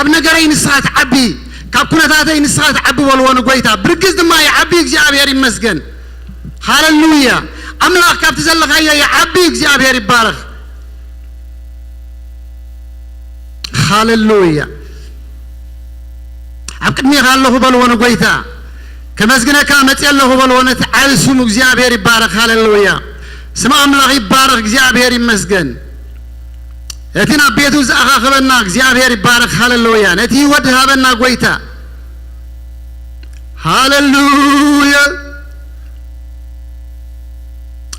كاب نجارين الساعة عبي كاب كنا تاتين الساعة عبي والوان قويتا بركز دما يا عبي إجابير مسجن هاللويا أملاك كاب تزلق هيا يا عبي إجابير يبارك هاللويا عبكني الله بالوان قويتا كمسجنا كامت الله بالوان تعالسوم إجابير يبارك هاللويا سمع أملاك يبارك إجابير مسجن أتينا بيتو زاخا خبرنا إجابير يبارك هاللويا نتي ودها بنا قويتا هاللويا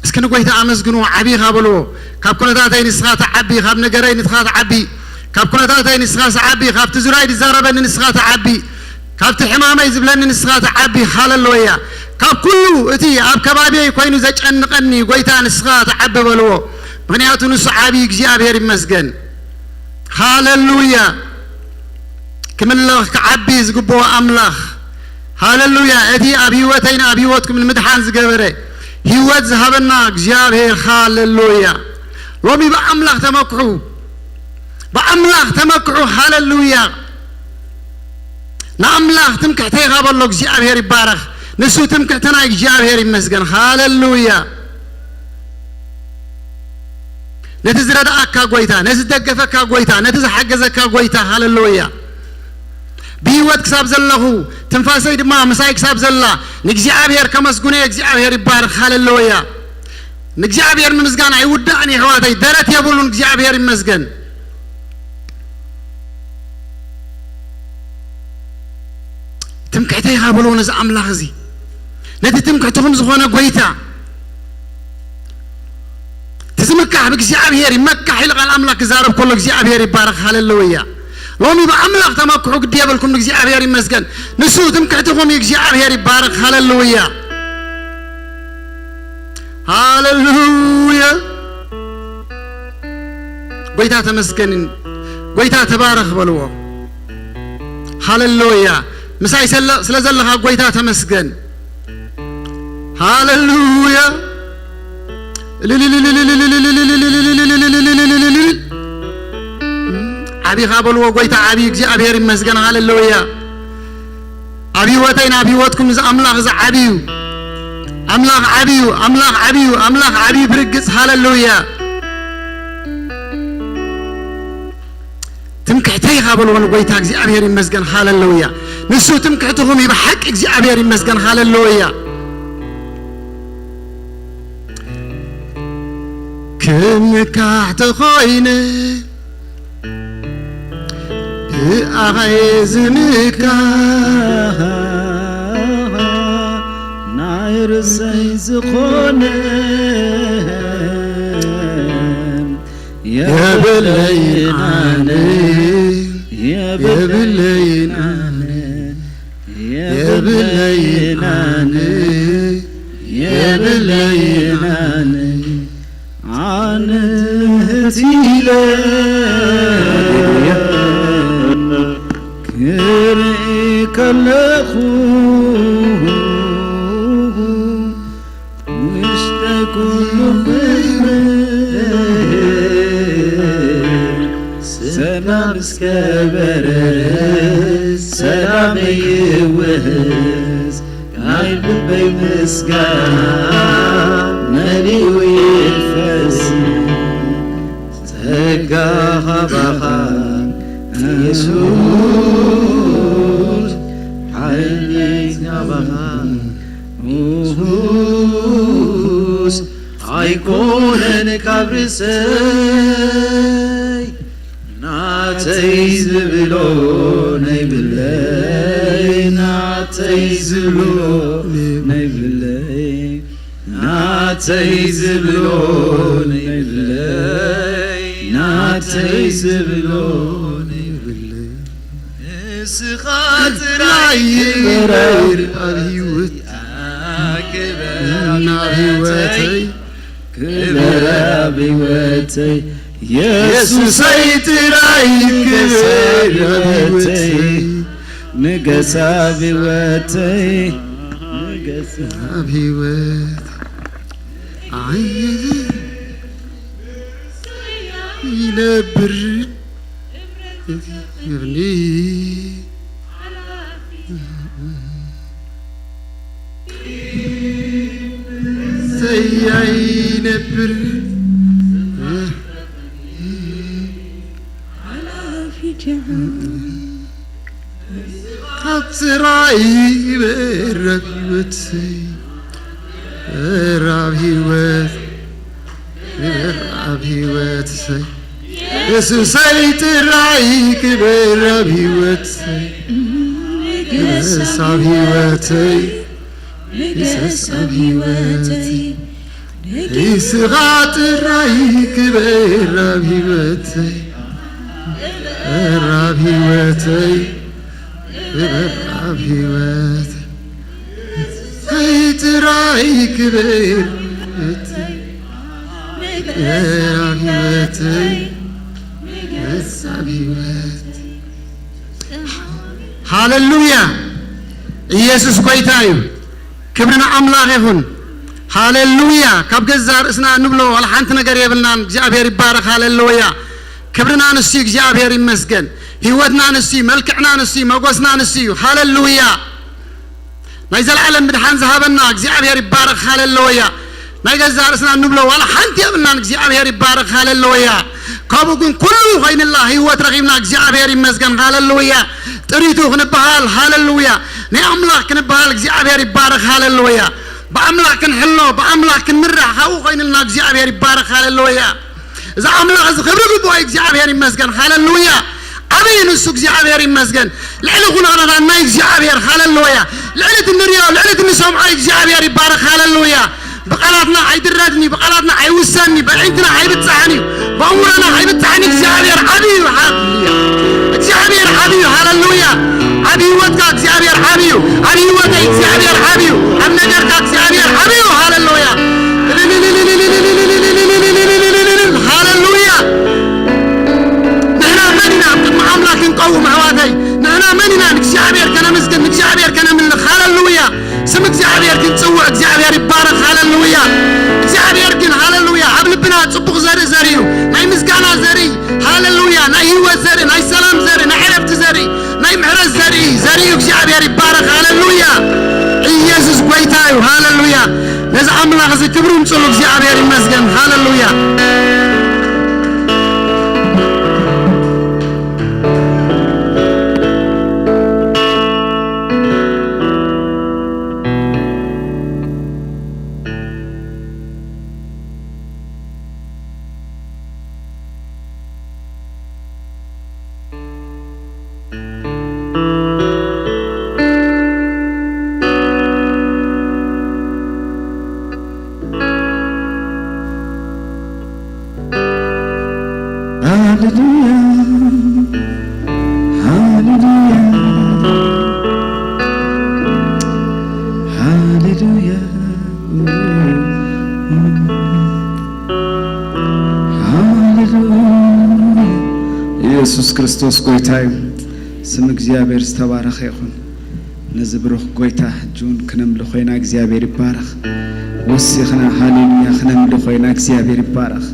اسكن قويتا أمسجنو عبي خابلو كاب كنا تاتين إسخات عبي خاب نجارين إسخات عبي كاب كنا تاتين إسخات عبي خاب تزراي تزاربن إسخات عبي كاب تحمامة يزبلن إسخات عبي هاللويا كاب كله أتي أب كبابي كوينو زج أنقني قويتا إسخات عبي بلو بنياتو نصعابي إجابير مسجن هاللويا كمل الله كعبي زقبوا أملاخ هاللويا أتي أبيوتين أبيوتكم المدحان زقبره هيوت ذهبنا إجابير هاللويا ومي بأملاخ تمكعو بأملاخ تمكعو هاللويا نأملاخ تمكعتي غابلو إجابير يبارك نسو تمكعتنا إجابير مسجن هاللويا نتزرد أكا قويتا نتزدقف أكا قويتا نتزحجز أكا قويتا هاللويا بيوت كساب زله تنفاسي دما مساي كساب زله نجزي عبير كمسجوني نجزي عبير يبارك هاللويا نجزي عبير ممسجان يودعني حواتي درت يبولون نجزي عبير مسجن تمكعتي هابولون إذا أملاخ زي نتي تمكعتهم زخونا قويتا تزمكح بإجابير مكح يلقى الأملاك زارب كل إجابير يبارك هاللويا لومي بأملاك تمكحوا قد يبلكم إجابير مسجن نسو تمكعتهم إجابير يبارك هاللويا هاللويا قويتا تمسكن قويتا تبارك بلوه هاللويا مساي سلزلها قويتا تمسكن هاللويا أبي خابلو وقويتا أبي إجابير مسجن هاللويا أبي وتين أبي وتكم إذا أملاخ إذا أبيو أملاخ أبيو أملاخ أبيو أملاخ أبي برقص هاللويا تمكعتي خابلو وقويتا إجابير مسجن هاللويا نسو تمكعتهم يبحق إجابير مسجن هاللويا كم كعت خاينة أعزنك ناير سيز خونة يا بلين يا بلين يا بلين يا بلين عنهتيلا كريك الأخو واشتكل سلام سكبرس سلام يوهز قايل بيمسكان مالي ويفس تقاها بخا يسوس حينيك بخا وهوس عيكون كبرسي نعتيز بلوني بالله نعتيز بلوني بالله نعتيز بلوني بالله نعتيز بلوني بالله اسخات راير الهيوت كبر بوتي يسوس يتراي كبر بوتي نقسا بوتي نقسا بوتي عيد ينبر يبني سيئين بر على في جهنم خطرائي بربيوتي بربيوتي يسوسي ترايك بربيوتي يسابيوتي يسابيوتي يسغات رايك بربيوتي بربيوتي بربيوتي ترايك بربيوتي بربيوتي يسابيوتي هاللويا ኢየሱስ ጌታ እዩ ክብርና አምላክ ይሁን ሃሌሉያ ካብ ገዛ ርእስና ንብሎ ወላ ሓንቲ ነገር የብልናን እግዚአብሔር ይባረክ ሃሌሉያ ክብርና ንሱ እግዚአብሔር ይመስገን ህይወትና ንሱ መልክዕና ንሱ መጎስና ንሱ ሃሌሉያ ናይ ዘለዓለም ምድሓን ዝሃበና እግዚአብሔር ይባረክ ሃሌሉያ ናይ ገዛ ርእስና ንብሎ ወላ ሓንቲ የብልናን እግዚአብሔር ይባረክ ሃሌሉያ ካብኡ ግን ኩሉ ኮይንላ ህይወት ረኺብና እግዚአብሔር ይመስገን ሃሌሉያ ጥሪቱ ክንበሃል ሃሌሉያ ናይ አምላክ ክንበሃል እግዚአብሔር ይባረክ ሃሌሉያ በአምላክ ክንሕሎ በአምላክ ክንምራሕ ካብኡ ኮይንልና እግዚአብሔር ይባረክ ሃሌሉያ እዛ አምላክ እዚ ክብሪ ግብኦ እግዚአብሔር ይመስገን ሃሌሉያ አብይ ንሱ እግዚአብሔር ይመስገን ልዕሊ ኩነታት ናይ እግዚአብሔር ሃሌሉያ ልዕሊ ትንሪኦ ልዕሊ ትንሰምዖ እግዚአብሔር ይባረክ ሃሌሉያ بقلاتنا عيدردني بقلاتنا عيوسني بعينتنا عيبتعني بأمورنا عيبتعني እግዚአብሔር عبيو هاللويا እግዚአብሔር عبيو هاللويا عبيو وتك እግዚአብሔር عبيو عبيو وتك እግዚአብሔር عبيو عم نجرك እግዚአብሔር عبيو هاللويا هاللويا نحنا مننا مع أملاك نقوم عواتي نحنا مننا እግዚአብሔር كنا مسكن እግዚአብሔር كنا من هاللويا سم እግዚአብሔር ግን ጽዋ እግዚአብሔር ይባረክ ሃሌሉያ እግዚአብሔር ግን ሃሌሉያ አብልብና ጽቡቅ ዘሪ ዘሪዩ ናይ ምስጋና ዘሪ ሃሌሉያ ናይ ህይወት ዘሪ ናይ ሰላም ዘሪ ናይ ዕረፍት ዘሪ ናይ ምሕረት ዘሪ ዘሪዩ እግዚአብሔር ይባረክ ሃሌሉያ ኢየሱስ ጌታ እዩ ሃሌሉያ ነዛ አምላክ እዚ ክብሩን ጽሉ እግዚአብሔር ይመስገን ሃሌሉያ ኢየሱስ ክርስቶስ ጌታ እዩ ስም እግዚአብሔር ዝተባረኸ ይኹን ነዝብሩኽ ጌታ ጁን ክነምልኽ ኮይና እግዚአብሔር ይባረኽ ወሲኽና ሃሌሉያ ክነምልኽ ኮይና እግዚአብሔር ይባረኽ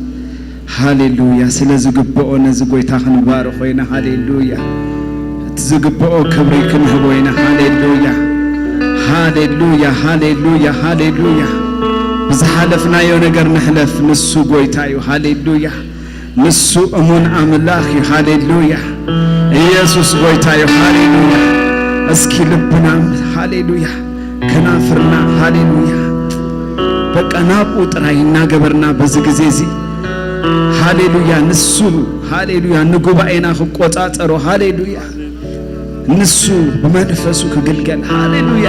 ሃሌሉያ ስለዝግብኦ ነዚ ጌታ ክንባርኽ ኮይና ሃሌሉያ ዝግብኦ ክብሪ ክንህቦ ኮይና ሃሌሉያ ሃሌሉያ ሃሌሉያ ሃሌሉያ ብዝሓለፍናዮ ነገር ንሕለፍ ንሱ ጌታ እዩ ሃሌሉያ ንሱ እሙን አምላክ እዩ ሃሌሉያ ኢየሱስ ጌታ እዩ ሃሌሉያ እስኪ ልብና ሃሌሉያ ከናፍርና ሃሌሉያ በቃ ናቁ ጥራይ እናገበርና በዚህ ጊዜ እዚ ሃሌሉያ ንሱ ሃሌሉያ ንጉባኤና ክቆጣጠሮ ሃሌሉያ ንሱ በመንፈሱ ክግልገል ሃሌሉያ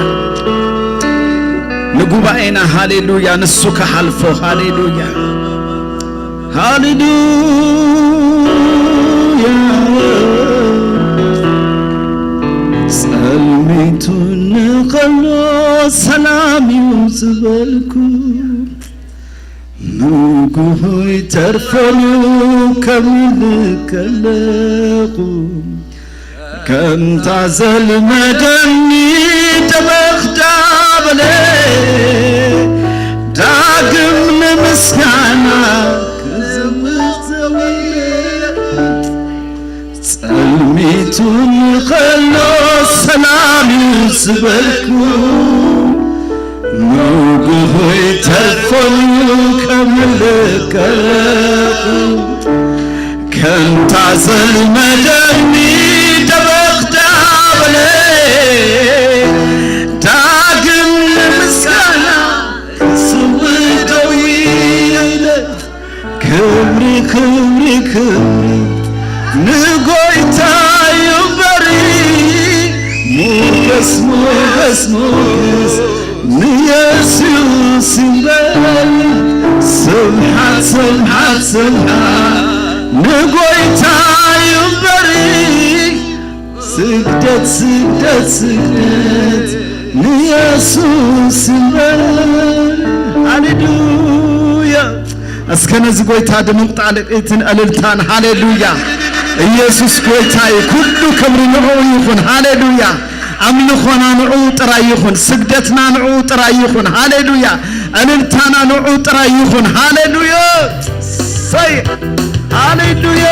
ንጉባኤና ሃሌሉያ ንሱ ከሐልፎ ሃሌሉያ ሃሌሉያ ጸልሚቱን ቀሎ ሰላም ይውዝበልኩ ንጉሆይ ተርፈሉ ከምልከለቁ ከምታዘል መደኒ ተበኽዳ በለ ዳግም ለምስጋና ከዘመዘው ጸልሚቱ ስበልኩ ንጉሆይ ተርፎኝ ከምልቀቁ ከንታ ዘልመደኒ ደበኽዳ በለ ዳግም ምስጋና ስውደው ይለ ክብሪ ክብሪ ክብሪ ንጎይታ ይበሪ ሞገስ ሞገስ ሞገስ ንኢየሱስ ይበል ስብሐት ስብሐት ስብሐት ንጎይታ ይበሪ ስግደት ስግደት ስግደት ንኢየሱስ ይበል ሃሌሉያ እስከነዚህ ጎይታ ድምቅ ጣልቅትን እልልታን ሃሌሉያ ኢየሱስ ጎይታዬ ኩሉ ክብሪ ንዑ ይኹን ሃሌሉያ አምልኾና ንዑ ጥራይ ይኹን ስግደትና ንዑ ጥራይ ይኹን ሃሌሉያ እልልታና ንዑ ጥራይ ይኹን ሃሌሉያ ሰይ ሃሌሉያ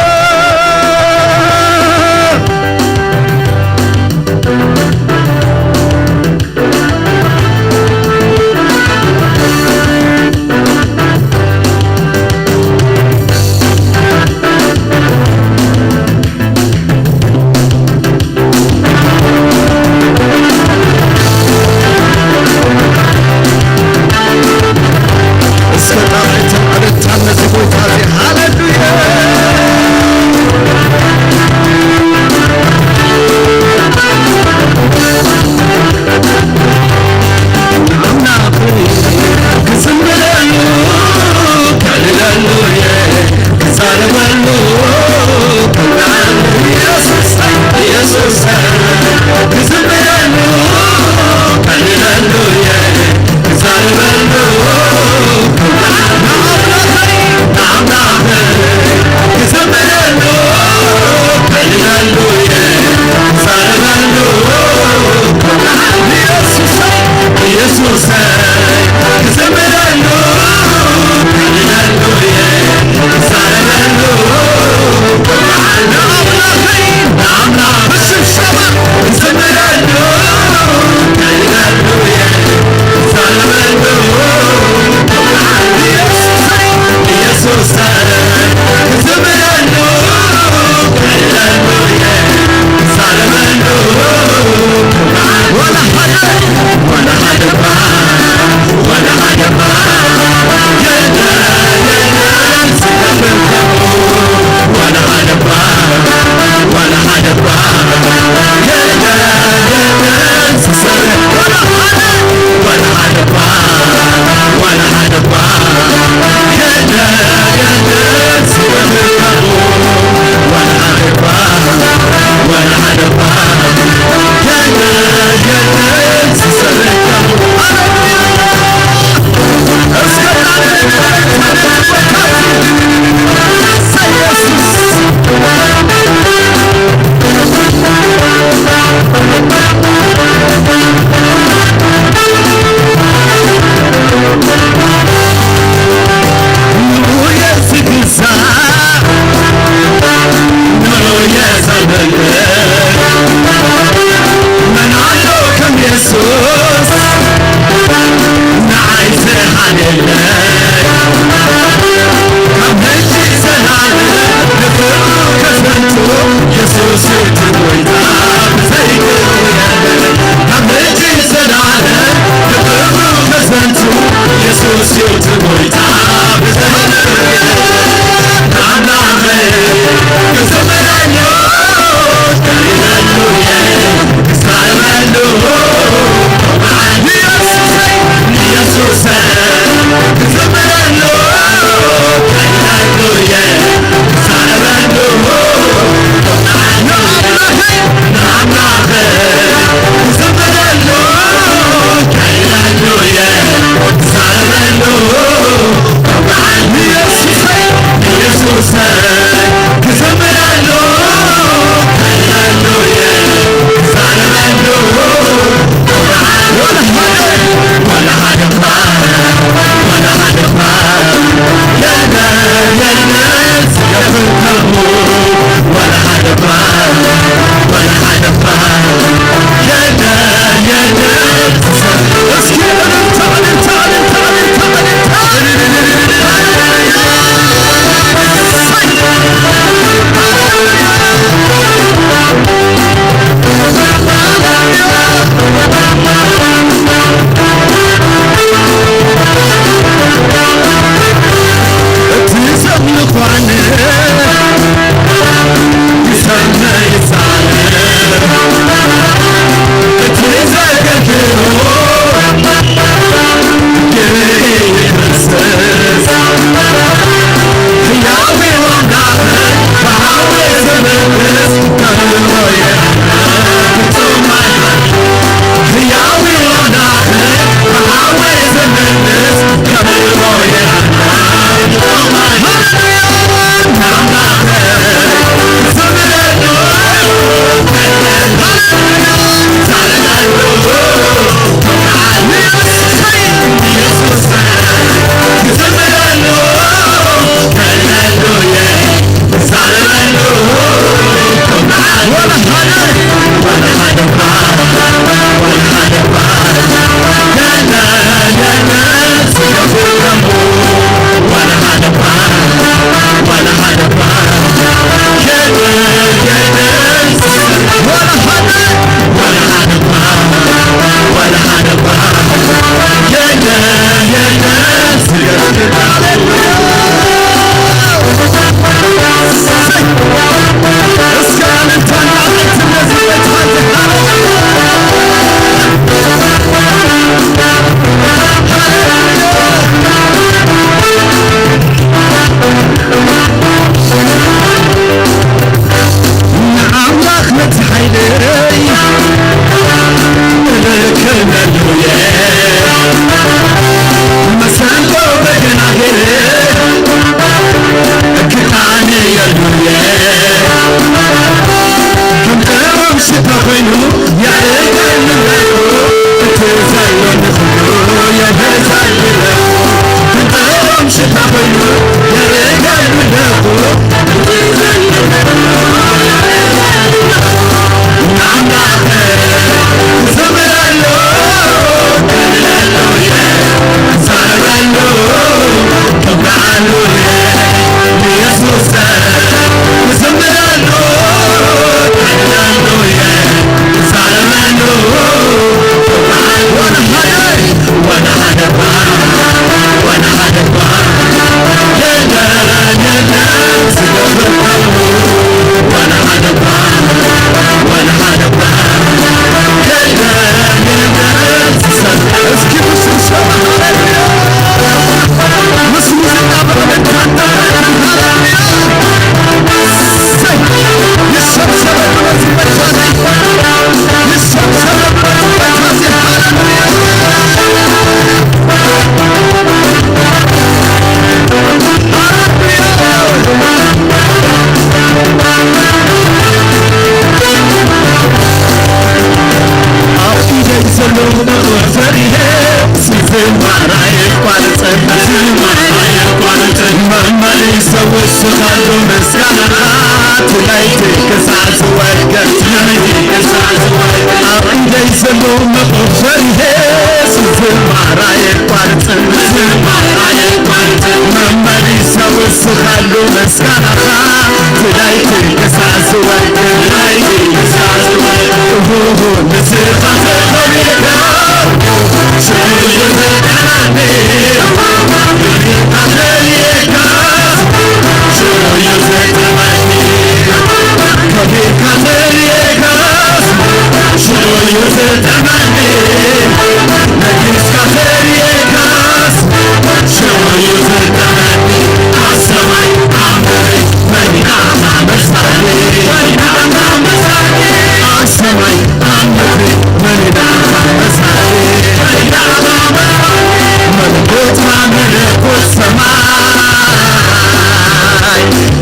ሰማይ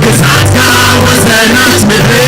ግዛት ያወሰናት ምድር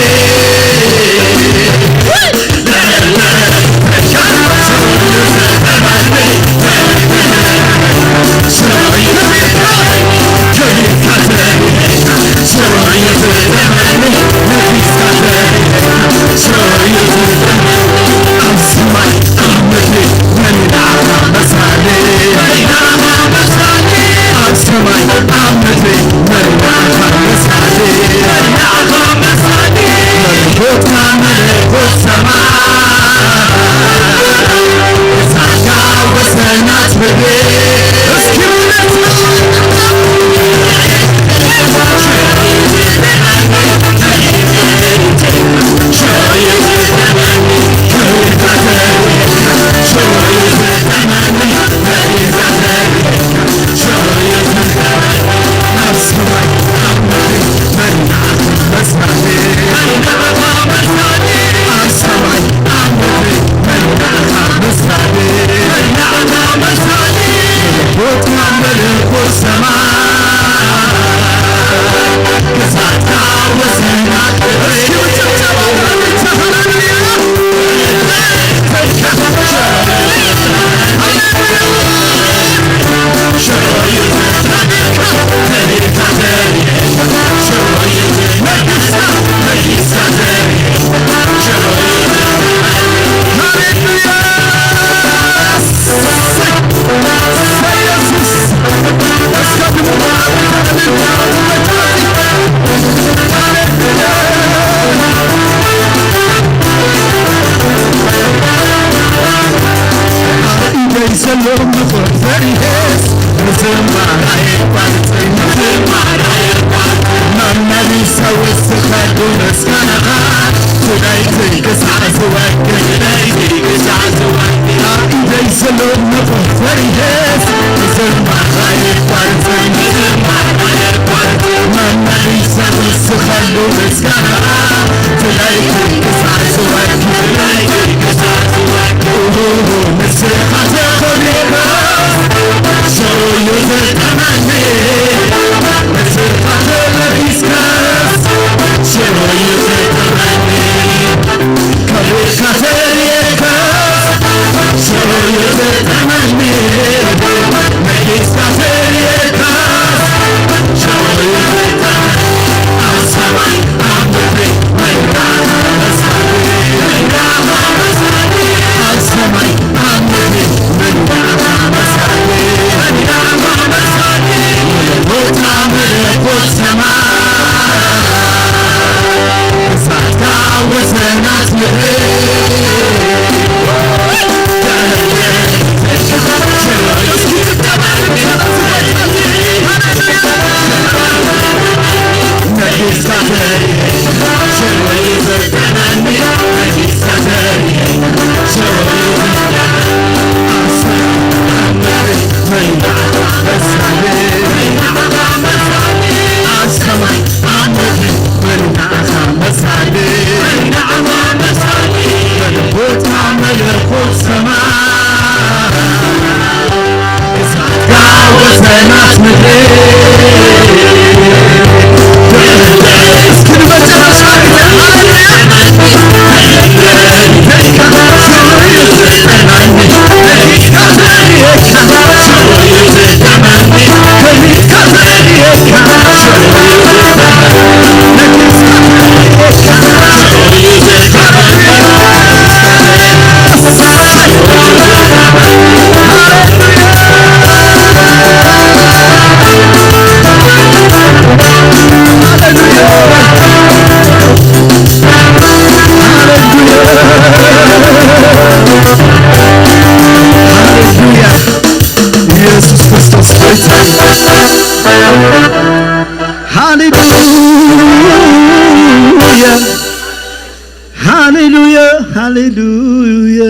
ሃሌሉያ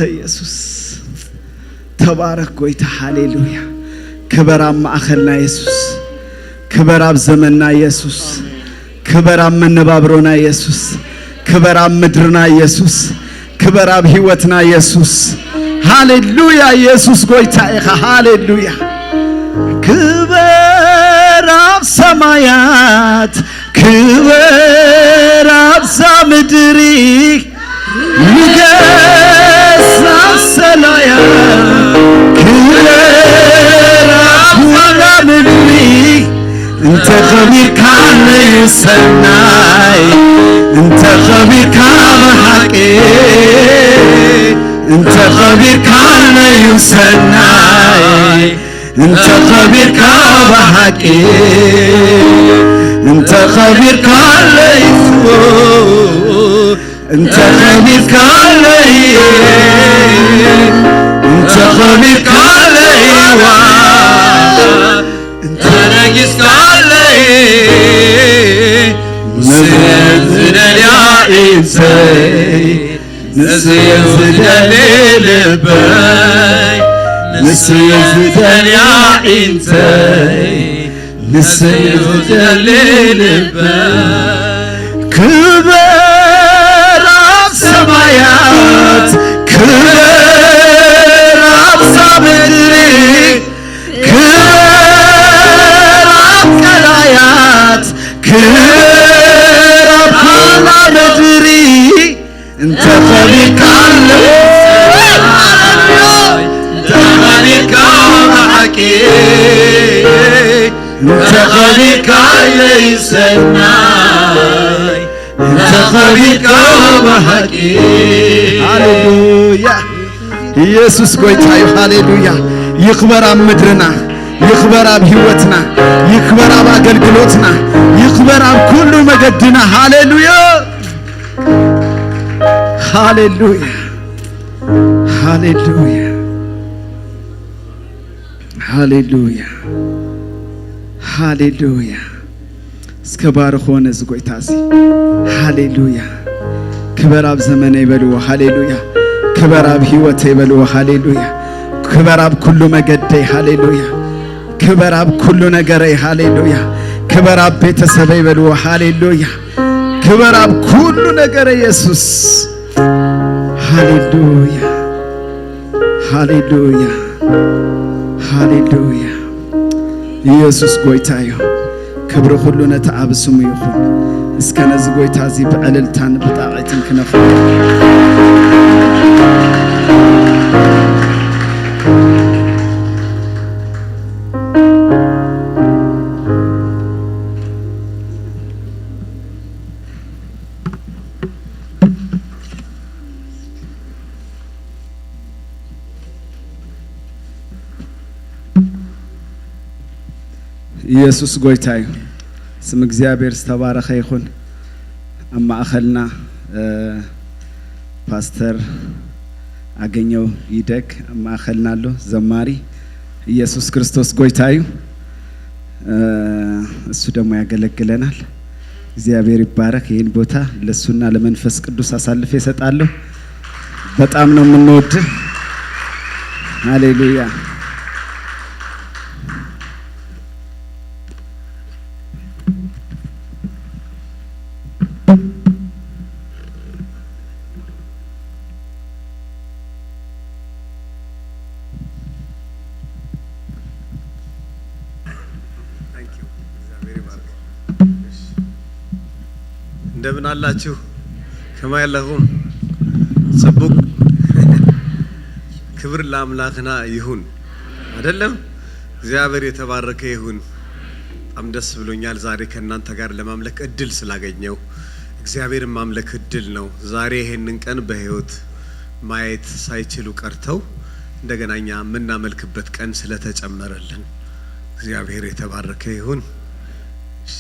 ኢየሱስ ተባረክ ጎይታ ሃሌሉያ ክበራብ ማእኸልና ኢየሱስ ክበራብ ዘመንና ኢየሱስ ክበራብ መነባብሮና ኢየሱስ ክበራብ ምድርና ኢየሱስ ክበራብ ህይወትና ኢየሱስ ሃሌሉያ ኢየሱስ ጎይታ ኢኻ ሃሌሉያ ክበር ኣብ ሰማያት ክበር ኣብ ምድሪ ንገስ ኣብ ሰማያት ክበር ኣብ ምድሪ እንተ ኸቢርካ ሰናይ እንተ ኸቢርካ በሓቂ እንተ ኸቢርካ ሰናይ እንተ ኸቢርካ በሓቂ እንተ ኸቢርካ እንተ ኸቢርካ እንተ ኸቢርካ እንተ ነጊስካ ንስዝደልያ ኢንሰይ ንስዝደል ልበይ ንስዝደልያ ኢንሰይ ንስዝደል ልበይ ክበር ኣብ ሰማያት ክበር ኣብ ምድሪ ክበር ኣብ ቀላያት ክበር ኣብ ምድሪ እንተ ኸቢርካ እንተ ኸቢርካ በሓቂ እንተ ኸቢርካ ሰናይ እንተ ኸቢርካ በሓቂ ሃሌሉያ ኢየሱስ ጎይታ እዩ ሃሌሉያ ይኽበር ኣብ ምድርና ይኽበር ኣብ ህይወትና ይኽበር ኣብ አገልግሎትና ይኽበር ኣብ ኩሉ መገድና ሃሌሉያ ሃሌሉያ ሃሌሉያ ሃሌሉያ ሃሌሉያ እስከ ባርኾነ ዝጎይታሲ ሃሌሉያ ክበር ኣብ ዘመነ ይበልዎ ሃሌሉያ ክበር ኣብ ህይወት ይበልዎ ሃሌሉያ ክበር ኣብ ኩሉ መገደይ ሃሌሉያ ክበር ኣብ ኩሉ ነገረይ ሃሌሉያ ክበር ኣብ ቤተሰበይ ይበልዎ ሃሌሉያ ክበር ኣብ ኩሉ ነገር ኢየሱስ ሃሌሉያ ሃሌሉያ ሃሌሉያ ኢየሱስ ጎይታ እዩ ክብሪ ሁሉ ነቲ ኣብ ስሙ ይኹን እስከ ነዚ ጎይታ እዚ ብዕልልታን ብጣዕትን ክነፍር ኢየሱስ ጎይታ እዩ ስም እግዚአብሔር ዝተባረኸ ይኹን ኣብ ማእኸልና ፓስተር አገኘው ይደግ ኣብ ማእኸልና ኣሎ ዘማሪ ኢየሱስ ክርስቶስ ጎይታ እዩ እሱ ደግሞ ያገለግለናል እግዚአብሔር ይባረክ ይህን ቦታ ለሱና ለመንፈስ ቅዱስ አሳልፌ እሰጣለሁ በጣም ነው የምንወድ ሃሌሉያ እንደምን አላችሁ ከማይለሁም ጽቡቅ ክብር ለአምላክና ይሁን አይደለም እግዚአብሔር የተባረከ ይሁን በጣም ደስ ብሎኛል ዛሬ ከእናንተ ጋር ለማምለክ እድል ስላገኘው እግዚአብሔርን ማምለክ እድል ነው ዛሬ ይሄንን ቀን በህይወት ማየት ሳይችሉ ቀርተው እንደገናኛ ምናመልክበት ቀን ስለተጨመረልን እግዚአብሔር የተባረከ ይሁን እሺ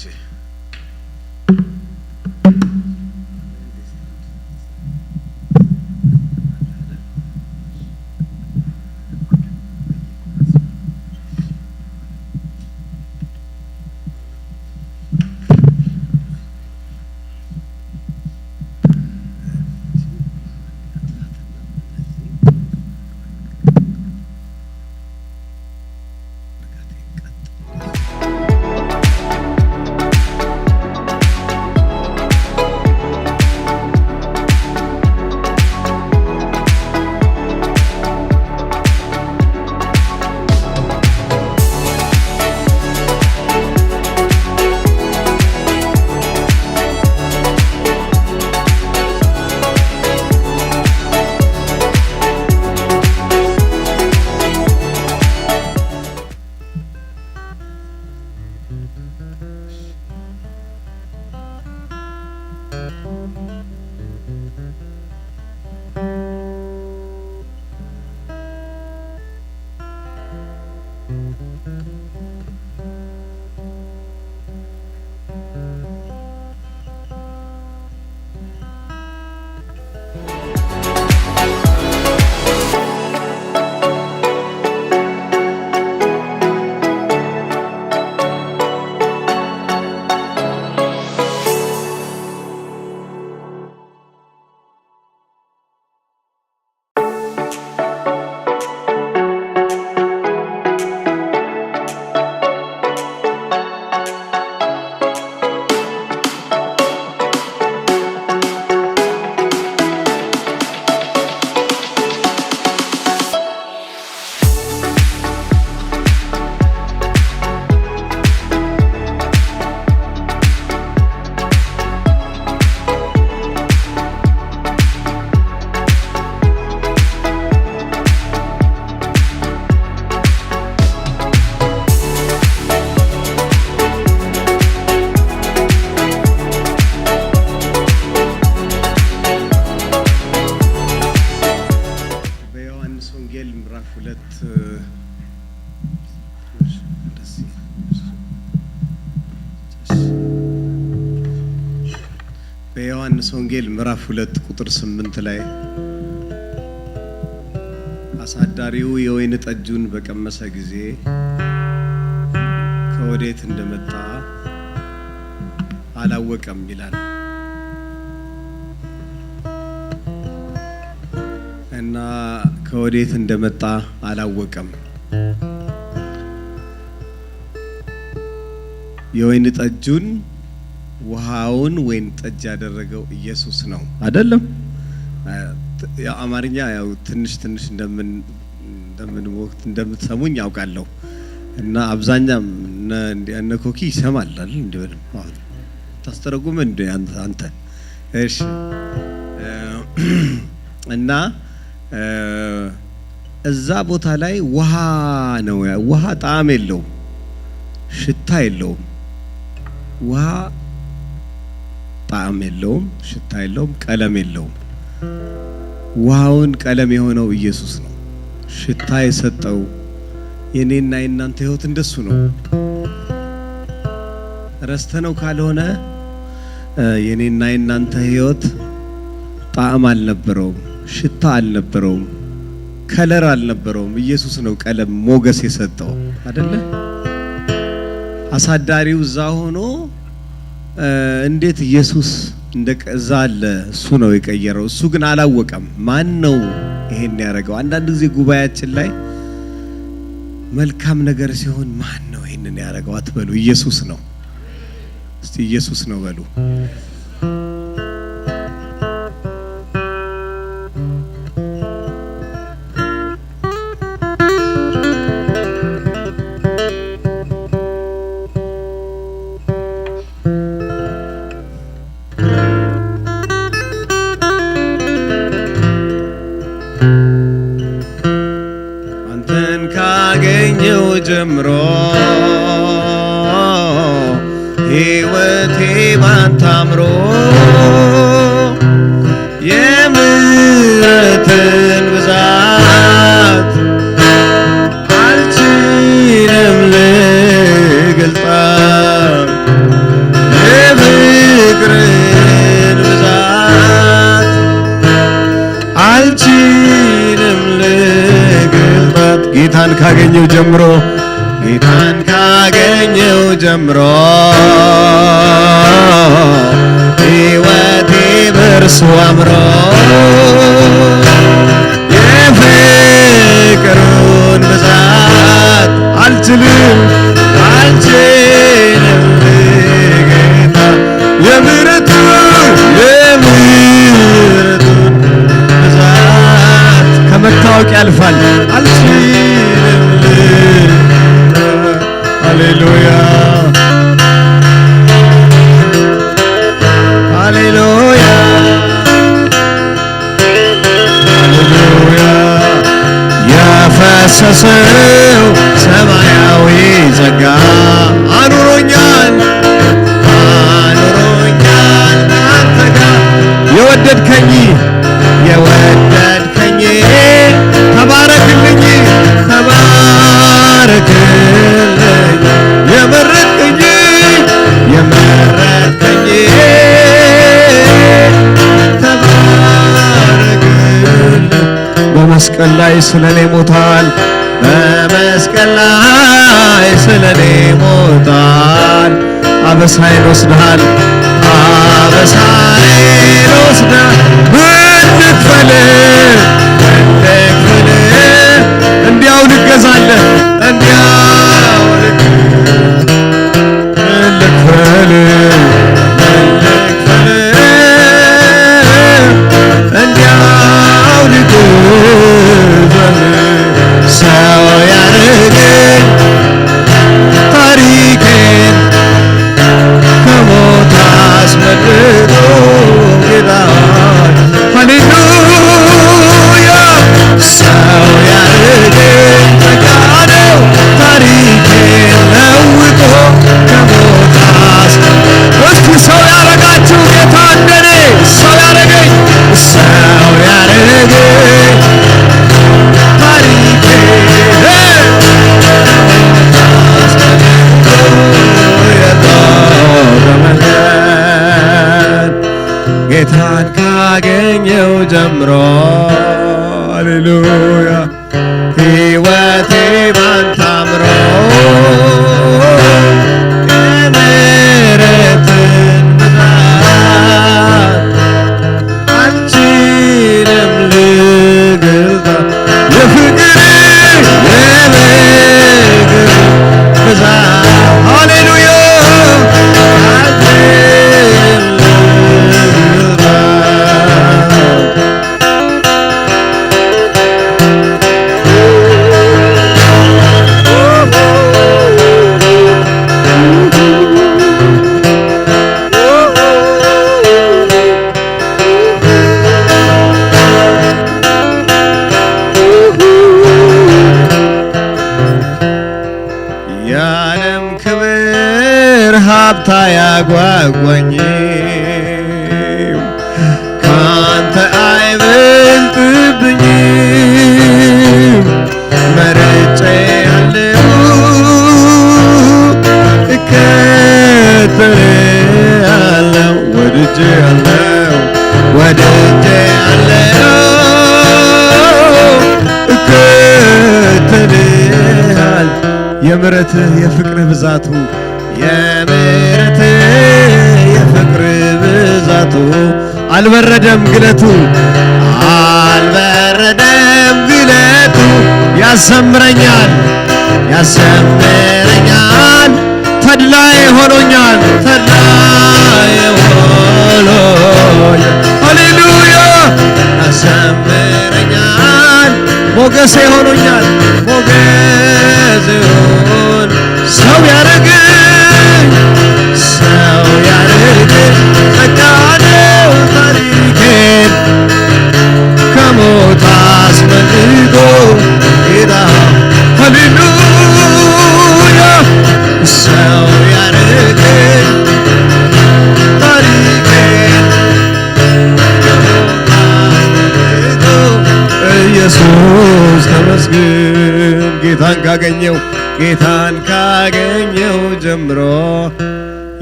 በዮሐንስ ወንጌል ምዕራፍ 2 ቁጥር 8 ላይ አሳዳሪው የወይን ጠጁን በቀመሰ ጊዜ ከወዴት እንደመጣ አላወቀም ይላል እና ከወዴት እንደመጣ አላወቀም። የወይን ጠጁን ውሃውን ወይን ጠጅ ያደረገው ኢየሱስ ነው አይደለም? አማርኛ ያው ትንሽ እንደምትሰሙኝ ያውቃለሁ እና አብዛኛም እነ ኮኪ ይሰማል አይደል? እንደውም ታስተረጉም እንደ አንተ እሺ። እና እዛ ቦታ ላይ ውሃ ነው። ውሃ ጣዕም የለውም፣ ሽታ የለውም። ውሃ ጣዕም የለውም፣ ሽታ የለውም፣ ቀለም የለውም። ውሃውን ቀለም የሆነው ኢየሱስ ነው። ሽታ የሰጠው የኔና የናንተ ህይወት እንደሱ ነው። ረስተነው ካልሆነ የኔና የናንተ ህይወት ጣዕም አልነበረውም፣ ሽታ አልነበረውም፣ ከለር አልነበረውም። ኢየሱስ ነው ቀለም ሞገስ የሰጠው አይደለ? አሳዳሪው እዛ ሆኖ እንዴት ኢየሱስ እንደዛ አለ እሱ ነው የቀየረው። እሱ ግን አላወቀም። ማን ነው ይሄን ያደረገው? አንዳንድ ጊዜ ጉባኤያችን ላይ መልካም ነገር ሲሆን ማን ነው ይሄንን ያደረገው አትበሉ። ኢየሱስ ነው። እስቲ ኢየሱስ ነው በሉ። ጀምሮ ሕይወቴ ባንተ አምሮ የምሕረትን ብዛት አልችልም ልገልጣት፣ የፍቅርን ብዛት አልችልም ልገልጣት። ጌታን ካገኘው ጀምሮ ሕይወቴ በእርሱ አምሮ የፍቅሩን ብዛት አልችልም ጌታ የምሕረቱን ብዛት ከመታወቅ ያልፋል። አልችልም ሃሌሉያ ሃሌሉያ ሃሌሉያ። የፈሰሰው በመስቀል ላይ ስለኔ ሞታል በመስቀል ላይ ስለኔ ሞታል አበሳዬን ወስደሃል አበሳዬን ወስደሃል እንክፈል እንዲያው ልገዛለህ እንዲያው ልክፈል እንዲያው ልክፈል ሰው ያረገኝ ታሪኬን ከሞት አስመልጦ ጌታ ሃሌሉያ ሰው ያረገኝ ተጋደው ታሪኬን ለውጦ ከሞት እስቲ ሰው ያረጋችሁ ጌታ እንደኔ ሰው ያረገኝ ሰው ያረገኝ ጌታን ካገኘው ጀምሮ ሃሌሉያ ሕይወቴ ባንተ አምሮ የምሕረትን ብዛት አልችልም ልገልጣት የፍቅር ብዛት ሃሌሉያ የዓለም ክብር ሀብታ ያጓጓኝም ካንተ አይበልጥብኝም መርጬ ያለው እከተልሃለሁ ወድጄ ያለው እከተልሃለሁ የምሕረትህ የፍቅርህ ብዛቱ የምሕረትህ የፍቅርህ ብዛቱ አልበረደም ግለቱ ያሰምረኛል ተድላዬ ሆኖኛል ሃሌሉያ ያሰምረኛል ሞገሴ ሆኖኛል ሰው ያረገኝ ተጋደው ታሪኬን ከሞት አስመልጦ ጌታ ሃሌሉያ ሰው ያረገኝ ታሪኬን ከሞት አስመልጦ ኢየሱስ ተመስገን ጌታን ካገኘው ጀምሮ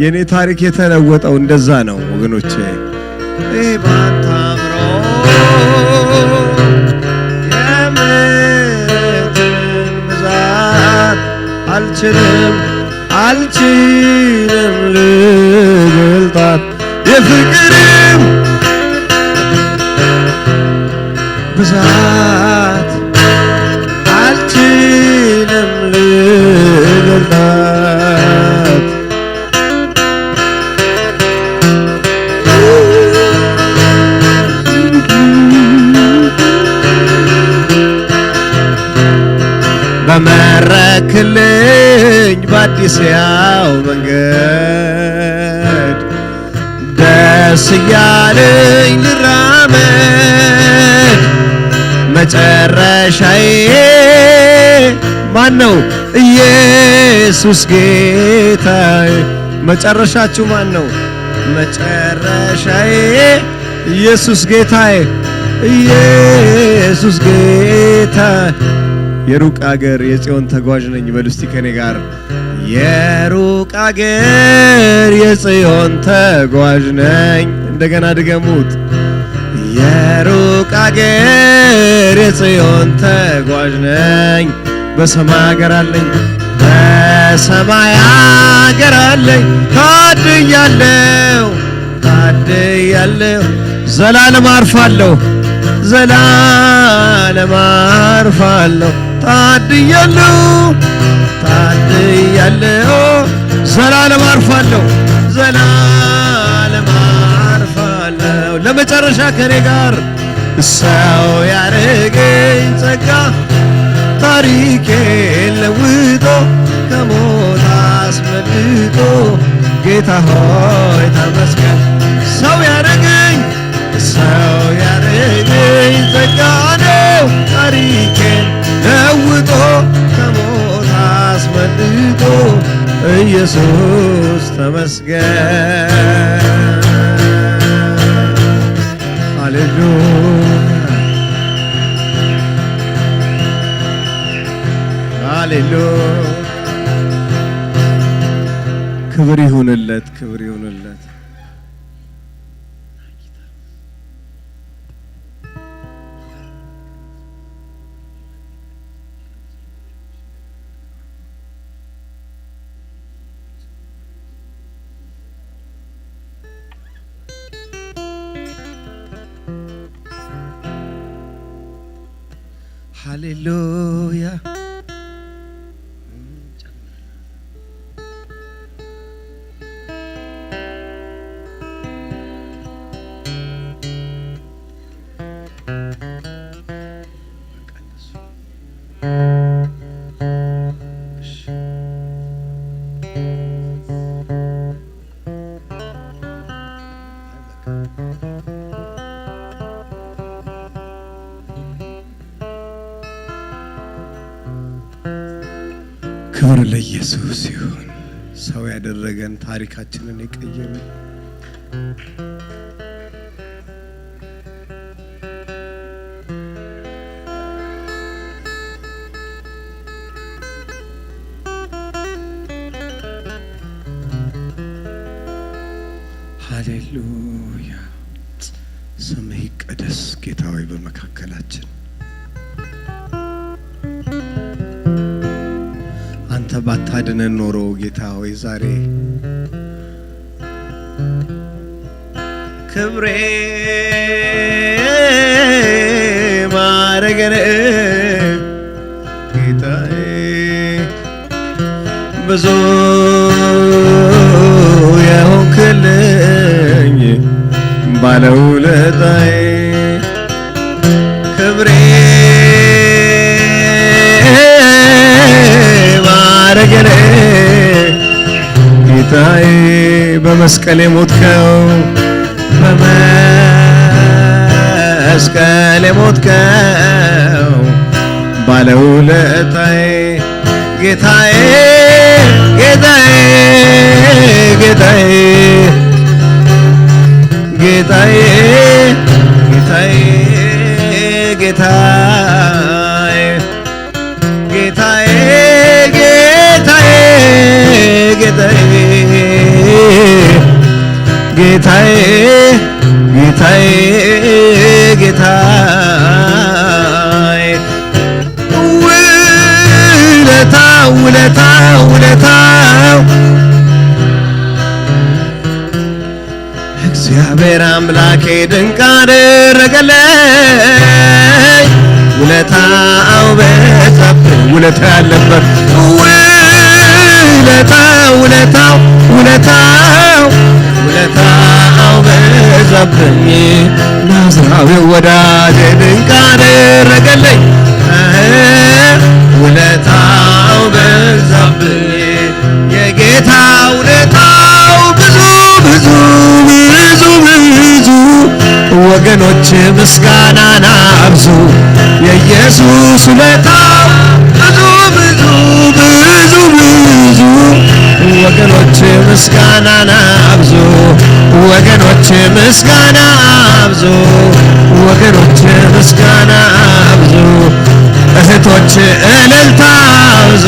የኔ ታሪክ የተለወጠው እንደዛ ነው ወገኖቼ ባንተ አምሮ የምሕረትን ብዛት አልችልም ልገልጣት የፍቅርም ብዛት አልችልም ልገልጣት በመረክልኝ በአዲስ ያው መንገድ ደስ እያለኝ ልራመድ መጨረሻዬ ማን ነው? ኢየሱስ ጌታዬ። መጨረሻችሁ ማን ነው? መጨረሻዬ ኢየሱስ ጌታዬ፣ ኢየሱስ ጌታዬ። የሩቅ አገር የጽዮን ተጓዥ ነኝ በሉ እስቲ ከኔ ጋር። የሩቅ አገር የጽዮን ተጓዥ ነኝ። እንደገና ድገሙት። የሩቅ አገር የጽዮን ተጓዥ ነኝ። በሰማይ አገር አለኝ በሰማይ አገር አለኝ። ታድያለሁ ታድያለሁ ዘላለም አርፋለሁ ዘላለም አርፋለሁ። ታድያለሁ ታድያለሁ ዘላለም አርፋለሁ ዘላለም አርፋለሁ። ለመጨረሻ ከኔ ጋር ሰው ያረገኝ ጸጋ ታሪኬን ለውጦ ከሞት አስመልጦ ጌታ ሆይ ተመስገን። ሰው ያረገኝ ጸጋ ነው ታሪኬን ለውጦ ከሞት አስመልጦ ኢየሱስ ተመስገን። ሃሌሉያ ሃሌሉያ። ክብር ይሁንለት ክብር ይሁንለት። ሃሌሉያ ክብር ለኢየሱስ ይሁን። ሰው ያደረገን ታሪካችንን የቀየረ ሃሌሉያ። ስምህ ይቀደስ ጌታ ሆይ በመካከላችን አንተ ባታድነን ኖሮ ጌታ ሆይ ዛሬ ክብሬ ማረገን ጌታዬ ብዙ የሆንክልኝ ባለውለታዬ ክብሬ ማረገን ጌታዬ በመስቀል የሞትከው በመስቀል የሞትከው ባለውለታዬ ጌታዬ ጌታዬ ጌታዬ ጌታዬ ጌታዬ ጌታዬ ጌታዬ ጌታዬ ጌታዬ ጌታዬ ጌታዬ ጌታዬ ውለታው ውለታው ውለታው እግዚአብሔር አምላኬ ድንቅ አደረገልኝ። ውለታው በዛብኝ ውለታ ያለበት ውለታው ውለታው ውለታው ውለታው በዛብኝ ናዝራዊ ወዳጄ ድንቅ አደረገልኝ። ውለታው በዛብኝ የጌታ ውለታው ብዙ ብዙ ብዙ ብዙ ወገኖች ምስጋናን አብዙ። የኢየሱስ ውለታው ብዙ ብዙ ብዙ ብዙ ወገኖች ምስጋናን አብዙ። ወገኖች ምስጋና አብዙ። ወገኖች ምስጋና አብዙ። እህቶች እልልታ አብዙ።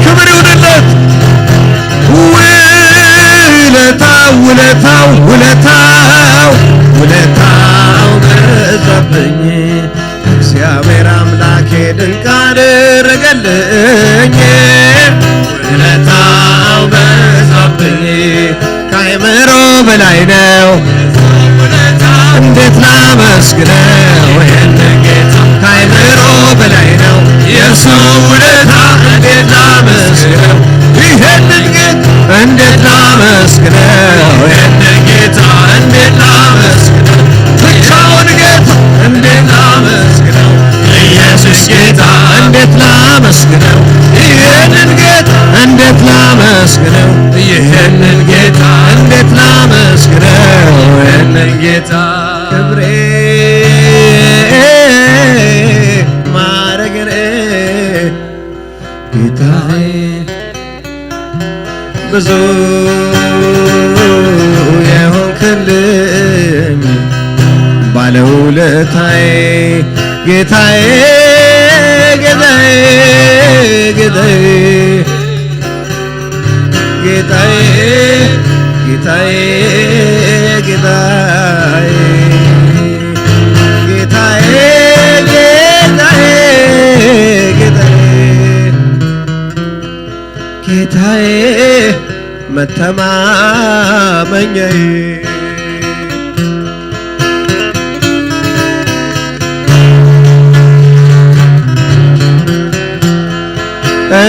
ክብር ይሁንለት። ውለታው ውለታው በዛብኝ እግዚአብሔር አምላኬ ድንቅ አደረገልኝ ውለታው በዛብኝ ከአእምሮ በላይ ነው እንዴት ላመስግነው ይህንን ጌታ ከአእምሮ በላይ ነው የእርሱ ውለታ እንዴት ላመስግነው ይህንን ጌታ እንዴት ላመስግነው ይህንን ጌታ እንዴት ላመስግነው ብቻውን ጌታ እንዴት ላመስግነው ኢየሱስ ጌታ እንዴት ላመስግነው ይህንን ጌታ እንዴት ላመስግነው ይህንን ጌታ እንዴት ላመስግነው ይህንን ጌታ ክብሬ ማረግሬ ጌታዬ ብዙ የሆንክልኝ ባለውለታዬ ጌታዬ ጌታዬ ጌታዬ ጌታዬ ጌታዬ ጌታዬ ጌታዬ ጌታዬ መተማመኛዬ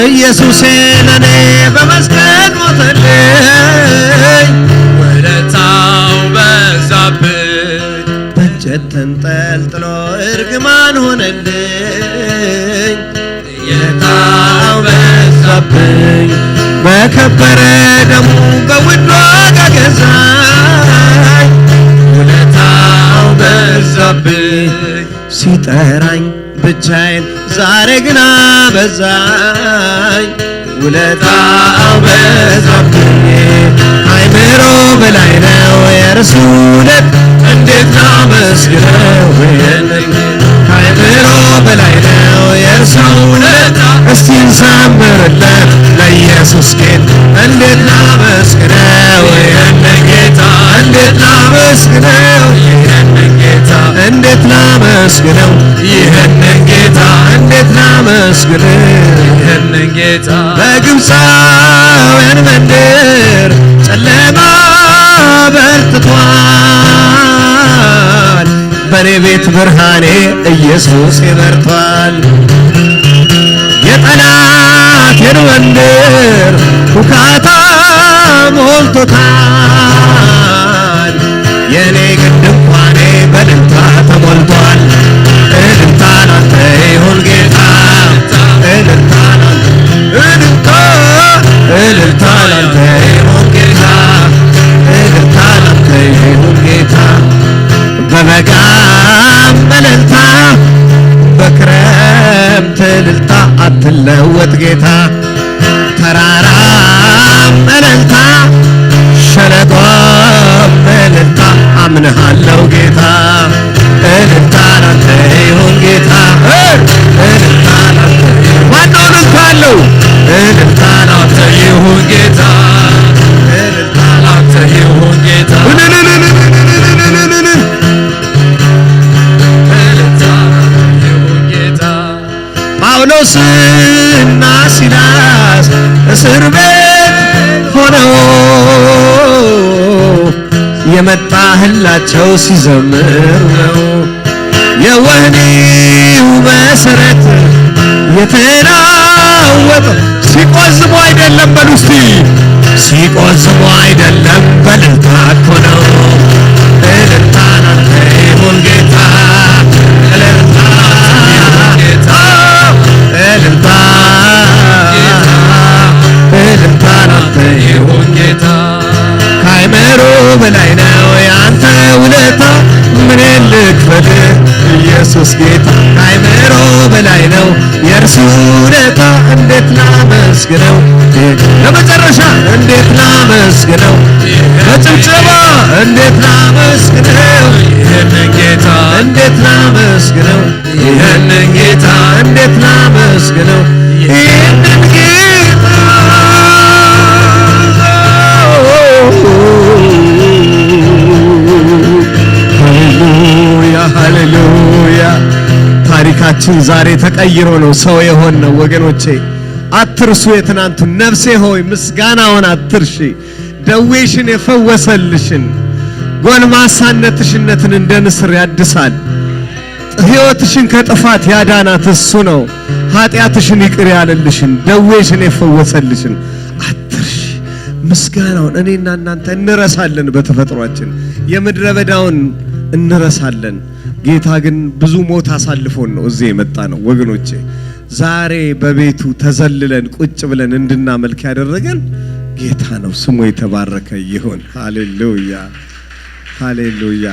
ኢየሱሴ ለኔ በመስቀል ሞተልኝ ውለታው በዛብኝ በእንጨት ተንጠልጥሎ እርግማን ሆነልኝ ውለታው በዛብኝ በከበረ ደሙ በውድ ዋጋ ገዛኝ ውለታው በዛብኝ ሲጠራኝ ብቻዬን ዛሬ ግን አበዛኝ ውለታው በዛብኝ ከአእምሮ በላይ ነው የእርሱ ውለት እንዴት ላመስግነው ከአእምሮ በላይ ነው የእርሱ ውለታ እስቲ እንዘምርለት ለኢየሱስ ጌታ እንዴት ላመስግነው ይህንን ጌታ እንዴት ላመስግነው ይህንን ጌታ እንዴት ላመስግነው ይህንን ጌታ እንዴት ላመስግነው ይህንን ጌታ በግብፃውያን መንደር ጨለማ በርትቷል በኔ ቤት ብርሃኔ ኢየሱስ ይበርቷል የጠላቴን መንደር ሁካታ ሞልቶታል የኔ ግን ድንኳኔ በእልልታ ተሞልቷል እልልታ ላንተ ይሁን ጌታ እልልታ እልልታ ላንተ ይሁን ጌታ እልልታ ላንተ ይሁን ጌታ በበጋም እልልታ በክረምት እልልታ አትለወጥ ጌታ ተራራም እልልታ ሸለቆም እልልታ አምንሃለው ጌታ እልልታ ላንተ ይሁን ጌታ እልልታ ላንተ ማነው እልልታ አለው እልልታ ላንተ ይሁን ጌታ እልልታ ላንተ ይሁን ጌታ ጳውሎስና ሲላስ እስር ቤት ሆነው የመጣህላቸው ሲዘምር ነው የወህኒው መሰረት የተናወጠ ሲቆዝሙ አይደለም በሉ እስቲ ሲቆዝሙ አይደለም በእልልታ እኮ ነው እልልታ ላንተ ይሁን ጌታ እልልታ ጌታ እልልታ እልልታ ላንተ ይሁን ጌታ ከአእምሮ በላይ ነው ያንተ ውለታ ምን ልክፈል ኢየሱስ ጌታ ከአእምሮ በላይ ነው የእርሱ ውለታ እንዴት ላመስግነው ለመጨረሻ እንዴት ላመስግነው በጭብጨባ እንዴት ላመስግነው ይህንን ጌታ እንዴት ላመስግነው ይህንን ጌታ እንዴት ላመስግነው ይህንን ጌታ ማንነቱን ዛሬ ተቀይሮ ነው ሰው የሆነው ወገኖቼ አትርሱ የትናንቱን ነፍሴ ሆይ ምስጋናውን አትርሺ ደዌሽን የፈወሰልሽን ጎልማሳነትሽነትን እንደ ንስር ያድሳል ሕይወትሽን ከጥፋት ያዳናት እሱ ነው ኃጢአትሽን ይቅር ያለልሽን ደዌሽን የፈወሰልሽን አትርሺ ምስጋናውን እኔና እናንተ እንረሳለን በተፈጥሯችን የምድረ በዳውን እንረሳለን ጌታ ግን ብዙ ሞት አሳልፎን ነው እዚህ የመጣ ነው ወገኖቼ ዛሬ በቤቱ ተዘልለን ቁጭ ብለን እንድናመልክ ያደረገን ጌታ ነው ስሙ የተባረከ ይሁን ሃሌሉያ ሃሌሉያ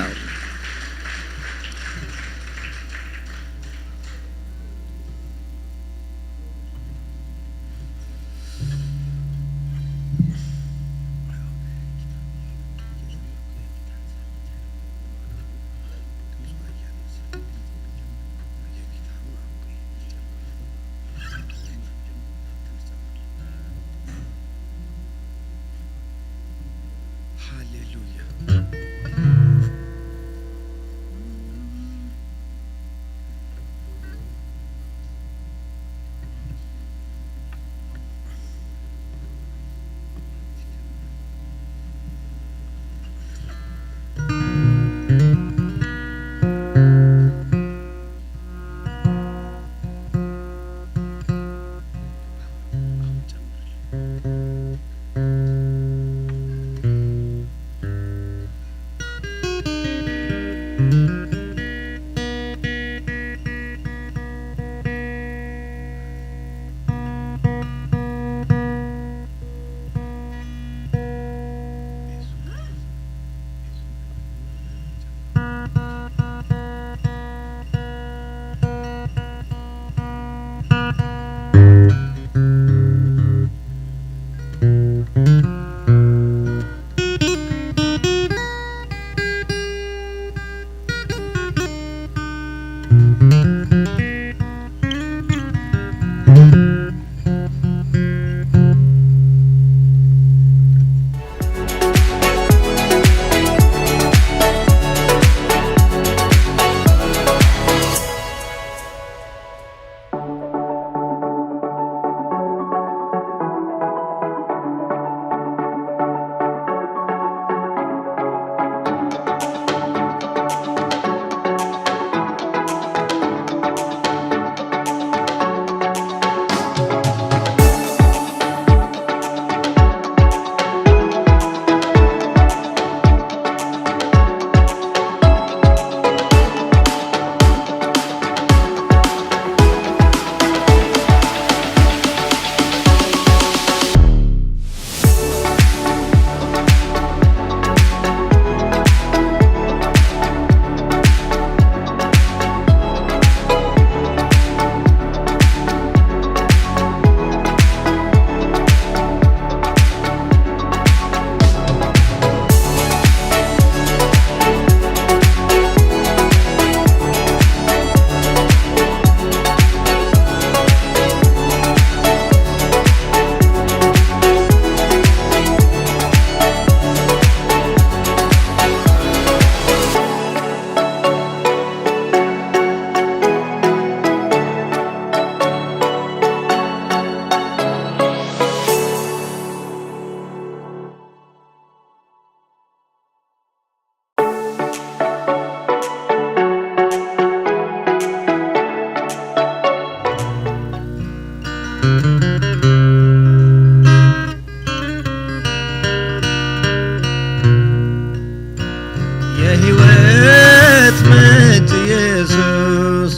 የሕይወት ምንጭ ኢየሱስ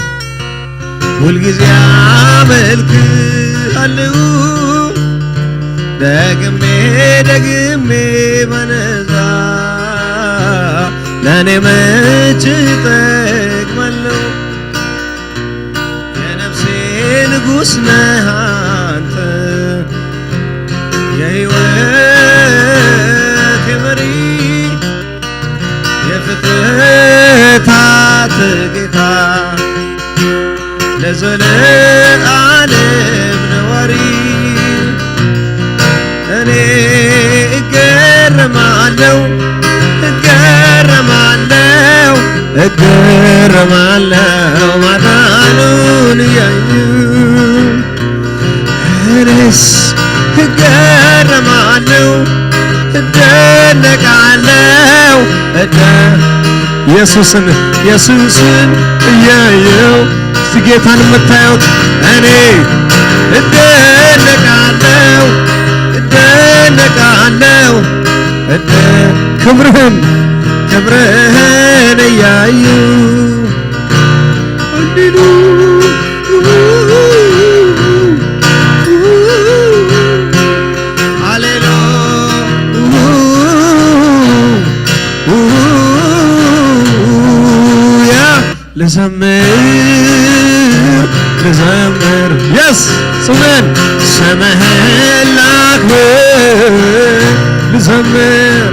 ሁልጊዜ አመልክሃለሁ ደግሜ ደግሜ ባነሳ ለኔ መች እጠቅማለሁ የነፍሴ ንጉሥ ነህ አንተ የሕይወት የመሪ የፍጥረታት ጌታ ለዘለዓለም ነዋሪ እኔ እገረማለሁ እገረማለሁ ማዳኑን እያዩ እኔስ እገረማለሁ እደነቃለሁ ኢየሱስን እያየው ጌታን የምታዩት እኔ እደነቃለሁ ክብርህን እያዩ ልዘምር የስ ስምህን ላክብር ልዘምር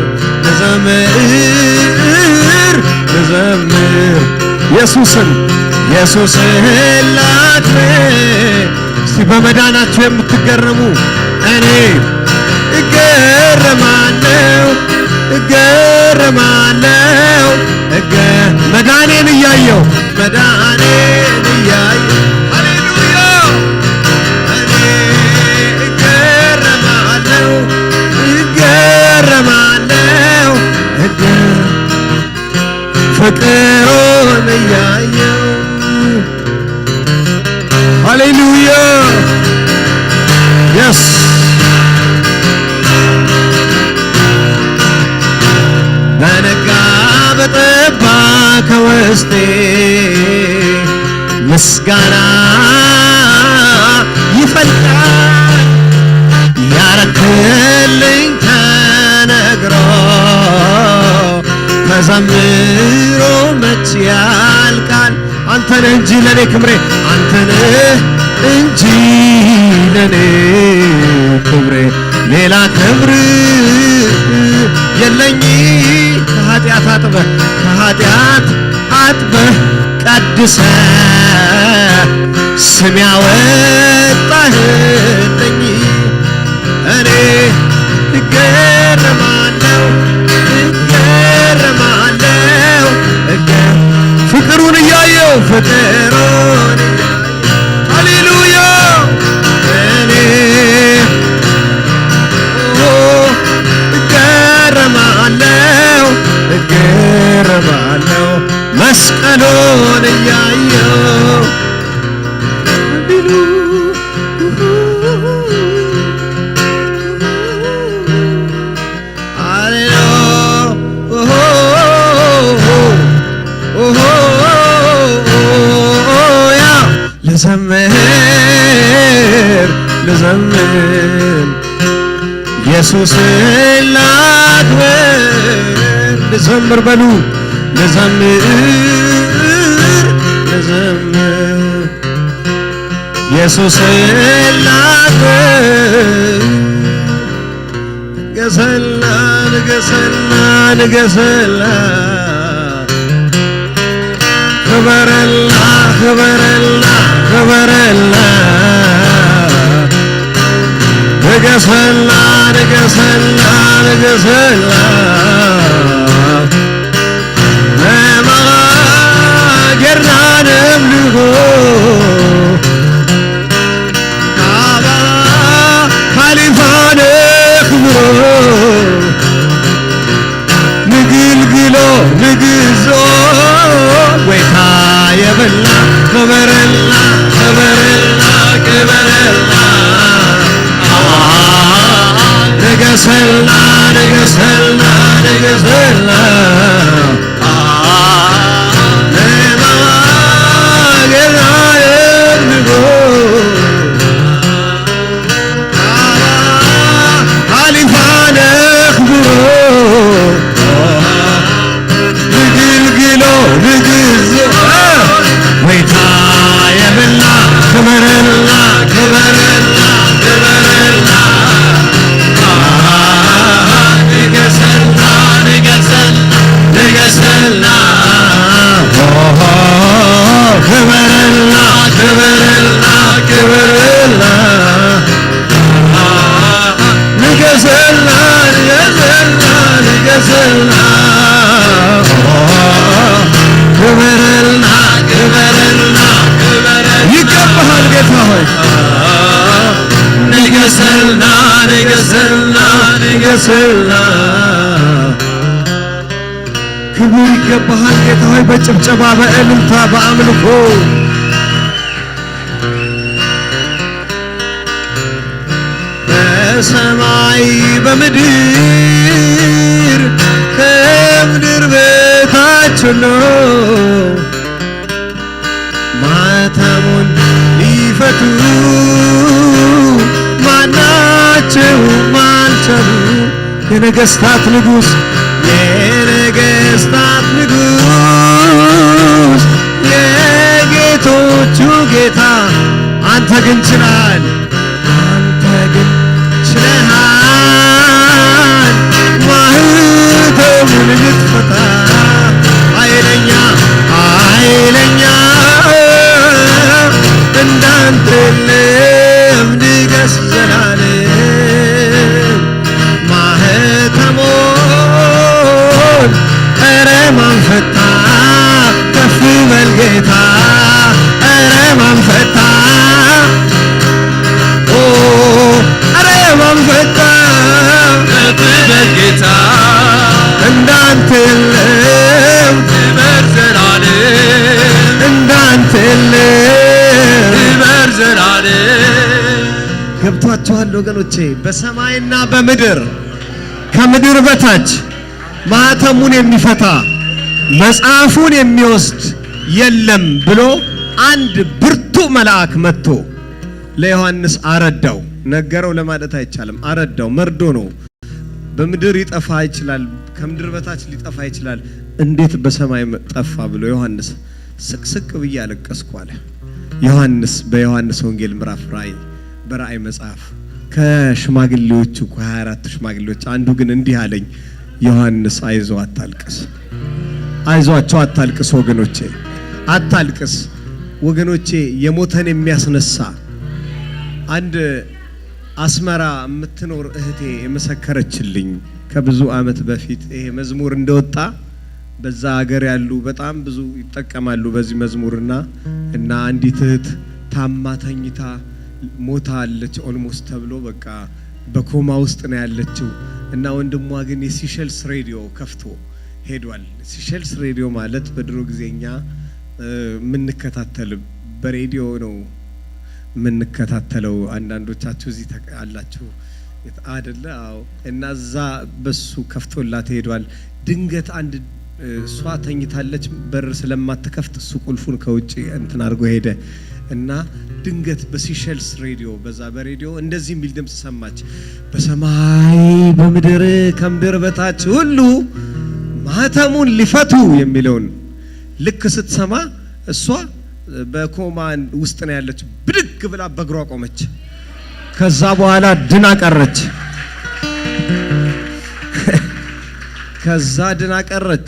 ኢየሱስን ላክብር እስቲ በመዳናችሁ የምትገረሙ እኔ እገረማለሁ መዳኔን እያየው ሃሌሉያ እኔ እገረማለሁ ፍቅሩን እያየው ሃሌሉያ የስ በነጋ በጠባ ከውስጤ ምስጋና ይፈልቃል ያረክልኝ ተነግሮ ተዘምሮ መች ያልቃል አንተን እንጂ ለኔ ክብሬ አንተን እንጂ ለኔ ክብሬ ሌላ ክብር የለኝ ከኃጢአት አጥበህ ቀድሰህ ስም ያወጣህልኝ እኔ እገረማለሁ ፍቅሩን እያየው ሃሌሉያ እኔ እገረማለሁ መስቀሉን እያየው ልዘምር ኢየሱስን ላክብር ልዘምር በሉ ልዘምር ኢየሱስን ላክብር ንገስላ ክበረላ ንገስላ ለማገርና ነምልኮ ካባ ካሊፋነ ክብሮ ንግልግሎ ንግዞ ወይታ የበላ ክበረላ ንገስላ ለማገርና ነምልኮ ካሊፋነ ክብሮ ንግዞ ወይታ የበላ ክበረላ ክበርልና ክበርልና ይገባሃል ጌታ ሆይ ንገስልና ንገስልና ንገስልና ክብር ይገባሃል ጌታ ሆይ በጭብጨባ በእልልታ በአምልኮ በሰማይ በምድር ከምድር በታች ሁሉ ማተሙን ሊፈቱ ማናቸውም አልቻሉ የነገሥታት ንጉሥ የነገሥታት ንጉሥ የጌቶቹ ጌታ አንተ ግን ችለሃል አንተ ግን ችለሃል ማህተሙን ልትፈታ ኃይለኛ ኃይለኛ እንዳንተ የለም ንገስ ዘላለም ማህተሙን ኧረ ማን ፈታ ከፍ በል ጌታ ኧረ ማን ፈታ ኧረ ማን ፈታ ከፍ በል ጌታ እንዳንተ የለም ክበር ዘላለም እንዳንተ የለም ክበር ዘላለም ገብቷችኋል ወገኖቼ በሰማይና በምድር ከምድር በታች ማህተሙን የሚፈታ መጽሐፉን የሚወስድ የለም ብሎ አንድ ብርቱ መልአክ መጥቶ ለዮሐንስ አረዳው ነገረው ለማለት አይቻልም አረዳው መርዶ ነው በምድር ይጠፋ ይችላል ከምድር በታች ሊጠፋ ይችላል እንዴት በሰማይ ጠፋ ብሎ ዮሐንስ ስቅስቅ ብዬ አለቀስኩ አለ ዮሐንስ በዮሐንስ ወንጌል ምዕራፍ በራእይ መጽሐፍ ከሽማግሌዎቹ ከ24 ሽማግሌዎች አንዱ ግን እንዲህ አለኝ ዮሐንስ አይዞ አታልቅስ አይዟቸው አታልቅስ ወገኖቼ አታልቅስ ወገኖቼ የሞተን የሚያስነሳ አንድ አስመራ የምትኖር እህቴ የመሰከረችልኝ ከብዙ ዓመት በፊት ይሄ መዝሙር እንደወጣ በዛ ሀገር ያሉ በጣም ብዙ ይጠቀማሉ በዚህ መዝሙርና እና አንዲት እህት ታማ ተኝታ ሞታ አለች ኦልሞስት ተብሎ በቃ በኮማ ውስጥ ነው ያለችው እና ወንድሟ ግን የሲሸልስ ሬዲዮ ከፍቶ ሄዷል ሲሸልስ ሬዲዮ ማለት በድሮ ጊዜኛ ምንከታተል በሬዲዮ ነው ምንከታተለው አንዳንዶቻችሁ እዚህ አላችሁ አይደለ አዎ እና እዛ በሱ ከፍቶላት ሄዷል ድንገት አንድ እሷ ተኝታለች በር ስለማትከፍት እሱ ቁልፉን ከውጪ እንትን አድርጎ ሄደ እና ድንገት በሲሸልስ ሬዲዮ በዛ በሬዲዮ እንደዚህ የሚል ድምጽ ሰማች በሰማይ በምድር ከምድር በታች ሁሉ ማህተሙን ሊፈቱ የሚለውን ልክ ስትሰማ እሷ በኮማን ውስጥ ነው ያለች ብድግ ብላ በእግሯ ቆመች ከዛ በኋላ ድና ቀረች ከዛ ድና ቀረች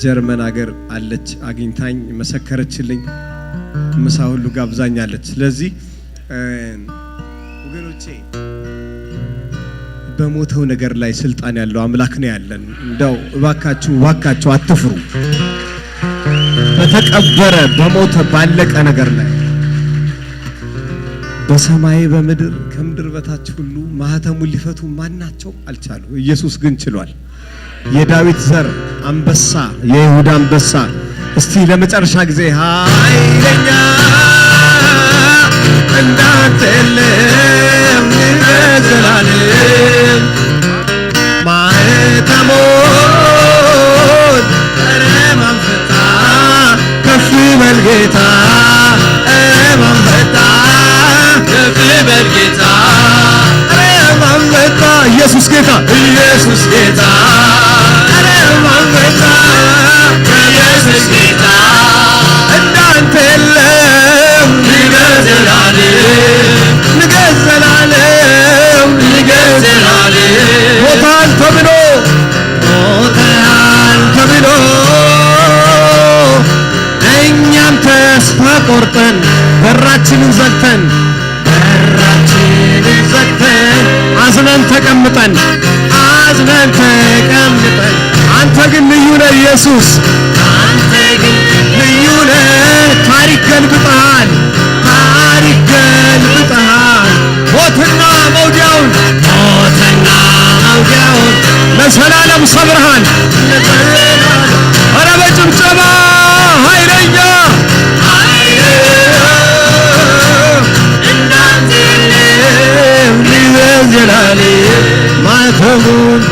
ጀርመን ሀገር አለች አግኝታኝ መሰከረችልኝ ምሳ ሁሉ ጋብዛኛለች ስለዚህ ወገኖቼ በሞተው ነገር ላይ ስልጣን ያለው አምላክ ነው ያለን እንደው እባካችሁ አትፍሩ በተቀበረ በሞተ ባለቀ ነገር ላይ በሰማይ በምድር ከምድር በታች ሁሉ ማህተሙን ሊፈቱ ማናቸው አልቻሉ ኢየሱስ ግን ችሏል የዳዊት ዘር አንበሳ የይሁዳ አንበሳ እስቲ ለመጨረሻ ጊዜ ኃይለኛ እንዳንተ የለም ለዘላለም ማህተሙን ኧረ ማን ፈታ ከፍ በል ጌታ ኧረ ማን ፈታ ከፍ በል ጌታ ኧረ ማን ፈታ ኢየሱስ ጌታ ኢየሱስ ጌታ ኧረ ማን ፈታ ኢየሱስ ጌታ እንዳንተ የለም ንገስ ዘላለም ንገስ ዘላለም ንገስ ዘላለም ሞታል ተብሎ እኛም ተስፋ ቆርጠን በራችንን ዘግተን አዝነን ተቀምጠን አንተ ግን ልዩ ነህ ኢየሱስ አንተ ግን ታሪክ ገልብጠሃል ሞትና መውጊያውን ለዘላለም ሰብረሃል ኧረ በጭብጨባ ኃይለኛ ማተሙን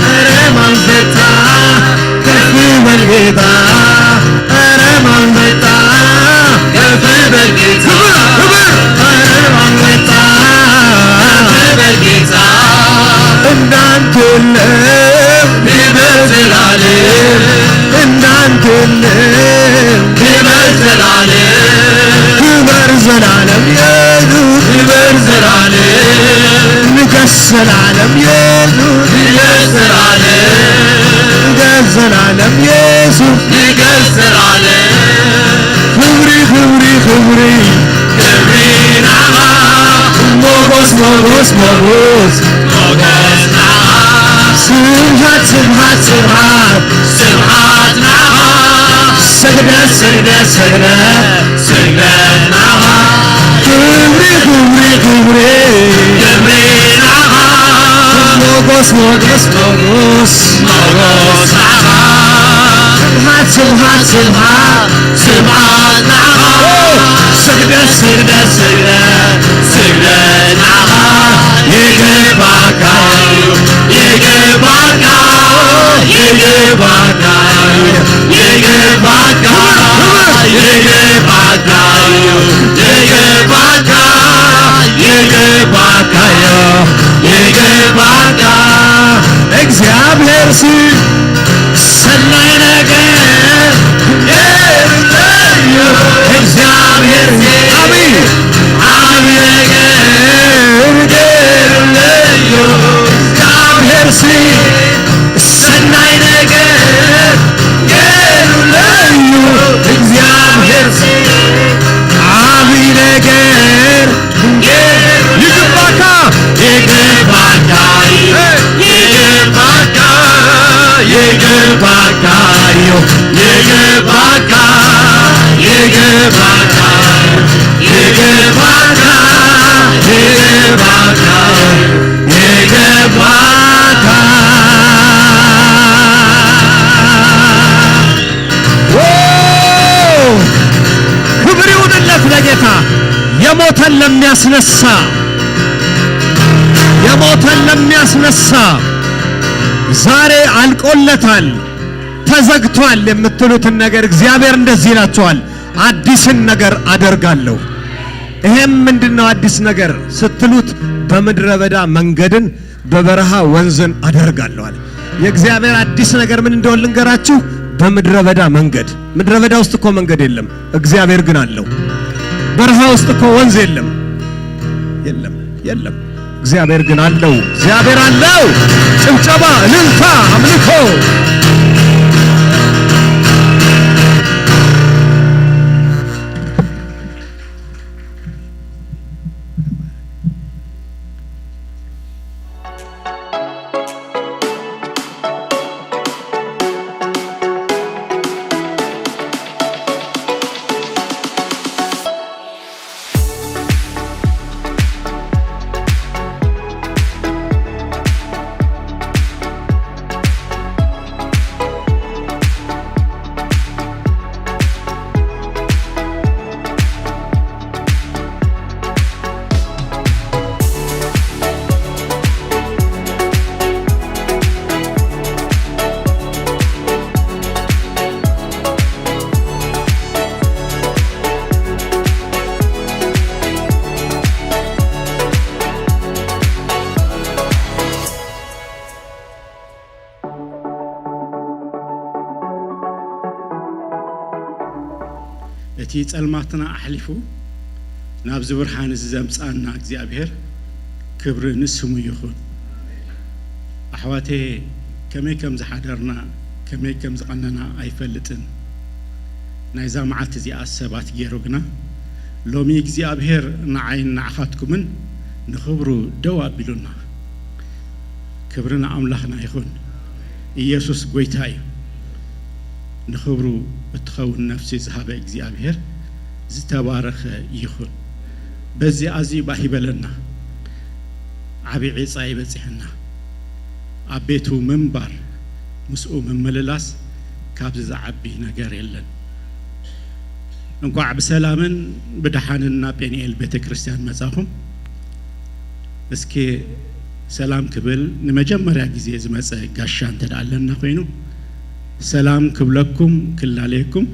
ኧረ ማን ፈታ ከፍ በል ጌታ ኧረ ማን ፈታ ከፍ በል ጌታ ኧረ ማን ፈታ ከፍ በል ጌታ እንዳንተ የለም ክብር ዘላለም እንዳንተ የለም ክብር ዘላለም ክብር ዘላለም ኢየሱስ ክብር ዘላለም ንገስ ዘላለም ኢየሱስ ንገስ ዘላለም ኢየሱስ ንገስ ዘላለም ክብሪ ናማ ሞገስ ስብሐት ናማ ስግደት ናማ ክብሪ ናማ ሞገስ ናማ ስብሐት ናማ ስግደት ናማ እግዚአብሔር ሰናይ ነገር እግዚአብሔር አሜን እግዚአብሔር ሰናይ ነገር እግዚአብሔር አብይ ነገር ክብር ይሁንለት ለጌታ የሞተን ለሚያስነሳ ዛሬ አልቆለታል ተዘግቷል የምትሉትን ነገር እግዚአብሔር እንደዚህ ይላችኋል አዲስን ነገር አደርጋለሁ ይሄም ምንድነው አዲስ ነገር ስትሉት በምድረ በዳ መንገድን በበረሃ ወንዝን አደርጋለሁ አለ የእግዚአብሔር አዲስ ነገር ምን እንደሆነ ልንገራችሁ በምድረ በዳ መንገድ ምድረ በዳ ውስጥ እኮ መንገድ የለም እግዚአብሔር ግን አለው በረሃ ውስጥ እኮ ወንዝ የለም እግዚአብሔር ግን አለው እግዚአብሔር አለው ጭብጨባ እልልታ አምልኮ እቲ ጸልማትና አሕሊፉ ናብ ዝብርሃን ዘምጻና እግዚአብሔር ክብር ንስሙ ይኹን አሕዋቴ ከመይ ከም ዝሓደርና ከመይ ከም ዝቀነና አይፈልጥን ናይዛ መዓልቲ እዚኣ ሰባት ገይሩግና ሎሚ እግዚአብሔር ንዓይን ንዓኻትኩምን ንኽብሩ ደው አቢሉና ክብርና አምላኽና ይኹን ኢየሱስ ጎይታ እዩ نخبرو بتخون نفسي زهاب እግዚአብሔር ዝተባረኸ ይኹን በዚ አዝዩ ባሂበለና ዓቢ ዒጻይ በጽሕና አቤቱ መንባር ምስኡ መመለላስ ካብዚ ዝዓቢ ነገር የለን እንኳዕ በሰላምን በደሓንና ጴኒኤል ቤተክርስቲያን መጻኹም እስኪ ሰላም ክብል ንመጀመሪያ ጊዜ ዝመጸ ጋሻ እንተዳለና ኮይኑ ሰላም ክብለኩም ክላለየኩም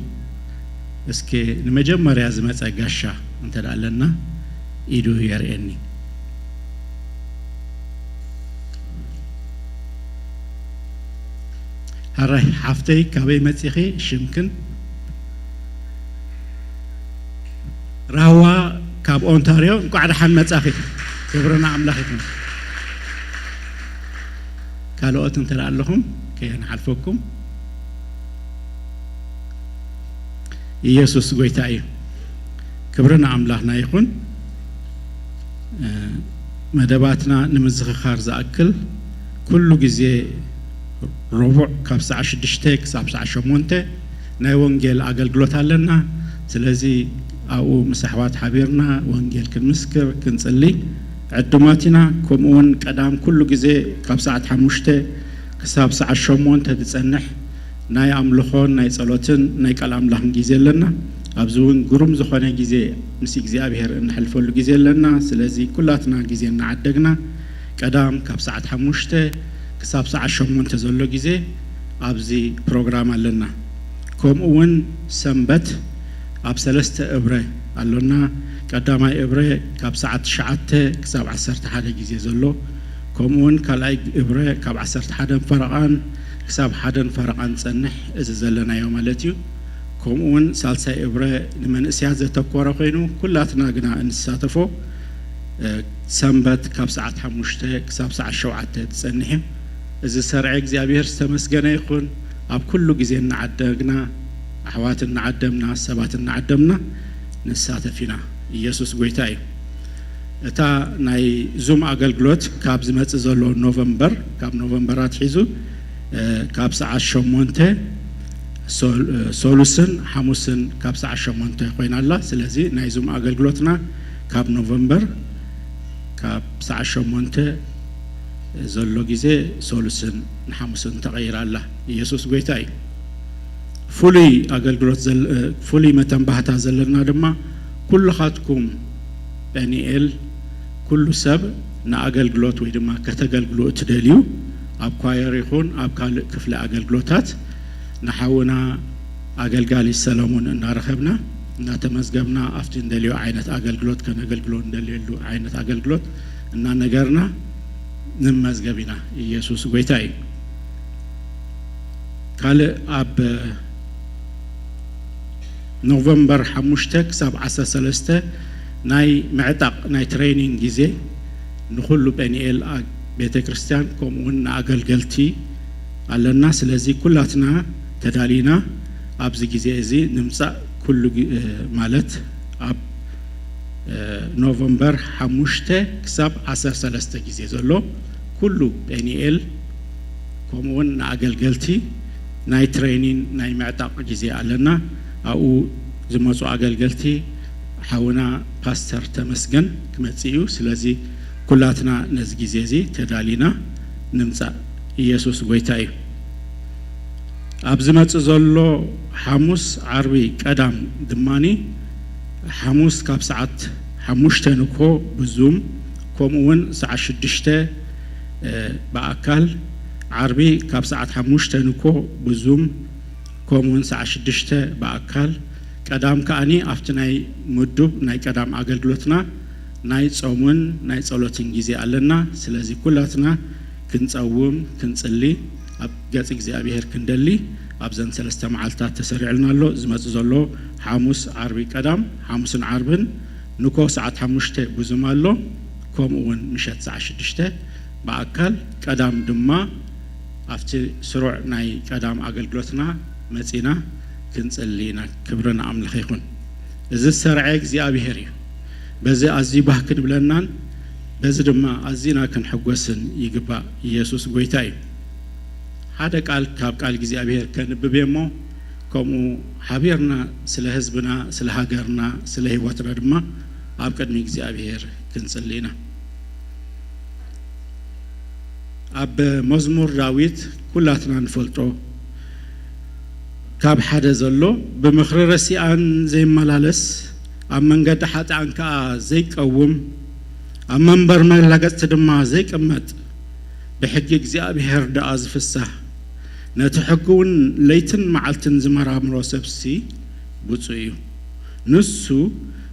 እስኪ ንመጀመሪያ ዝመጸ ጋሻ እንተዳለና ኢዱ የርኤኒ هراي حفتي كابي متيخي شمكن راوا كاب اونتاريو قاعد حن مصاخي كبرنا املاحكم قالوا انت لهم كين حلفكم ኢየሱስ ጎይታዬ ክብርና አምላክና ይሁን መደባትና ንምዝኽኻር ዝአክል ኩሉ ጊዜ ربع ካብ ሰዓ 6 ክሳብ ሰዓ 8 ናይ ወንጌል አገልግሎት አለና ስለዚህ አው መስሕዋት ሓቢርና ወንጌል ክንምስክር ክንጽሊ ዕድማቲና ከምኡን ቀዳም ኩሉ ጊዜ ካብ ሰዓት 5 ክሳብ ሰዓ 8 ትጸንሕ ናይ አምልኾን ናይ ጸሎትን ናይ ቃል አምላኽን ጊዜ አለና አብዙን ግሩም ዝኾነ ጊዜ ምስ እግዚአብሔር እንሐልፈሉ ጊዜ አለና ስለዚህ ኩላትና ጊዜ እናዓደግና ቀዳም ካብ ሰዓት 5 كساب ساعة شمون تزلو جزء أبزي برنامج لنا كم أون سنبت أب سلست إبرة قالونا قدامي إبرة كاب ساعة شعات كساب 10 حدا جزء زلو كم أون كلاي إبرة كاب 10 حدا فرقان كساب حدا فرقان سنح إذا زلنا يوم الاتيو كم أون سالسة إبرة لمن سيازة تقوى رقينو كلاتنا جنا نساتفو سنبت كاب ساعة 5 كساب ساعة شعات تسنحهم إذا سرع እግዚአብሔር ተመስገነ ይኹን አብ ኩሉ ጊዜ እናዓደግና አሕዋት እናዓደምና ሰባት እናዓደምና ንሳተፊና ኢየሱስ ጎይታ እዩ እታ ናይ ዙም አገልግሎት ካብ ዝመጽእ ዘሎ ኖቨምበር ካብ ኖቨምበራት ሒዙ ካብ ሰዓት 8 ሶሉስን ሐሙስን ካብ ሰዓት 8 ኮይናላ ስለዚህ ናይ ዙም አገልግሎትና ካብ ኖቨምበር ካብ ሰዓት 8 ዘሎ ጊዜ ሶሉስን ሐሙስን ተቀይራላ ኢየሱስ ጎይታይ ፉሊ አገልግሎት ፉሊ መተንባህታ ዘለና ድማ ኩልኻትኩም ዳንኤል ኩሉ ሰብ ንአገልግሎት ወይ ድማ ከተገልግሉ እትደልዩ አብ ኳየር ይኹን አብ ካልእ ክፍለ አገልግሎታት ንሐውና አገልጋሊ ሰለሞን እናረኸብና እናተመዝገብና አፍቲ እንደልዩ አይነት አገልግሎት ከነገልግሎ እንደልዩ አይነት አገልግሎት እና ነገርና نمزجبنا يسوع قويتاي قال أب نوفمبر 5 7 3 ناي معتق ناي ترينينج جزء نخلو بنيل بيت كريستيان كومون أقلقلتي على الناس الذي كلاتنا تدالينا أبز جزء زي نمسا كل مالت أب نوفمبر 5 كساب 13 ጊዜ ዘሎ ኩሉ ጴኒኤል ከምኡውን አገልገልቲ ናይ ትሬኒንግ ናይ ምዕጣቅ ጊዜ አለና አኡ ዝመጹ አገልገልቲ ሓውና ፓስተር ተመስገን ክመጽዩ ስለዚህ ኩላትና ነዚ ጊዜ እዚ ተዳሊና ንምጻ ኢየሱስ ጎይታ እዩ ኣብዚ መጽ ዘሎ ሐሙስ ዓርቢ ቀዳም ድማኒ ሐሙስ ካብ ሰዓት 5 ንኮ ብዙም ከምኡውን ሰዓት 6 በአካል ዓርቢ ካብ ሰዓት 5 ንኮ ብዙም ከምኡውን ሰዓት 6 በአካል ቀዳም ከአኒ አፍቲ ናይ ምዱብ ናይ ቀዳም አገልግሎትና ናይ ጾሙን ናይ ጸሎትን ጊዜ አለና ስለዚህ ኩላትና ክንጸውም ክንጽሊ አብ ገጽ እግዚአብሔር ክንደሊ አብዘን ሰለስተ መዓልታት ተሰሪዕልናሎ ዝመጽ ዘሎ ሐሙስ ዓርቢ ቀዳም ሐሙስን ዓርብን ንኮ ሰዓት 5 ብዙም አሎ ከምኡውን ምሸት ሰዓት 6 በአካል ቀዳም ድማ አፍቲ ስሩዕ ናይ ቀዳም አገልግሎትና መጺና ክንጽሊና ክብርና አምላኽ ይኹን እዚ ሰርዐ እግዚአብሔር እዩ በዚ አዚ ባህክን ብለናን በዚ ድማ አዚና ክንሕጎስን ይግባእ ኢየሱስ ጎይታ እዩ ሓደ ቃል ካብ ቃል እግዚአብሔር ከንብቤሞ كمو حبيرنا سلا حزبنا سلا هاجرنا سلا هيواتنا دما اب قدمي እግዚአብሔር كنصلينا اب مزمور داويت كلاتنا نفلطو كاب حدا زلو بمخر رسيان زي ملالس اب منقد حطان كا زي قوم اب منبر ملغت دما زي قمت بحق እግዚአብሔር داز فسح نتحكون ليتن معلتن زمرا مروسبسي بوصيو نسو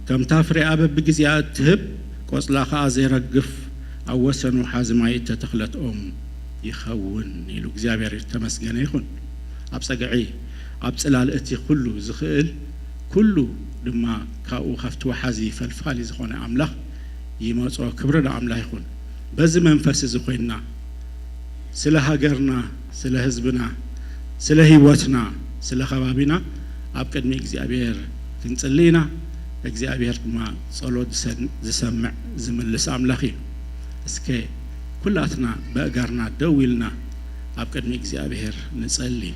كم تافري ابب بغزيات تهب قصلاخا زيرغف اوسنو حازماي تتخلت يخون يلو እግዚአብሔር ተመስገነ ይሁን ابصقعي ابصلالتي كله زخيل كله دما كاو خفتو حازي فلفالي زخونه املاح يمصو كبر لاملاح يكون بز منفس زخينا سلا هاجرنا سلا حزبنا سلا هيوتنا سلا خبابنا اب قدمي እግዚአብሔር كنصلينا እግዚአብሔር ما ጸሎት ዝሰምዕ ዝምልስ አምላኺ እስከ ኩላትና በእጋርና ደውልና اب قدمي እግዚአብሔር ንጸልይ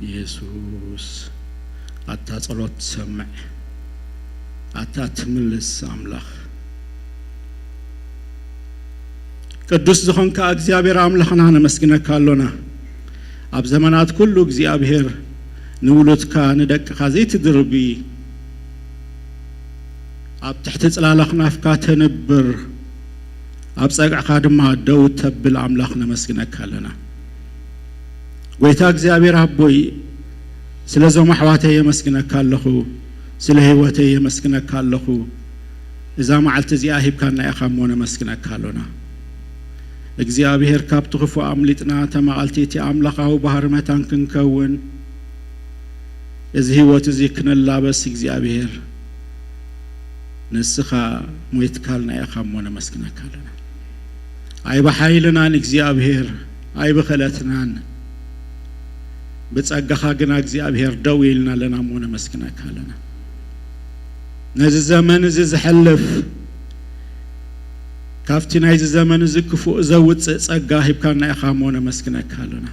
ኢየሱስ አታ ጸሎት ሰምዕ አታ ትምልስ አምላኽ ቅዱስ ዝኾንካ እግዚአብሔር አምላኽና ነመስግነካ አሎና ኣብ ዘመናት ኩሉ እግዚአብሔር ንውሉድካ ንደቅኻ ዘይትድርቢ ኣብ ትሕቲ ጽላላኽና ፍካ ተንብር ኣብ ጸጋዕኻ ድማ ደው ተብል አምላኽ ነመስግነካ ኣለና ጎይታ እግዚአብሔር አቦይ ስለ ዞም አሕዋተይ የመስግነካ ኣለኹ ስለ ህይወተይ የመስግነካ ኣለኹ እዛ መዓልቲ እዚኣ ሂብካና ኢኻ እሞ ነመስግነካ ኣሎና እግዚአብሔር ካብ ትኽፉ ኣምሊጥና ተመዓልቲ ኣምላኻዊ ባህሪ መታን ክንከውን እዚ ህይወት እዚ ክንላበስ እግዚአብሔር ንስኻ ሞይትካልና ኢኻ እሞ ነመስግነካ ኣለና ኣይ በሓይልናን እግዚአብሔር ኣይ በኸለትናን بتصقخا غنا እግዚአብሔር ደው ይልና ለና ሞነ መስክናካ ለና ነዚ ዘመን እዚ ዝሐልፍ ካፍቲ ናይዚ ዘመን እዚ ክፉ ዘውጽ ጸጋ ሂብካና ኢኻ ሞነ መስክናካ ለና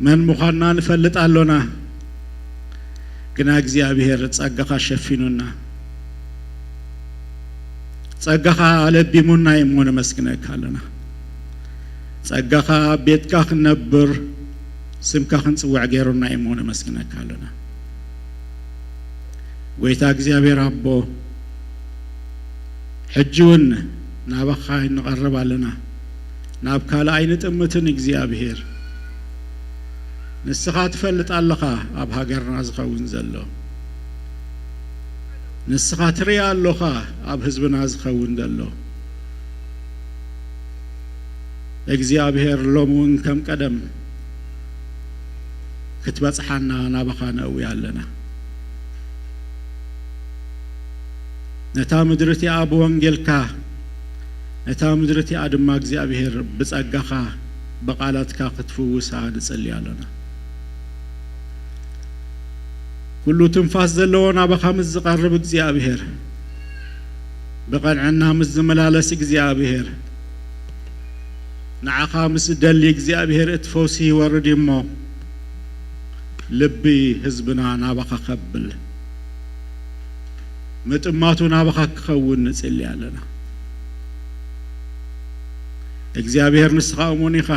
መን ሙኻና ንፈልጥ ኣሎና ግና እግዚአብሔር ጸጋኻ ሸፊኑና ጸጋኻ አለቢሙና ሞነ መስክናካ ለና ጸጋኻ ቤትካ ክነብር سمكا خنصوع غيرنا يمونه مسكنك علنا ويتا እግዚአብሔር አቦ ሕጅውን ናበኻይ ንቀርብ ኣለና ናብ ካለ አይነ ጥምትን እግዚአብሔር ንስኻ ትፈልጥ ኣለኻ ኣብ ሃገርና ዝኸውን ዘሎ ንስኻ ትሪያ ኣለኻ ኣብ ህዝብና ዝኸውን ዘሎ እግዚአብሔር ሎሙን ከም ቀደም كتبصحنا نابخانا ويالنا نتا مدرتي ابو وانجلكا نتا مدرتي ادما እግዚአብሔር بصقخا بقالاتك كتفوسا نصليالنا كل تنفاس زلونا بخمس قرب እግዚአብሔር بقنعنا مزملالس እግዚአብሔር نعخا مسدلي እግዚአብሔር اتفوسي ورديمو لبي حزبنا نابخا خبل متماتو نابخا كخون نصلي علينا እግዚአብሔር ንስኻሙኒኻ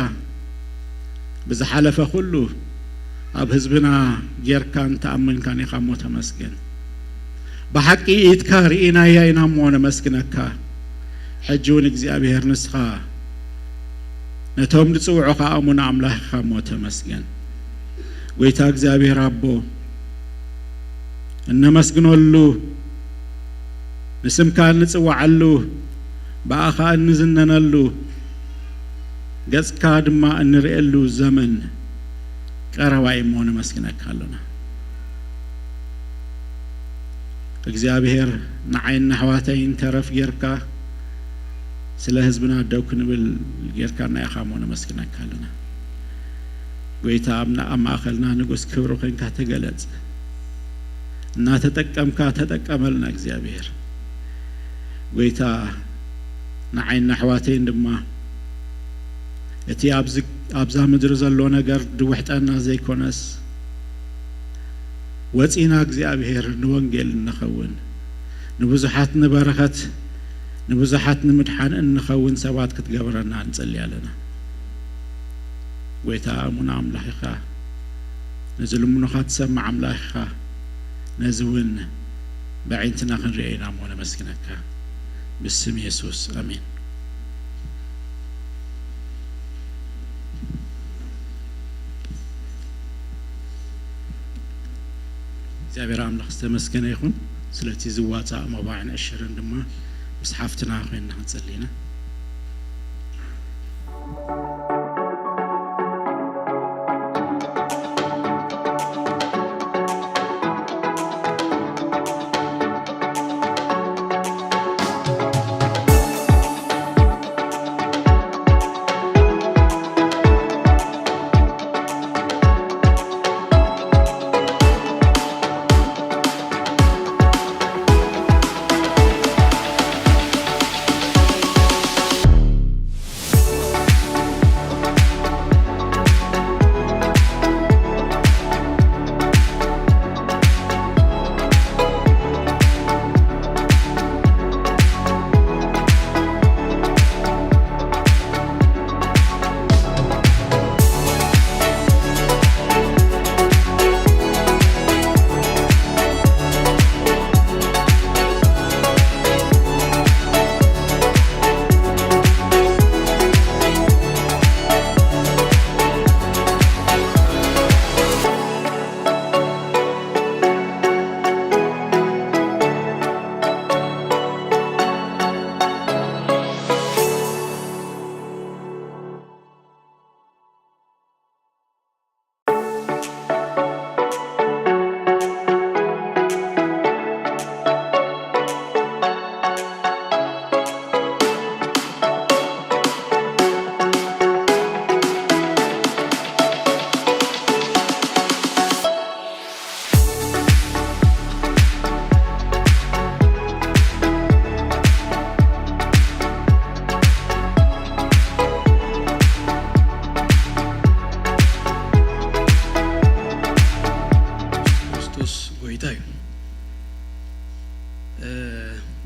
بزحلفه كله اب حزبنا غيركان تامنكان ኢኻ ሞ ተመስገን بحق ኢትካር ኢና ያይና ሞ ነመስግነካ ሕጅውን እግዚአብሔር ንስኻ ነቶም ድጽውዑኻ አሙና አምላኽኻ ሞ ተመስገን ويتا እግዚአብሔር አቦ እነመስግኖሉ ንስምካ ንጽዋዓሉ ባኻ እንዝነነሉ ገጽካ ድማ እንርእየሉ ዘመን ቀረባይ ሞነ መስግነካ ኣለና እግዚአብሔር ንዓይና ሕዋተይን ተረፍ ጌርካ ስለ ህዝብና ደው ክንብል ጌርካና ኢኻ ሞነ መስግነካ ኣለና ويتا امنا اماخلنا نغس كبر خنكا تغلص እና ተጠቀምካ ተጠቀመልና እግዚአብሔር ويتا نعين حواتين دما اتي ابزا مدر زلو ነገር ድውሕጠና ዘይኮነስ ወፂና እግዚአብሔር ንወንጌል እንኸውን ንብዙሓት ንበረከት ንብዙሓት ንምድሓን እንኸውን ሰባት ክትገብረና እንጸልያለና ወይታ ሙና አምላኽኻ ነዝልሙንኻ ትሰምዕ አምላኽኻ ነዝውን بعينتنا خنرينا مولا مسكنك باسم يسوع امين እግዚአብሔር አምላክ ተመስገነ ይሁን ስለዚህ ዝዋታ መባዕን አሽርን ድማ መስሐፍትና ሆይና ጸልይና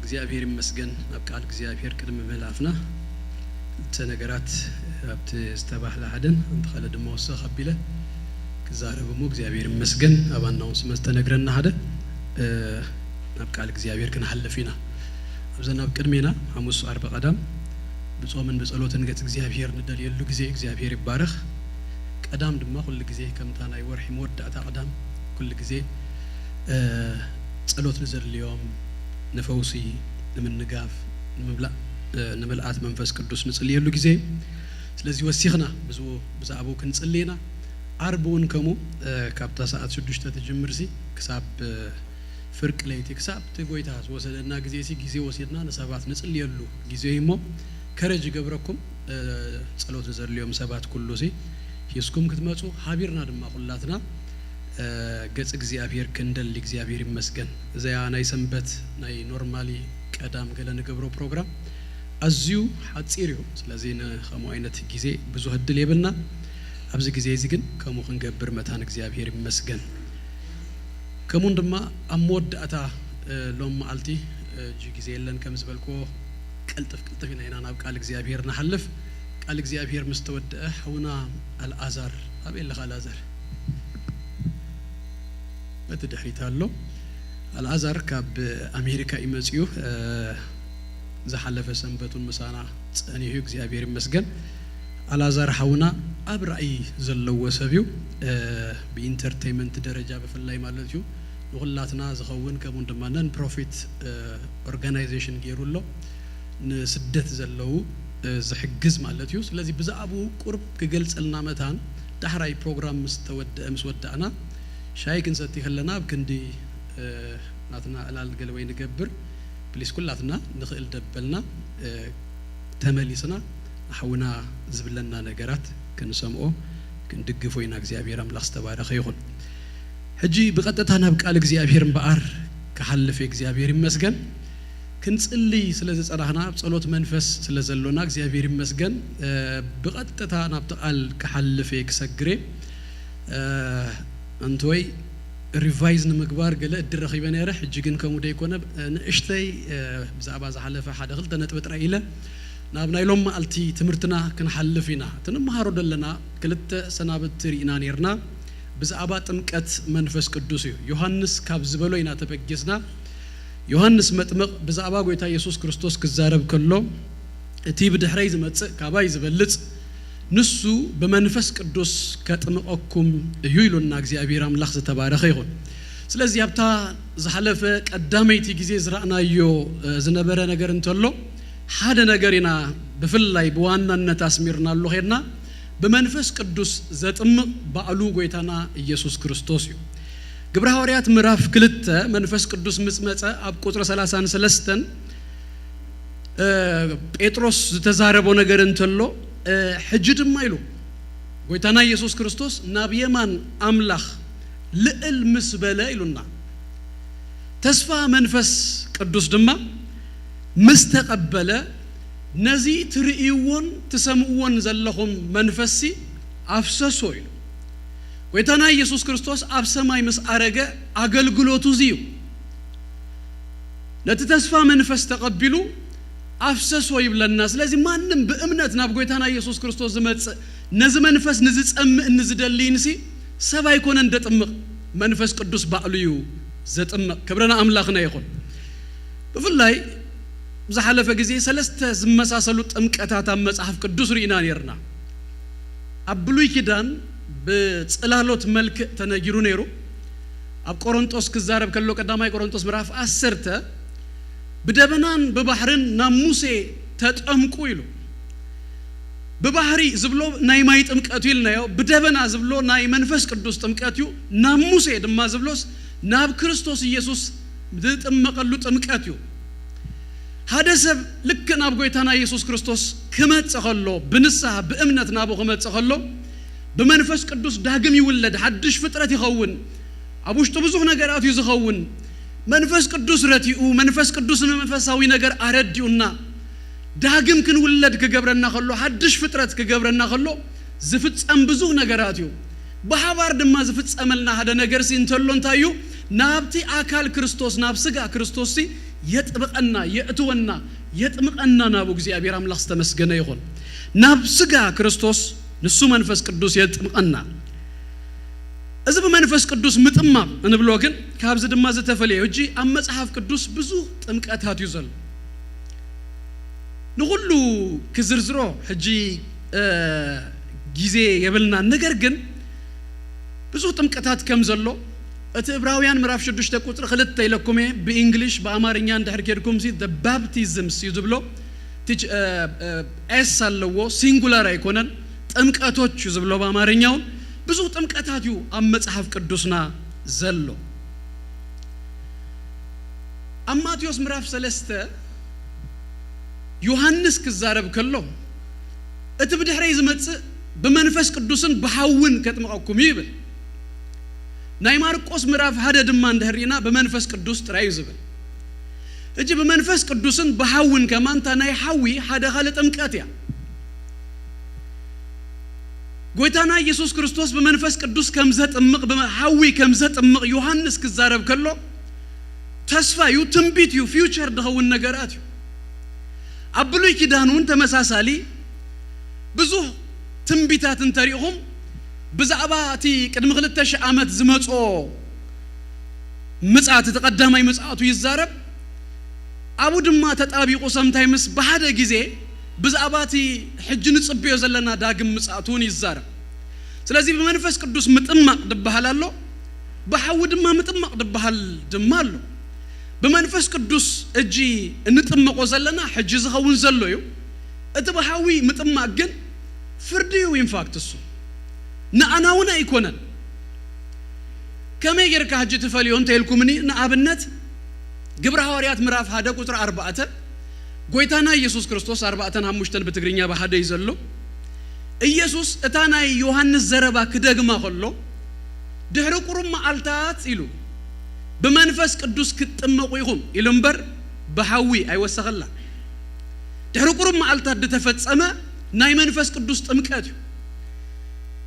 እግዚአብሔር ይመስገን አብቃል እግዚአብሔር ቅድም መላፍና ተነገራት አብት ዝተባህለ ሐደን አንተ خለ ደሞ ወሰ ኸቢለ ከዛረበሙ እግዚአብሔር ይመስገን አባናው ስመስተነግረና ሐደ አብቃል እግዚአብሔር ከን ሐለፊና አብዘና ቅድሜና ሐሙስ 40 ቀዳም በጾምን በጸሎትን ገጽ እግዚአብሔር ንደል የሉ ጊዜ እግዚአብሔር ይባረክ ቀዳም ድማ ሁሉ ጊዜ ከምታናይ ወርሒ ወዳታ ቀዳም ሁሉ ጊዜ ጸሎት ንዘልዮም ነፈውሲ ንምንጋፍ ንምልአት መንፈስ ቅዱስ ንጽልየሉ ጊዜ ስለዚህ ወሲኽና ብዙ ብዛዕቡ ክንጽልይና አርቡን ከሙ ካብታ ሰዓት 6 ተጀምርሲ ክሳብ ፍርቅ ለይቲ ክሳብ ተጎይታ ወሰደና ጊዜ ወሰድና ለሰባት ንጽልየሉ ጊዜ ይሞ ከረጅ ገብረኩም ጸሎት ንዘልዮም ሰባት ኩሉሲ ይስኩም ክትመጹ ሀቢርና ድማ ሁላትና ገጽ እግዚአብሔር ከንደል እግዚአብሔር ይመስገን ዘያ ናይ ሰንበት ናይ ኖርማሊ ቀዳም ገለን ገብሮ ፕሮግራም አዚዩ ሐጽሪው ስለዚህ ከሙ አይነት ጊዜ ብዙ ህድል የብልና አብዚ ጊዜ እዚ ግን ከሙ ክንገብር መታን እግዚአብሔር ይመስገን ከሙን ድማ አሞድአታ ሎም አልቲ ጂ ጊዜ የለን ከምዝበልኮ ቀልጥፍ ይናይና ናብ ቃል እግዚአብሔር ናሐልፍ ቃል እግዚአብሔር ምስተወደአ ሐውና አልአዛር አቤል አልአዛር በተደህሪታሎ አልአዛር ካብ አሜሪካ ይመጽዩ ዘሐለፈ ሰንበቱን መሳና ጸኒሁ እግዚአብሔር ይመስገን አልአዛር ሐውና አብራይ ዘለው ወሰቢው በኢንተርቴይንመንት ደረጃ በፈላይ ማለት እዩ ሁላትና ዘኸውን ከሙን ደማነን ፕሮፊት ኦርጋናይዜሽን ገይሩሎ ንስደት ዘለው ዝሕግዝ ማለት እዩ ስለዚህ ብዛዕቡ ቁርብ ክገልጽልና መታን ዳህራይ ፕሮግራም ምስወዳእና ሻይ ክንሰቲ ከለና ብክንዲ ናትና አላል ገለወይ ንገብር ፕሊስ ኩላትና ንኽእል ደበልና ተመሊስና ሐውና ዝብለና ነገራት ክንሰምኦ ክንድግፎይና እግዚአብሔር አምላክ ተባረከ ይሁን ሕጂ በቀጥታ ናብ ቃል እግዚአብሔር በአር ከሐለፈ እግዚአብሔር ይመስገን ክንጽልይ ስለዚህ ጸራህና ጸሎት መንፈስ ስለዘሎና እግዚአብሔር ይመስገን በቀጥታ ናብተቃል ከሐልፈ ክሰግሬ አንቶይ ሪቫይዝ ንምግባር ገለ እድረኺበን ያረህ እጅግን ከሙደ ይኮነ ንእሽተይ ብዛዕባ ዝሓለፈ ሓደ ክልተ ነጥቢ ጥራይ ኢለ ናብ ናይሎም ማልቲ ትምህርትና ክንሐልፊና ትንመሃሮ ደለና ክልተ ሰናብት ሪኢና ነርና ብዛዕባ ጥምቀት መንፈስ ቅዱስ እዩ ዮሐንስ ካብ ዝበሎ ኢና ተበጊስና ዮሐንስ መጥምቅ ብዛዕባ ጎይታ ኢየሱስ ክርስቶስ ክዛረብ ከሎ እቲ ብድሕረይ ዝመጽእ ካባይ ዝበልጽ ንሱ በመንፈስ ቅዱስ ከጥምቀኩም እዩ ኢሉና እግዚአብሔር አምላክ ዝተባረከ ይሁን ስለዚህ ያብታ ዝሐለፈ ቀዳመይቲ ጊዜ ዝራእናዮ ዝነበረ ነገር እንተሎ ሓደ ነገርና በፍላይ በዋናነት አስሚርናሎ ሄድና በመንፈስ ቅዱስ ዘጥምቅ ባዕሉ ጎይታና ኢየሱስ ክርስቶስ እዩ ግብረ ሐዋርያት ምዕራፍ 2 መንፈስ ቅዱስ ምጽመጸ አብ ቁጥር 33 ጴጥሮስ ዝተዛረበው ነገር እንተሎ ሕጅድም አይሉ ጎይታና ኢየሱስ ክርስቶስ ናብየማን አምላክ ልዕል ምስበለ ይሉና ተስፋ መንፈስ ቅዱስ ድማ ምስተቀበለ ነዚ ትርእይዎን ተሰምኡዎን ዘለኹም መንፈሲ አፍሰሶ ይሉ ጎይታና ኢየሱስ ክርስቶስ አብ ሰማይ ምስ አረገ አገልግሎቱ ዚዩ ለተስፋ መንፈስ ተቀብሉ አፍሰሶ ይብለና ስለዚህ ማንንም በእምነት ናብ ጎይታና ኢየሱስ ክርስቶስ ዝመጽ ነዚ መንፈስ ንዝጸም እንዝደልይንሲ ሰባይ ኮነ እንደጥምቅ መንፈስ ቅዱስ ባዕሉዩ ዘጥምቅ ክብረና አምላክና ይኹን በፍላይ ዝሐለፈ ጊዜ ሰለስተ ዝመሳሰሉ ጥምቀታት መጽሐፍ ቅዱስ ሪኢና ነርና አብሉይ ኪዳን በጽላሎት መልክ ተነጊሩ ነሩ አብ ቆሮንቶስ ክዛረብ ከሎ ቀዳማይ ቆሮንቶስ ምዕራፍ 10 በደበናን በባህርን ናሙሴ ተጠምቁ ይሉ በባህሪ ዝብሎ ናይ ማይ ጥምቀቱ ይልናዮ በደበና ዝብሎ ናይ መንፈስ ቅዱስ ጥምቀቱ ናሙሴ ድማ ዝብሎስ ናብ ክርስቶስ ኢየሱስ ዝጥምቀሉ ጥምቀቱ ሀደሰብ ልክ ናብ ጎይታና ኢየሱስ ክርስቶስ ከመጽኸሎ በንስሐ በእምነት ናቦ ከመጽኸሎ በመንፈስ ቅዱስ ዳግም ይወለድ ሐድሽ ፍጥረት ይኸውን አቡሽቱ ብዙ ነገራት ይዝኸውን መንፈስ ቅዱስ ረቲኡ መንፈስ ቅዱስ መንፈሳዊ ነገር አረዲውና ዳግም ክንወለድ ከገብረና ከሎ ሐድሽ ፍጥረት ከገብረና ከሎ ዝፍጸም ብዙ ነገራት እዩ በሐባር ድማ ዝፍጸመልና ሀደ ነገር ሲንተሎን ታዩ ናብቲ አካል ክርስቶስ ናብ ስጋ ክርስቶስ የጥብቀና የእትወና የጥምቀና ናቡ እግዚአብሔር አምላክ ተመስገነ ይሁን ናብ ስጋ ክርስቶስ ንሱ መንፈስ ቅዱስ የጥምቀና እዚ በመንፈስ ቅዱስ ምጥማ እንብሎ ግን ካብዝ ድማ ዝተፈለየ እጂ አብ መጽሐፍ ቅዱስ ብዙ ጥምቀታት ይዘል ንሁሉ ክዝርዝሮ እጂ ጊዜ የብልና ነገር ግን ብዙ ጥምቀታት ከምዘሎ እቲ ዕብራውያን ምዕራፍ 6 ቁጥር 2 ይለኩሜ በእንግሊሽ በአማርኛ እንደህርኬድኩም ሲ the baptisms ይዝብሎ ኤስ አለዎ ሲንጉላር አይኮነን ጥምቀቶች ይዝብሎ በአማርኛው ብዙ ጥምቀታት ዩ አብ መጽሐፍ ቅዱስና ዘሎ አብ ማቴዎስ ምዕራፍ 3 ዮሐንስ ክዛረብ ከሎ እቲ ብድሕረይ ዝመጽእ በመንፈስ ቅዱስን በሐውን ከጥምቀኩም ይብል ናይ ማርቆስ ምዕራፍ 1 ድማ እንደህሪና በመንፈስ ቅዱስ ጥራይ ዝብል እጂ በመንፈስ ቅዱስን በሐውን ከማንታ ናይ ሐዊ ሓደ ኻለ ጥምቀት ያ ጎይታና ኢየሱስ ክርስቶስ በመንፈስ ቅዱስ ከምዘጥምቅ በሐዊ ከምዘጥምቅ ዮሐንስ ክዛረብ ከሎ ተስፋዩ ትንቢትዩ ፊውቸር ደኸውን ነገራት ዩ አብሉይ ኪዳኑን ተመሳሳሊ ብዙ ትንቢታትን ተሪኹም ብዛዕባቲ ቅድም 2000 ዓመት ዝመጾ ምጽአት ተቀዳማይ ምጽአቱ ይዛረብ አቡ ድማ ተጣቢቁ ሰምታይምስ በሃደ ጊዜ ብዛዕባቲ ሕጅን ጽብዮ ዘለና ዳግም ምጽአቱን ይዛረብ ስለዚህ በመንፈስ ቅዱስ ምጥማቅ ድባሃላሎ በሐው ድማ ምጥማቅ ድባሃል ድማሎ በመንፈስ ቅዱስ እጂ እንጥመቆ ዘለና ሕጅ ዝኸውን ዘሎዩ እቲ በሐዊ ምጥማቅ ግን ፍርድዩ ኢንፋክት እሱ ንአናውና ይኮነን ከመይገር ካጅ ተፈልዮን ተልኩምኒ ንአብነት ግብረ ሐዋርያት ምዕራፍ 1 ቁጥር 4 ጎይታና ኢየሱስ ክርስቶስ 4:5 በትግርኛ በሐደ ይዘሎ ኢየሱስ እታናይ ዮሐንስ ዘረባ ክደግማ ከሎ ድህረ ቁሩም መዓልታት ኢሉ በመንፈስ ቅዱስ ክትጥመቁ ይሁን ኢሉምበር بحوي أي وسخلا دحر قرب معلتا دتفتصمه ناي منفس قدوس طمقات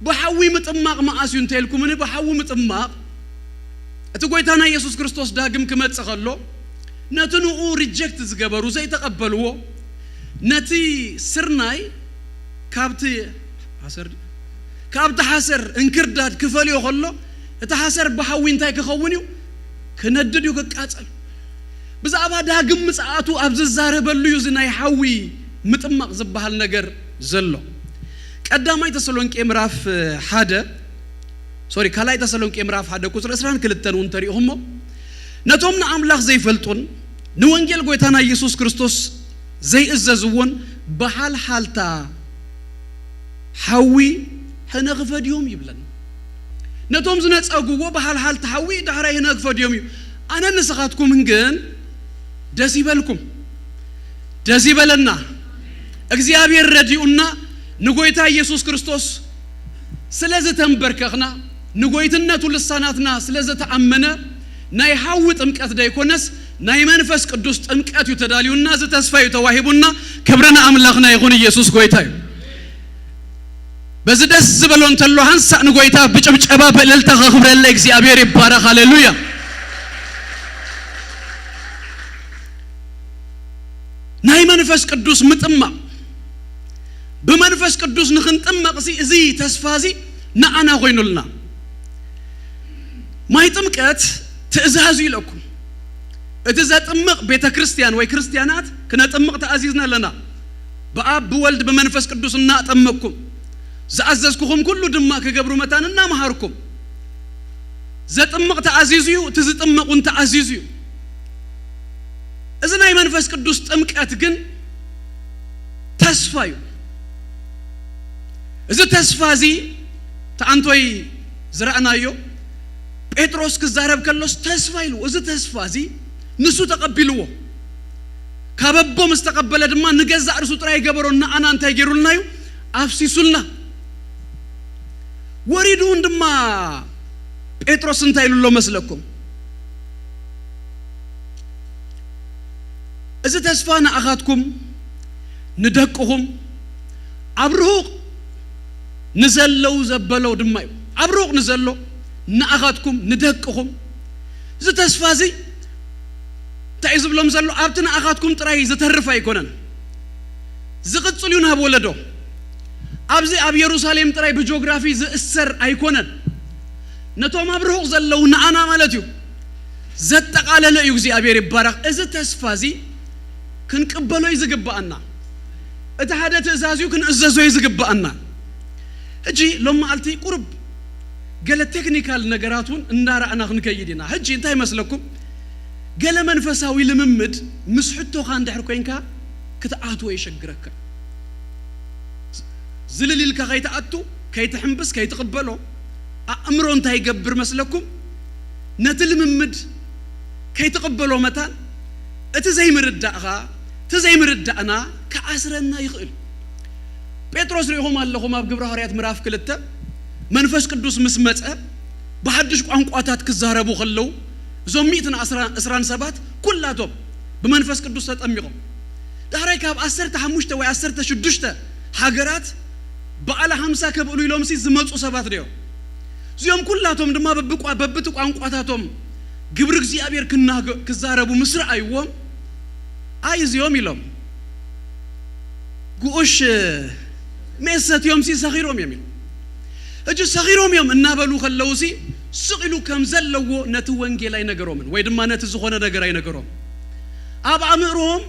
بحوي مطماق ማአስዩን ተልኩም እኔ በሐው مطماق እትጎይታና ኢየሱስ ክርስቶስ ዳግም ከመጽኸሎ ነትኑ ሪጀክት ዝገበሩ ዘይ ተቀበልዎ ነቲ ስርናይ ካብቲ ሐሰር እንክርዳድ ክፈልዮ ኸሎ እቲ ሐሰር በሐዊ እንታይ ክኸውንዩ ከነድድዩ ከቃጸል ብዛባ ዳግም ምጽአቱ አብዝዛረበሉ ይዝናይ ሐዊ مطماق ዝባሃል ነገር ዘሎ ቀዳማይ ተሰሎንቄ ምዕራፍ 1 ሶሪ ካላይ ተሰሎንቄ ምዕራፍ 1 ቁጥር 12 ነው እንተሪሁሞ ነቶምና አምላክ ዘይፈልጡን ንወንጌል ጎይታና ኢየሱስ ክርስቶስ ዘይእዘዝውን በሐል ሐልታ ሐዊ ህነግፈዲዮም ይብለን ነቶም ዝነጸጉዎ በሐል ሐልታ ሐዊ ዳህራይ ህነግፈዲዮም አነ ንስኻትኩም ግን ደስ ይበልኩም ደስ ይበለና እግዚአብሔር ረዲኡና ንጎይታ ኢየሱስ ክርስቶስ ስለዚህ ተንበርከኽና ንጎይትነቱ ልሳናትና ስለዚህ ተአመነ ናይ ሐው ጥምቀት ዳይኮነስ ናይ መንፈስ ቅዱስ ጥምቀት ይተዳሊውና ዘ ተስፋዩ ተዋሂቡና ክብረና አምላክና ይሁን ኢየሱስ ጎይታዩ በዚህ ደስ ዝበሎን ተሎ አንሳ ንጎይታ በጭብጨባ በእልልታ ክብረለ እግዚአብሔር ይባረክ ሃሌሉያ ናይ መንፈስ ቅዱስ ምጥማ بمنفس قدوس نخنطمق زي تسفازي نعنا خوينولنا ما يطمقت تأزازو يلكم اتزا طمق بيت كريستيان وي كريستيانات كنا طمق تأزيزنا لنا بأب بولد بمنفس قدوس نطمقكم زعززكم كله دما كغبرو متاننا مهاركم ز طمق تأزيزيو تز طمقون تأزيزيو اذا ناي منفس قدوس طمقت ግን ተስፋዩ إذا تسفازي تأنتوي زرعنايو بيتروس كزارب كلوس تسفايلو إذا تسفازي نسو تقبلوه كاببو مستقبل دما نجزء أرسو تراي جبرونا أنا أنت يجرولنا يو أفسيسولنا وريدون دما بيتروس انتايلو لو مسلكم إذا تسفانا أخاتكم ندقهم عبروق نزلوا زبلوا دمايو عبروق نزلوا نأخذكم ندقكم إذا تسفازي تعيزب لهم زلوا أبتنا أخذكم تراي إذا ترفع يكونن زقت صليون هبولدو أبزي أب يروساليم تراي بجغرافي زأسر أيكونن نتوم عبروق زلوا نأنا مالتيو زتق على لا يجزي أبير بارك إذا تسفازي كن قبلوا يزقبأنا اتحدث إزازيو كن إزازو يزقبأنا هجي لما قلتي قرب قال التكنيكال نجاراتون النار أنا خنكيدينا هجي انتهي مسلكم قال منفساوي لممد مسحتو خان دحركوينكا كتعاتو يشجرك زللي لك كي تعاتو كي تحنبس كي تقبلو أمرو انتهي يقبر مسلكم نتل ممد كي تقبلو متان اتزي مردأها تزي مردأنا كأسرنا يقل بيتروس ريهم اللهم بجبر هريات مراف كلته منفس قدوس مسمته بحدش قانقواتات كزاربو خلو زوميتنا اسران سبات كلاتهم بمنفس قدوس تطميقهم دهراي كاب 10 5 ወይ 10 6 ሀገራት በአለ 50 ከብሉ ይሎም ሲዝመጹ ሰባት ነው ዚዮም ኩላቶም ድማ በብት ቋንቋታቶም ግብር እግዚአብሔር ከዛረቡ ምስር አይዎም አይ ዚዮም ይሎም ጉሽ ميسات يوم سي صغيرهم يمين اجي صغيرهم يوم እናበሉ خلوسي سقيلو كم زلوا نت ወንጌል አይነገሮምን ወይ ድማ ነት ዝሆነ ነገር አይነገሮም አብ አምሮም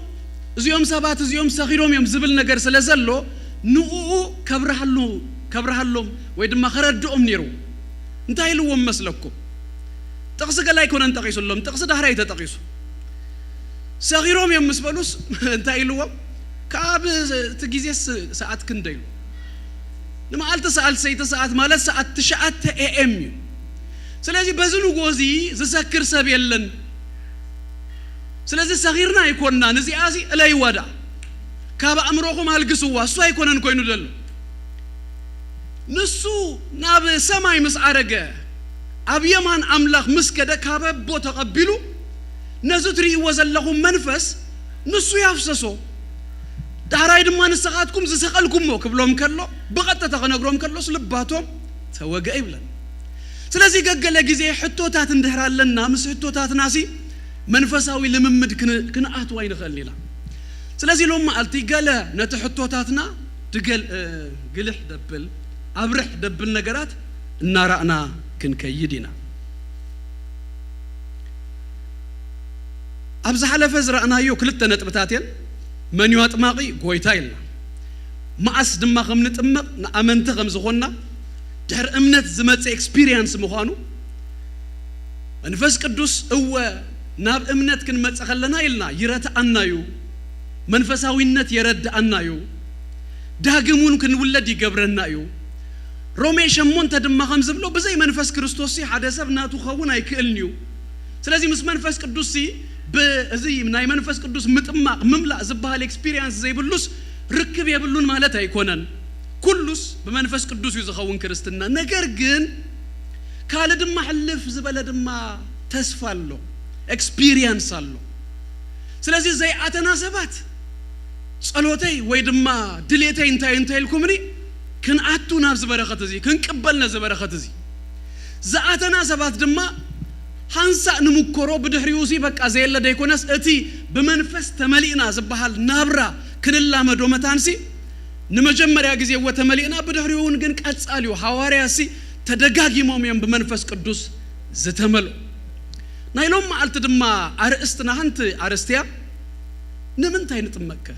እዚዮም ሰባት እዚዮም صغيرهم يوم ዝብል ነገር ስለዘሎ ንኡ ከብረሃሎም ወይ ድማ خردኦም ኒሩ እንታይልዎም መስለኩም ጥቅስ ገላይ ኮነን ተቂሱሎም ጥቅስ ዳህራይ ተጠቂሱ صغيرهم يوم መስበሉስ እንታይልዎም كاب تجيزيس ساعات كنديل لما قلت سأل سيت ساعات مالت ساعات تشعت AM سلازي بزنو جوزي زسكر سبيلن سلازي صغيرنا يكوننا نزي آسي لا يودا كاب أمرهم هالجسوا سوا يكونن كوينو دل نسو ناب سماي مسعرجة أبيمان أملاخ مسكدة كاب بوت قبلو نزتري وزلهم منفس ንሱ ያፍሰሶ ዳራይ ድማ ንስኻትኩም ዝሰቀልኩምሞ ክብሎም ከሎ በቀጥታ ከነግሮም ከሎስ ልባቶም ተወገ ይብለን ስለዚህ ገገለ ጊዜ ሕቶታት እንደህራለና ምስ ሕቶታትናሲ መንፈሳዊ ልምምድ ክንአት ወይ ንኸልላ ስለዚህ ሎም ማልቲ ገለ ነተ ሕቶታትና ድገል ግልህ ደብል አብርህ ደብል ነገራት እናራእና ክንከይዲና አብዛ ሐለፈ ዝራእናዮ ክልተ ነጥብታትን من يطمقي غويتايلنا ማአስ ድማ ከም ንጥምቅ ንአመንተ ከም ዝኾና ድሕር እምነት ዝመጽ ኤክስፒሪየንስ ምዃኑ መንፈስ ቅዱስ እወ ናብ እምነት ክንመጽ ከለና ኢልና ይረታአናዩ መንፈሳዊነት ይረዳአናዩ ዳግሙን ክንውለድ ይገብረናዩ ሮሜ 8 ድማ ከም ዝብሎ በዘይ መንፈስ ክርስቶስ ሓደ ሰብ ናቱ ኸውን አይክልኒዩ ስለዚህ ምስ መንፈስ ቅዱስ በዚህ ናይ መንፈስ ቅዱስ ምጥማቅ መምላእ ዝበሃል ኤክስፒሪየንስ ዘይብሉስ ርክብ የብሉን ማለት አይኮነን ኩሉስ በመንፈስ ቅዱስ ይዘኸውን ክርስትና ነገር ግን ካለ ድማ ሕልፍ ዝበለ ድማ ተስፋ አለ ኤክስፒሪየንስ አለ ስለዚህ ዘይ አተናሰባት ጸሎተይ ወይ ድማ ድሌተይ እንታይ ልኩምኒ ክንአቱ ናብ ዝበረኸት እዚ ክንቅበልና ዝበረኸት እዚ ዘአተናሰባት ድማ ሃንሳ ንሙኮሮ በድህሪውሲ በቃ ዘይለ ደይኮነስ እቲ በመንፈስ ተመሊእና ዝበሃል ናብራ ክንላመዶ መታንሲ ንመጀመሪያ ጊዜ ወተመሊእና በድህሪውን ግን ቀጻልዩ ሐዋርያሲ ተደጋጊሞም በመንፈስ ቅዱስ ዝተመሉ ናይሎም ማልት ድማ አርእስትና አንተ አርእስቲያ ንምንታይ ንጥመከ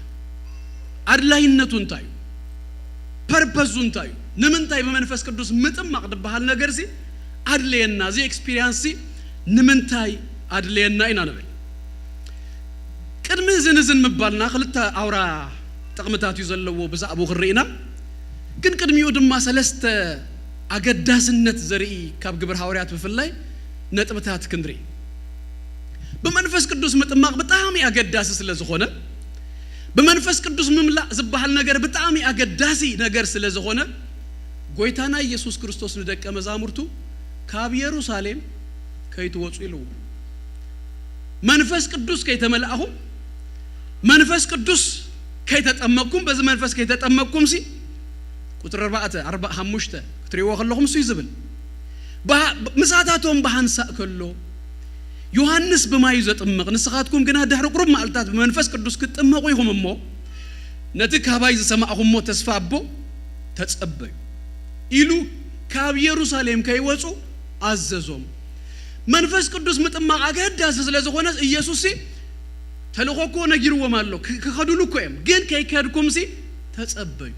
አድላይነቱን ታዩ ፐርፐዙን ታዩ ንምንታይ በመንፈስ ቅዱስ ምጥማቅ ድበሃል ነገርሲ አድለየና ዚ ኤክስፒሪየንስ ንምንታይ አድለየና ኢና ነብል ቅድም ዝንዝን መባልና ክልተ አውራ ጥቅምታት ይዘለዎ በዛቡ ክሪና ግን ቅድሚው ድማ ሰለስተ አገዳስነት ዘርኢ ካብ ግብር ሐዋርያት በፍላይ ነጥብታት ክንድሪ በመንፈስ ቅዱስ ምጥማቅ በጣም ያገዳስ ስለዝኾነ በመንፈስ ቅዱስ መምላእ ዝበሃል ነገር በጣም ያገዳሲ ነገር ስለዝኾነ ጎይታና ኢየሱስ ክርስቶስ ንደቀ መዛሙርቱ ካብ ኢየሩሳሌም ከይትወጹ ይለው መንፈስ ቅዱስ ከይተመላአሁም መንፈስ ቅዱስ ከይተጠመቅኩም በዚህ መንፈስ ከይተጠመቅኩም ሲ ቁጥር 45 ክትሪዎ ከለኹም ሱ ይዝብል ምሳታቶም በሃንሳ ከሎ ዮሐንስ በማይ ዘጥምቅ ንስኻትኩም ግና ድሕሪ ቁሩብ ማልታት በመንፈስ ቅዱስ ክትጠመቁ ይኹምሞ ነቲ ካባይ ዝሰማዕኹምሞ ተስፋ አቦ ተጸበዩ ኢሉ ካብ ኢየሩሳሌም ከይወጹ አዘዞም መንፈስ ቅዱስ ምጥማቅ አገዳስ ስለዝኾነ ኢየሱስ ተልኾኮ ነጊርዎም አሎ ከኸዱሉ ኮይም ግን ከይከድኩም ሲ ተጸበዩ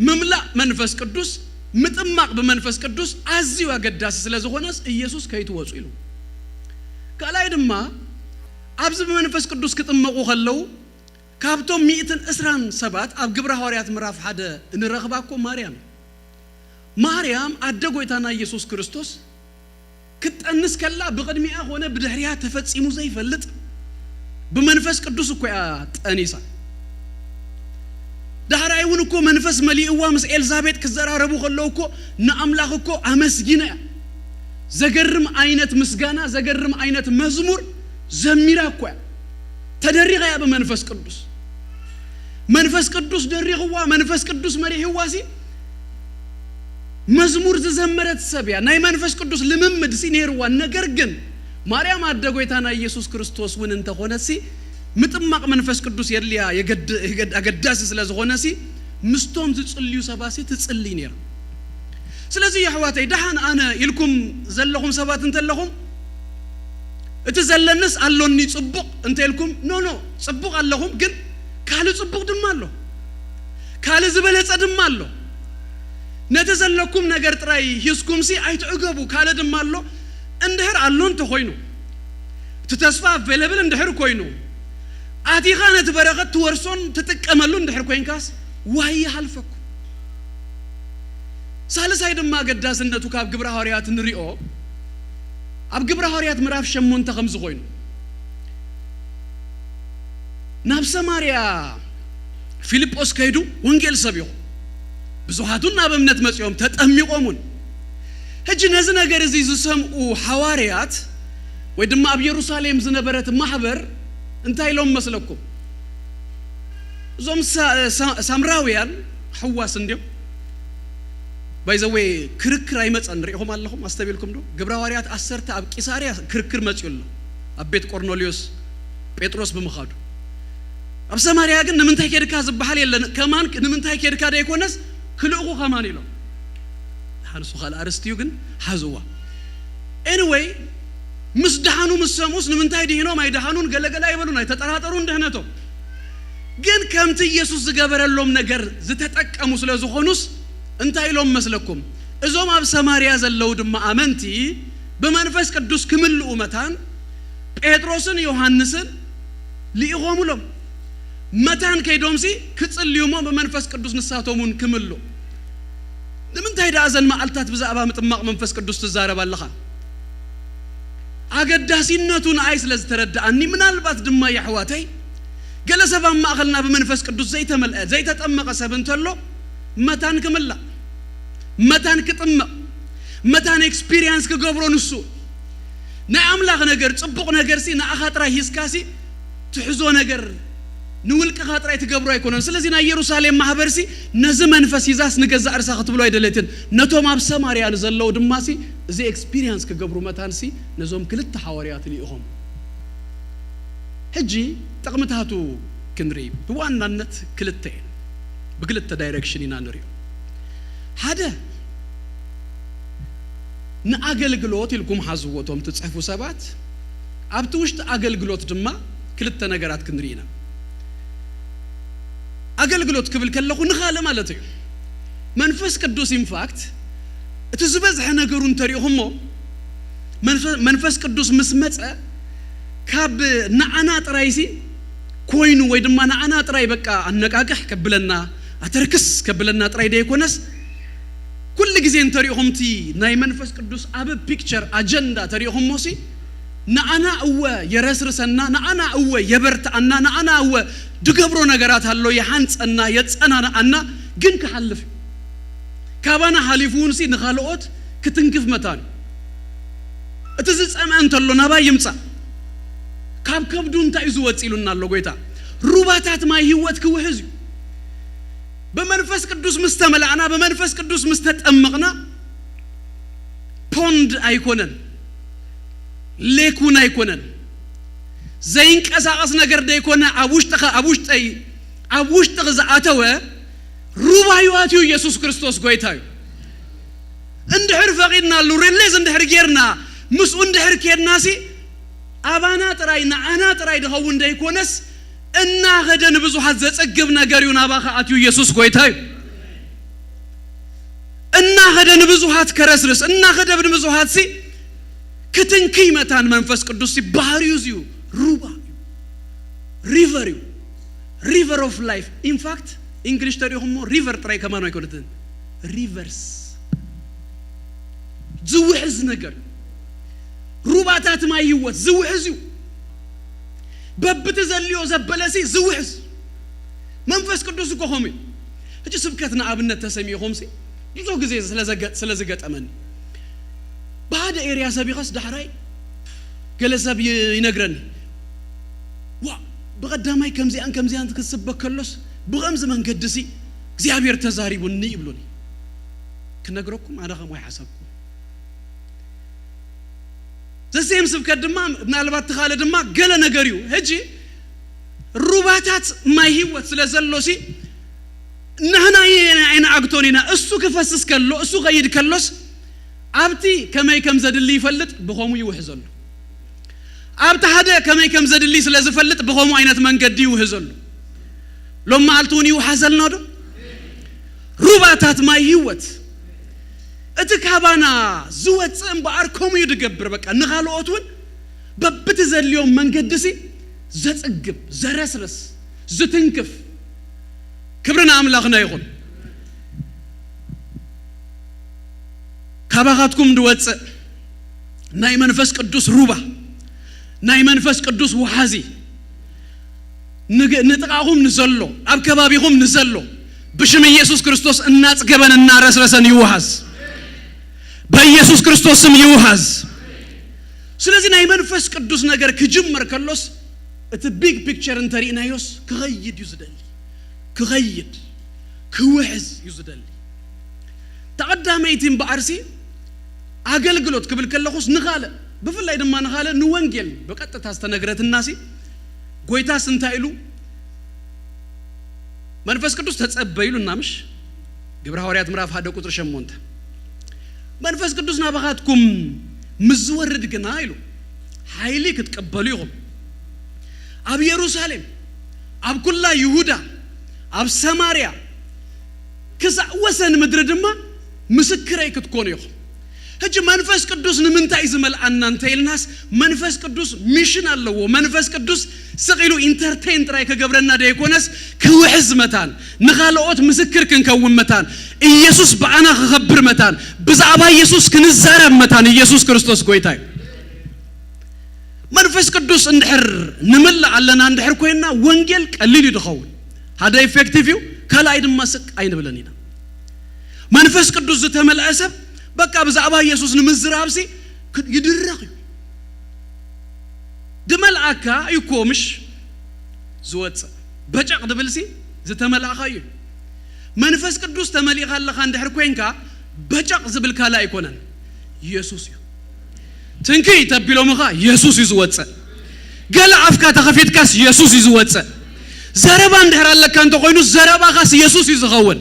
መምላ መንፈስ ቅዱስ ምጥማቅ በመንፈስ ቅዱስ አዚው አገዳስ ስለዝኾነ ኢየሱስ ከይትወጹ ይሉ ካላይ ድማ አብዝ በመንፈስ ቅዱስ ክትጠመቁ ከለው ካብቶም 127 አብ ግብረ ሐዋርያት ምዕራፍ 1 እንረኽባኮ ማርያም አደ ጎይታና ኢየሱስ ክርስቶስ ክትጠንስ ከላ በቅድሚያ ሆነ በድህሪያ ተፈጽሙ ዘይፈልጥ በመንፈስ ቅዱስ እኮ ጠኒሳ ዳራይውን እኮ መንፈስ መሊእዋ ምስ ኤልዛቤት ከዘራረቡ ከለው እኮ ነአምላኽ እኮ አመስጊና ዘገርም አይነት ምስጋና ዘገርም አይነት መዝሙር ዘሚራ እኮ ተደሪጋ በመንፈስ ቅዱስ ደሪግዋ መንፈስ ቅዱስ መሪህዋሲ መዝሙር ዘዘመረት ሰብያ ናይ መንፈስ ቅዱስ ልምምድ ሲኔርዋ ነገር ግን ማርያም አደ ጎይታና ኢየሱስ ክርስቶስ ውን እንተኾነሲ ምጥማቅ መንፈስ ቅዱስ የልያ አገዳስ ስለዝኾነሲ ምስቶም ዝጽልዩ ሰባሲ ትጽልይ ነር ስለዚህ ያህዋተይ ደሃን አነ ይልኩም ዘለኹም ሰባት እንተለኹም እቲ ዘለንስ አሎኒ ጽቡቅ እንተልኩም ኖ ጽቡቅ አለኹም ግን ካለ ጽቡቅ ድማ አሎ ካለ ዝበለጸ ድማ አሎ ነተዘለኩም ነገር ጥራይ ሂስኩም ሲ አይትዕገቡ ካለ ድማ አሎ እንደህር አሎን ተኾይኑ ተተስፋ available እንደህር ኮይኑ አቲኻ ነትበረኸት ወርሶን ተጥቀመሉ እንደህር ኮይንካስ ዋይ halፈኩ ሳልሳይ ድማ ገዳስነቱ ካብ ግብረ ሐዋርያት ንሪኦ አብ ግብረ ሐዋርያት ምዕራፍ 8 ከም ዝኾይኑ ናብ ሰማርያ ፊልጶስ ከይዱ ወንጌል ሰብዩ ብዙሃቱና በእምነት መጽዮም ተጠሚቆሙን ህጅ ነዚ ነገር እዚ ዝሰምኡ ሐዋርያት ወይ ድማ አብ ኢየሩሳሌም ዝነበረት ማህበር እንታይ ኢሎም መስለኩም እዞም ሳምራውያን ሕዋስ እንዲም ባይዘዌ ክርክር አይመጸን ሪኦም አለኹም አስተቢልኩም ዶ ግብረ ሐዋርያት 10 አብ ቂሳርያ ክርክር መጽዩል አብ ቤት ቆርኔሌዎስ ጴጥሮስ በመኻዱ አብ ሰማርያ ግን ንምንታይ ከድካ ዝባሃል የለን ከማን ንምንታይ ከድካ ዳይኮነስ ክልኡኹ ከማን ኢሎም ሓንሱ ኻል አርስቲዩ ግን ሓዝዋ anyway ምስዳሃኑ ምስሰሙስ ንምንታይ ዲህኖም አይዳሃኑን ገለገላ ይበሉና ተጠራጠሩ እንደህነቶ ግን ከምት ኢየሱስ ዝገበረሎም ነገር ዝተጠቀሙ ስለዝኾኑስ እንታይ ኢሎም መስለኩም እዞም አብ ሰማርያ ዘለው ድማ አመንቲ በመንፈስ ቅዱስ ክምልኡ መታን ጴጥሮስን ዮሐንስን ሊኢኾሙሎም መታን ከይዶምሲ ክጽልዩሞ በመንፈስ ቅዱስ ንሳቶሙን ክምሉ ንምንታይ ዳአዘን ማዓልታት ብዛዕባ ምጥማቅ መንፈስ ቅዱስ ትዛረባለኻ አገዳሲነቱን አይ ስለዝተረዳአኒ ምናልባት ድማ ያሕዋተይ ገለሰባ ማእኸልና በመንፈስ ቅዱስ ዘይተመልአ ዘይተጠመቀ ሰብ እንተሎ መታን ክምላ መታን ክጥመቅ መታን ኤክስፒሪየንስ ክገብሮ ንሱ ናይ አምላኽ ነገር ጽቡቕ ነገር ሲ ንኣኻ ጥራይ ሂስካሲ ትሕዞ ነገር ንውልቅ ኻጥራይ ትገብሮ አይኮነን ስለዚህ ና ኢየሩሳሌም ማህበርሲ ነዚ መንፈስ ይዛስ ንገዛ እርሳ ክትብሎ አይደለትን ነቶም አብ ሰማርያ ዘለው ድማሲ እዚ ኤክስፒሪየንስ ክገብሩ መታንሲ ነዞም ክልተ ሐዋርያት ሊኢኹም ሕጂ ጥቅምታቱ ክንሪ በዋናነት ክልተ በክልተ ዳይሬክሽን ኢና ንሪዮ ሓደ ንአገልግሎት ኢልኩም ሓዝወቶም ትጽሕፉ ሰባት ኣብቲ ውሽጢ አገልግሎት ድማ ክልተ ነገራት ክንሪና አገልግሎት ክብል ከለኹ ንኻለ ማለት እዩ መንፈስ ቅዱስ ኢንፋክት እቲ ዝበዝሐ ነገሩን ተሪእኹሞ መንፈስ ቅዱስ ምስ መጸ ካብ ንዓና ጥራይሲ ኮይኑ ወይ ድማ ንዓና ጥራይ በቃ አነቃቅሕ ከብለና አተርክስ ከብለና ጥራይ ደይኮነስ ኩል ጊዜ እንተሪእኹምቲ ናይ መንፈስ ቅዱስ አብ ፒክቸር አጀንዳ ተሪእኹሞሲ ንዓና እወ የረስርሰና ንዓና እወ የበርታአና ንዓና እወ ድገብሮ ነገራት አሎ የሐንጸና የጸናናና ግን ከሐልፍ ካባና ሐሊፉንሲ ንኻልኦት ክትንክፍ መታን እቲ ዝጸመን ተሎ ናባ ይምጻ ካብ ከብዱ እንታይ ዝወጽኢሉና አሎ ጎይታ ሩባታት ማይ ህይወት ክውህዝ በመንፈስ ቅዱስ መስተመላዕና በመንፈስ ቅዱስ መስተጠመቅና ፖንድ አይኮነን ሌኩን አይኮነን ዘይንቀሳቀስ ነገር ደይኮነ አቡሽጠ ዝአተወ ሩባዩአትዩ ኢየሱስ ክርስቶስ ጎይታዩ እንድሕር ፈቂድና ሉሬሌዝ እንድሕር ጌርና ምስኡ እንድሕር ኬድናሲ አባና ጥራይ ንዓና ጥራይ ድኸው እንደይኮነስ እና ኸደን ብዙሃት ዘጸግብ ነገር ይሁን አባኻ አትዩ ኢየሱስ ጎይታዩ እና ኸደን ብዙሃት ከረስርስ እና ኸደብን ብዙሃት ሲ ክትንኪ መታን መንፈስ ቅዱስ ሲ ባህሪዩዚዩ ሩባ ሪቨር ኦፍ ላይፍ ኢንፋክት እንግሊሽ ተሪኹሞ ሪቨር ጥራይ ከማን አይኮነትን ሪቨርስ ዝውሕዝ ነገር ሩባታት ማይ ህይወት ዝውሕዝ በብት ዘልዮ ዘበለሲ ዝውሕዝ መንፈስ ቅዱስ እኮ ሆሚ እጂ ስብከትና አብነት ተሰሚኹም ሲ ብዙ ጊዜ ስለዘገጠመን ባደ ኤሪያ ሰቢኸስ ዳሕራይ ገለሰብ ይነግረን ዋ በቀዳማይ ከምዚያን ትከስበከሎስ በቀምዝ መንገድሲ እግዚአብሔር ተዛሪቡኒ ይብሉኒ ክነግረኩም አዳኸም ወይ ሐሳብኩ ዘሴም ስብከት ድማ ምናልባት ተኻለ ድማ ገለ ነገርዩ ሕጂ ሩባታት ማይ ህይወት ስለዘሎሲ ንሕና አይና አግቶኒና እሱ ክፈስስ ከሎ እሱ ኸይድ ከሎስ አብቲ ከመይ ከም ዘድሊ ይፈልጥ በኾሙ ይውሕዘሉ አብቲ ሓደ ከመይ ከም ዘድሊ ስለዝፈልጥ በኾሙ አይነት መንገዲ ይውሕዘሉ ሎማ አልቱኒ ይውሐዘልና ዶ ሩባታት ማይ ህይወት እቲ ካባና ዝወጽእ እምበኣር ከምኡ ይድገብር በቃ ንኻልኦትን በብት ዘልዮም መንገድሲ ዘጽግብ ዘረስርስ ዝትንክፍ ክብርና አምላኽና ይኹን ካባኻትኩም ድወጽእ ናይ መንፈስ ቅዱስ ሩባ ናይ መንፈስ ቅዱስ ወሓዚ ንጥቃኹም ንዘሎ ኣብ ከባቢኹም ንዘሎ ብሽም ኢየሱስ ክርስቶስ እናጽገበን እናረስረሰን ይውሃዝ በኢየሱስ ክርስቶስ ስም ይውሃዝ ስለዚህ ናይ መንፈስ ቅዱስ ነገር ክጅመር ከሎስ እቲ ቢግ ፒክቸር እንተሪእናዮስ ክኸይድ እዩ ዝደሊ ክኸይድ ክውሕዝ እዩ ዝደሊ ተቐዳመይቲን በዓርሲ አገልግሎት ክብል ከለኹስ ንኻለ ብፍላይ ድማ ንኻለ ንወንጌል በቀጥታ ዝተነግረትናሲ ጎይታስ እንታይ ኢሉ መንፈስ ቅዱስ ተጸበይሉና ምሽ ግብረ ሐዋርያት ምዕራፍ 1 ቁጥር 8 መንፈስ ቅዱስ ናባኻትኩም ምዝወርድ ግና ኢሉ ኃይሊ ክትቀበሉ ይኹም ኣብ ኢየሩሳሌም ኣብ ኩላ ይሁዳ ኣብ ሰማርያ ክሳዕ ወሰን ምድሪ ድማ ምስክረይ ክትኮኑ ይኹም هج منفس قدوس نمنتا يزمل أنان تيلناس منفس قدوس ميشن الله منفس قدوس سقيلو انترتين تراي كجبرنا ديكونس كوحز متان نخالوت مسكر كن كون متان يسوع بعنا خبر متان بزعبا يسوع كنزارب متان يسوع كريستوس كويتاي منفس قدوس اندحر نمل علنا اندحر كوينا وانجيل قليل يدخول هذا effective كلا ايد ماسك اين بلنينا منفس قدوس تملأسب بقى بزعبا يسوع نمزرابسي يدرق دمل عكا يكومش زوات بجق دبلسي زتمل عخايو منفس قدوس تملي خلا خان دحر كوينكا بجق زبل كلا يكونن يسوع تنكي تبيلو مخا يسوع يزوات قال عفكا تخفيت كاس يسوع يزوات زربان دحر الله كان تقوينو زربا خاص يسوع يزغون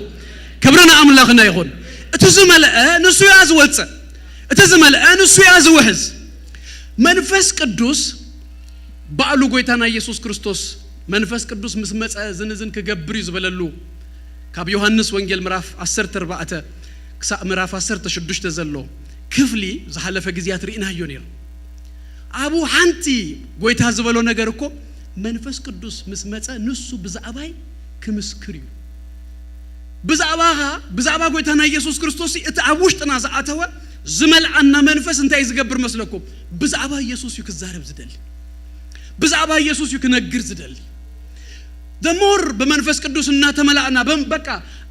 كبرنا املاخنا يخون اتزمل نسو يازوات اتزمل نسو يازوحز منفس قدوس بعلو قويتانا يسوع كريستوس منفس قدوس مسمص زنزن كغبر يزبللو كاب يوحنس وانجيل مراف 10 4 كسا مراف 10 6 تزلو كفلي زحلفه غزيات رينا يونير ابو حنتي قويتا زبلو ነገር እኮ መንፈስ ቅዱስ مسمص ንሱ ብዛባይ ክምስክር እዩ بزعبا قويتانا يسوع كريستوس اتعوشتنا زعتوا زمل عنا منفس انت يزغبر مسلكم بزعبا يسوع يكزارب زدل بزعبا يسوع يكنغر زدل دمور بمنفس قدوس እና ተመላእና በቃ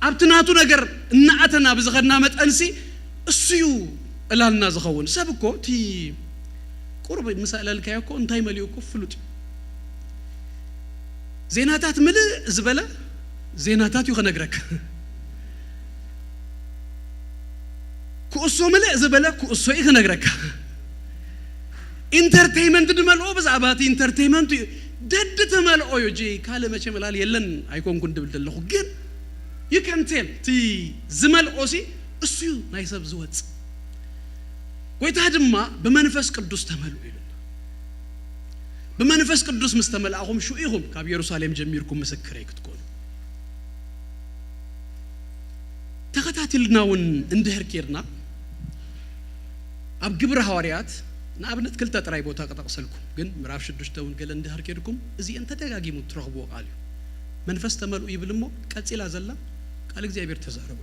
አብትናቱ ነገር እናአተና በዝኸና መጠንሲ እሱዩ እላልና ዝኸውን ሰብኮ ቲ ቁርብ ምሳለልካይ እኮ እንታይ መሊው እኮ ፍሉጥ ዜናታት ምል ዝበለ ዜናታት ይኸነግረክ كوسو ملء زبالة كوسو إيه نجرك entertainment دمالو بس عبات entertainment دد تمالو يجي كلام شيء ملال يلن أيكون كنت بدل جن you can tell تي زمال أوسي أسيو نايسب زوات ويتهدم ما بمنفس قدوس تمالو إلنا بمنفس قدوس مستمل أقوم شو إيهم كاب يروساليم جميركم مسكريك تكون تختاتلنا وندهر كيرنا أب جبر حواريات نابنت كل تطراي بوتا كتقسلكم جن مراف شدشتون قال ندهر كيركم إذا أنت تجاجي مترغبوا قالوا منفس تملوا يبلمو كاتسيلا زلا قال إخزابير تزاروا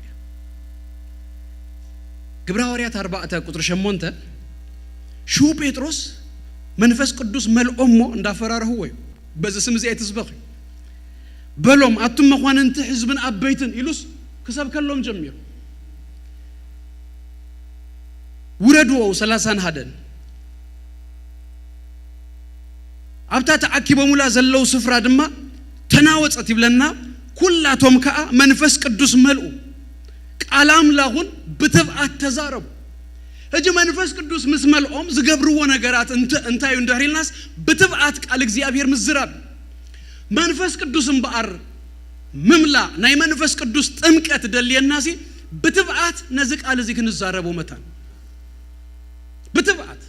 جبر حواريات 4 قطر شمونته شو بيتروس منفس قدوس مل أمه ندافرار هو بس اسم زي تسبقي بلوم أتم مخوان أنت حزب أبيتن إلوس كسب كلهم جميع وردوا 30 هدن أبتا تعكبوا ملا زلوا سفرة دما تناوت أتبلنا كلاتهم كأ منفس قدوس ملؤ كلام لاغون بتبع التزارب هجي منفس قدوس مسملؤهم زقبروا نجارات انت يندهر الناس بتبعت على إخزابير مزراب منفس قدوس مبار مملا ناي منفس قدوس تمكت دلي الناسي بتبعت نزك على ذيك نزاربو متان بتبعت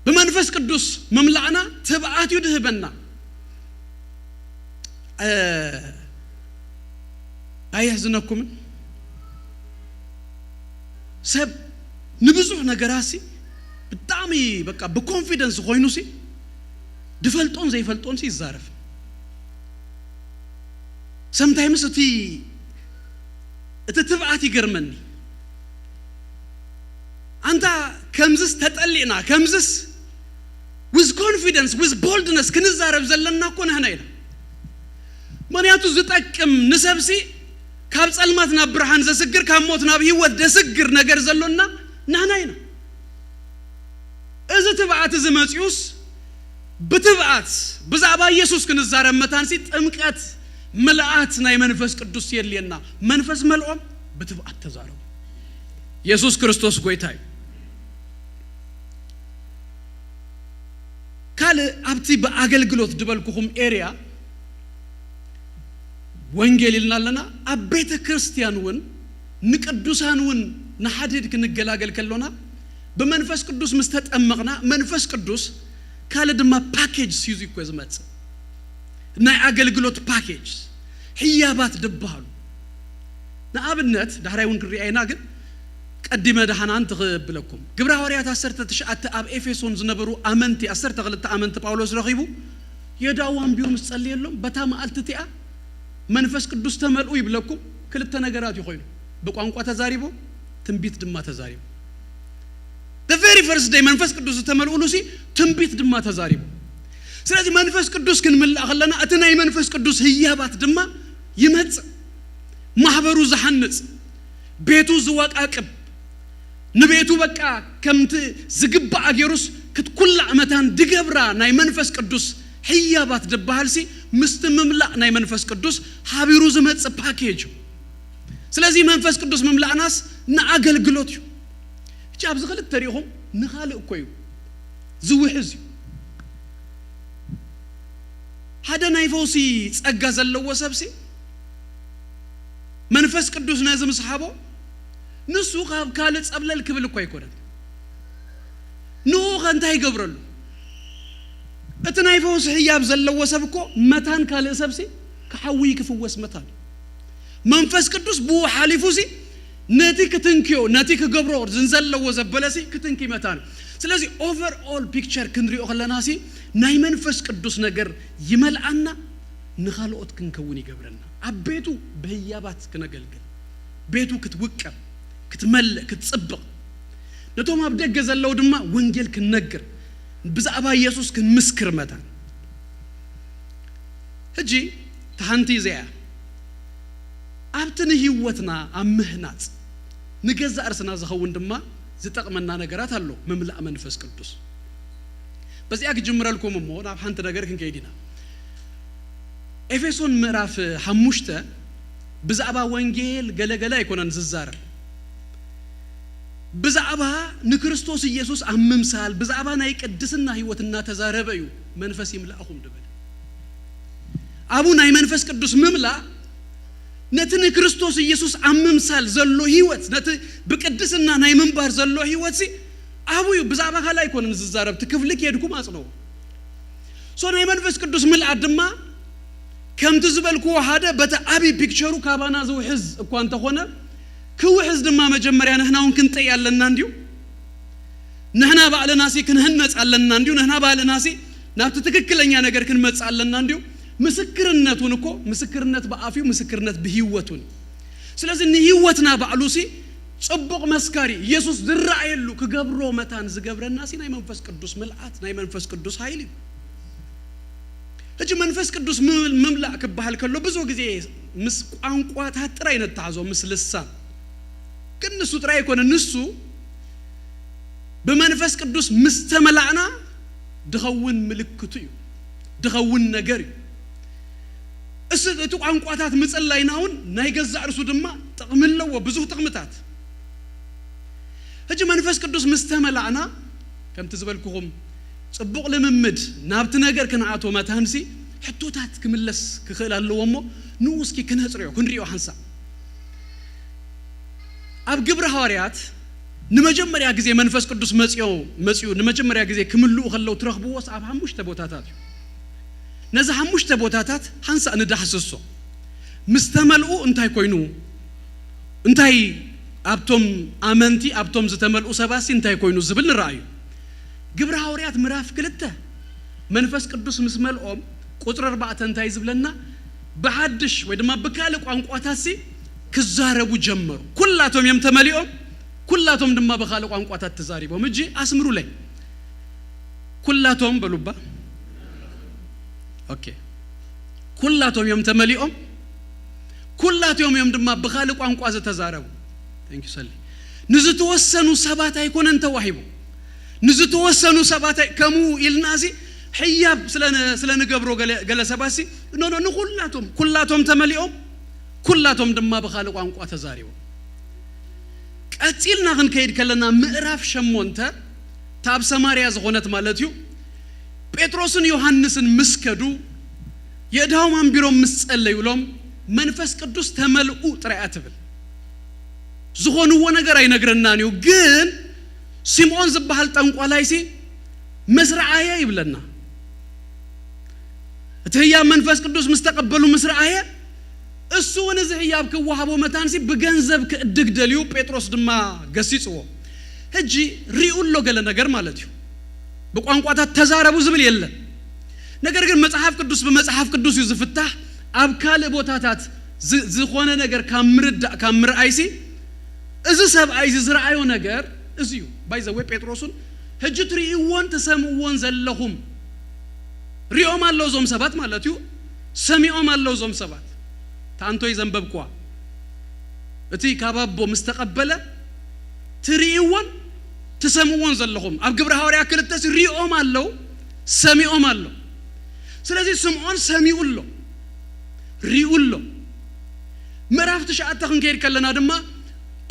بمنفس قدوس مملعنا تبعت يدهبنا أيحزنكم سب نبزوح نجراسي بتعمي بقى بكونفيدنس خوينوسي دفلتون زي فلتون سي زارف sometimes تتبعت يقرمني أنت كمزس تتقلقنا كمزس with confidence with boldness كنزارب زلنا كون هناينا منياتو زتأكم نسبسي كابس الماتنا برهان زسجر كاموتنا بهوت دسجر نجر زلنا نهناينا إذا تبعت زماتيوس بتبعت بزعبا يسوس كنزارم متانسي ጥምቀት ملأت ناي منفس قدوس يلينا منفس ملؤم بتبعت تزارو يسوس كريستوس قويتاي قال أبتي بأغلغلوت دبلكم اريا ወንጌል ይልናልና አቤተ ክርስቲያኑን ንቅዱሳኑን ንሐድድ ክንገላገል ከሎና በመንፈስ ቅዱስ መስተጠመቅና መንፈስ ቅዱስ ካለ ድማ ፓኬጅ ሲይዙ ይቆዝመጽ ናይ አገልግሎት ፓኬጅ ህያባት ደባሉ ናአብነት ዳህራይውን ክሪአይና ግን ቀዲመ ደሃናን ተቀበለኩም ግብረ ሐዋርያት 19 አብ ኤፌሶን ዝነበሩ አመንቲ 12 አመንት ጳውሎስ ረኺቡ የዳዋን ቢሩ መስጸልየሎም በታማልትቲአ መንፈስ ቅዱስ ተመልኡ ይብለኩም ክልተ ነገራት ይቆይኑ በቋንቋ ተዛሪቦ ትንቢት ድማ ተዛሪቦ the very first day መንፈስ ቅዱስ ተመልኡ ሉሲ ትንቢት ድማ ተዛሪቦ ስለዚህ መንፈስ ቅዱስ ክንምላኸለና አተናይ መንፈስ ቅዱስ ህያባት ድማ ይመጽ ማህበሩ ዘሐንጽ ቤቱ ዝወቃቅብ ንቤቱ በቃ ከምት ዝግባ አገሩስ ክትኩላ አመታን ድገብራ ናይ መንፈስ ቅዱስ ህያባት ደባልሲ ምስትምምላ ናይ መንፈስ ቅዱስ ሀቢሩ ዝመጽ ፓኬጅ ስለዚህ መንፈስ ቅዱስ መምላናስ ንአገልግሎት ቻብ ዝኸልት ተሪኹም ንኻል እኮዩ ዝውሕዝ ሓደ ናይ ፈውሲ ጸጋ ዘለዎ ሰብሲ መንፈስ ቅዱስ ነዝም ሰሓቦ ንሱ ካብ ካለ ጸብለል ክብል እኮ አይኮነን ኑ ኸንታይ ይገብረሉ እትናይ ፈውስ ህያብ ዘለዎ ሰብኮ መታን ካለ ሰብሲ ከሐዊ ክፍወስ መታን መንፈስ ቅዱስ ቡ ሐሊፉሲ ነቲ ክትንኪዮ ነቲ ከገብሮ ዝንዘለው ዘበለሲ ክትንኪ መታን ስለዚህ ኦቨር ኦል ፒክቸር ክንሪኦ ከለናሲ ናይ መንፈስ ቅዱስ ነገር ይመልአና ንኻልኦት ክንከውን ይገብረና አቤቱ በህያባት ክነገልግል ቤቱ ክትውቀም ክትመል ክትጽብቅ ነቶም አብደገ ዘለው ድማ ወንጌል ክነገር بزعبا يسوس كن مسكر متى هجي تهانتي زيا أبتني هيوتنا أمهنات نجزء أرسنا زخون دما زتق منا نجارات هلو مملأ منفس قدوس بس ياك جمرة لكم مو ناب حنت نجار كن كيدينا إفسون مراف حموشته بزعبا وانجيل جلا يكون نززار بزعبا نكريستوس يسوس أممسال بزعبا نايك الدسنا هيوتنا تزاربيو منفس يملأهم دبل أبو ناي منفس قدوس مملأ نتن كريستوس يسوس أممسال زلو هيوت نت بقدسنا ناي منبار زلو هيوت سي أبو بزعبا هلا يكون نززارب تكفلك يدكم أصلو سو ناي منفس قدوس ملأ دما كم تزبلكو هذا بتا أبي بيكتشرو كابانا زو حز كوانتا خونا كوحز دما مجمريا نحنا ونكنطي يالنا انديو نحنا بالناسي كنهنص علنا انديو نحنا بالناسي نابت تككلኛ ነገር كنمص علنا انديو مسكرنتون እኮ مسكرነት በአፊው مسكرነት በህይወቱን ስለዚህ ህይወትና ባሉሲ ጽቡቅ መስካሪ ኢየሱስ ድራኤሉ ከገብሮ መታን ዝገብረናሲ ናይ መንፈስ ቅዱስ መልአት ናይ መንፈስ ቅዱስ ኃይል እጅ መንፈስ ቅዱስ መምላክ ከባህል ከሎ ብዙ ጊዜ ምስ ቋንቋ ታጥራ ይነታዞ ምስልሳ كنسو ترى يكون النسو بمنفس قدوس مستملعنا دخون ملكتو دخون نجاري أسد عن قواتات مثل لايناون نايجزع رسول دما تقمل له وبزوج تقمتات هجي منفس قدوس مستملعنا كم تزبلكم صبق لممد نابت نجار كنعاتو ما تهنسي حتوتات كملس كخيل الله ومو نوسكي كنهزريو كنريو حنسا أب جبر هاريات نمجمر جزء منفس قدوس مسيو نمجمر جزء كملو خلوا ترخبوا وس أب همش تبوتاتات نزه همش تبوتاتات حنسا ندحسسه مستملؤ انتهي كوينو انتهي أبتم آمنتي أبتم زتملؤ سباسي انتهي كوينو زبل الرأي جبر هاريات مراف كلته منفس قدوس مسملؤ قطر 4 انتهي زبلنا بحدش ويدما بكالك عن قواتاسي كزاربو جمرو كلاتهم يمتملئهم كلاتهم دما بخالق عن قواتات تزاربو مجي اسمرو لي كلاتهم بلوبا اوكي كلاتهم يمتملئهم كلاتهم يم دما بخالق عن قواتات تزاربو ثانك يو سلي نزتوسنو سبات يكون انت وحيبو نزتوسنو سبات كمو النازي ሕያብ ስለንገብሮ ገለሰባሲ ኖ ኩላቶም ተመሊኦም ኩላቶም ድማ በኻልእ ቋንቋ ተዛሪቦም ቀፂልና ክንከይድ ከለና ምዕራፍ 8 ታብ ሰማርያ ዝኾነት ማለት እዩ ጴጥሮስን ዮሐንስን ምስከዱ የዳውም አንቢሮም ምስጸለዩሎም መንፈስ ቅዱስ ተመልኡ ጥራይ አትብል ዝኾንዎ ነገር አይነግረናን እዩ ግን ሲሞን ዝበሃል ጠንቋላይሲ መስራዓየ ይብለና እትህያ መንፈስ ቅዱስ ምስተቀበሉ መስራዓየ እሱ ወነዚህ ህያብ ከዋሃቦ መታንሲ በገንዘብ ከድግደልዩ ጴጥሮስ ድማ ገሲጽዎ ህጂ ሪኡሎ ገለ ነገር ማለት እዩ በቋንቋታት ተዛረቡ ዝብል የለን ነገር ግን መጽሐፍ ቅዱስ በመጽሐፍ ቅዱስ ይዝፍታህ አብካለ ቦታታት ዝኾነ ነገር ካምርአይሲ እዚ ሰብአይ ዝራአዮ ነገር እዚዩ ባይዘው ጴጥሮስን ህጂ ትሪኢዎን ተሰምዎን ዘለኹም ሪኦም አለው ዞም ሰባት ማለት እዩ ሰሚኦም አለው ዞም ሰባት ታንቶይ ዘንበብኳ እቲ ካባቦ ምስተቀበለ ትሪኢዎን ተሰምዎን ዘለኹም አብ ግብረ ሐዋርያ ክልተስ ሪኦም አለው ሰሚኦም አለው ስለዚህ ስምዖን ሰሚኡሎ ሪኡሎ ምዕራፍ 9 ክንከይድ ከለና ድማ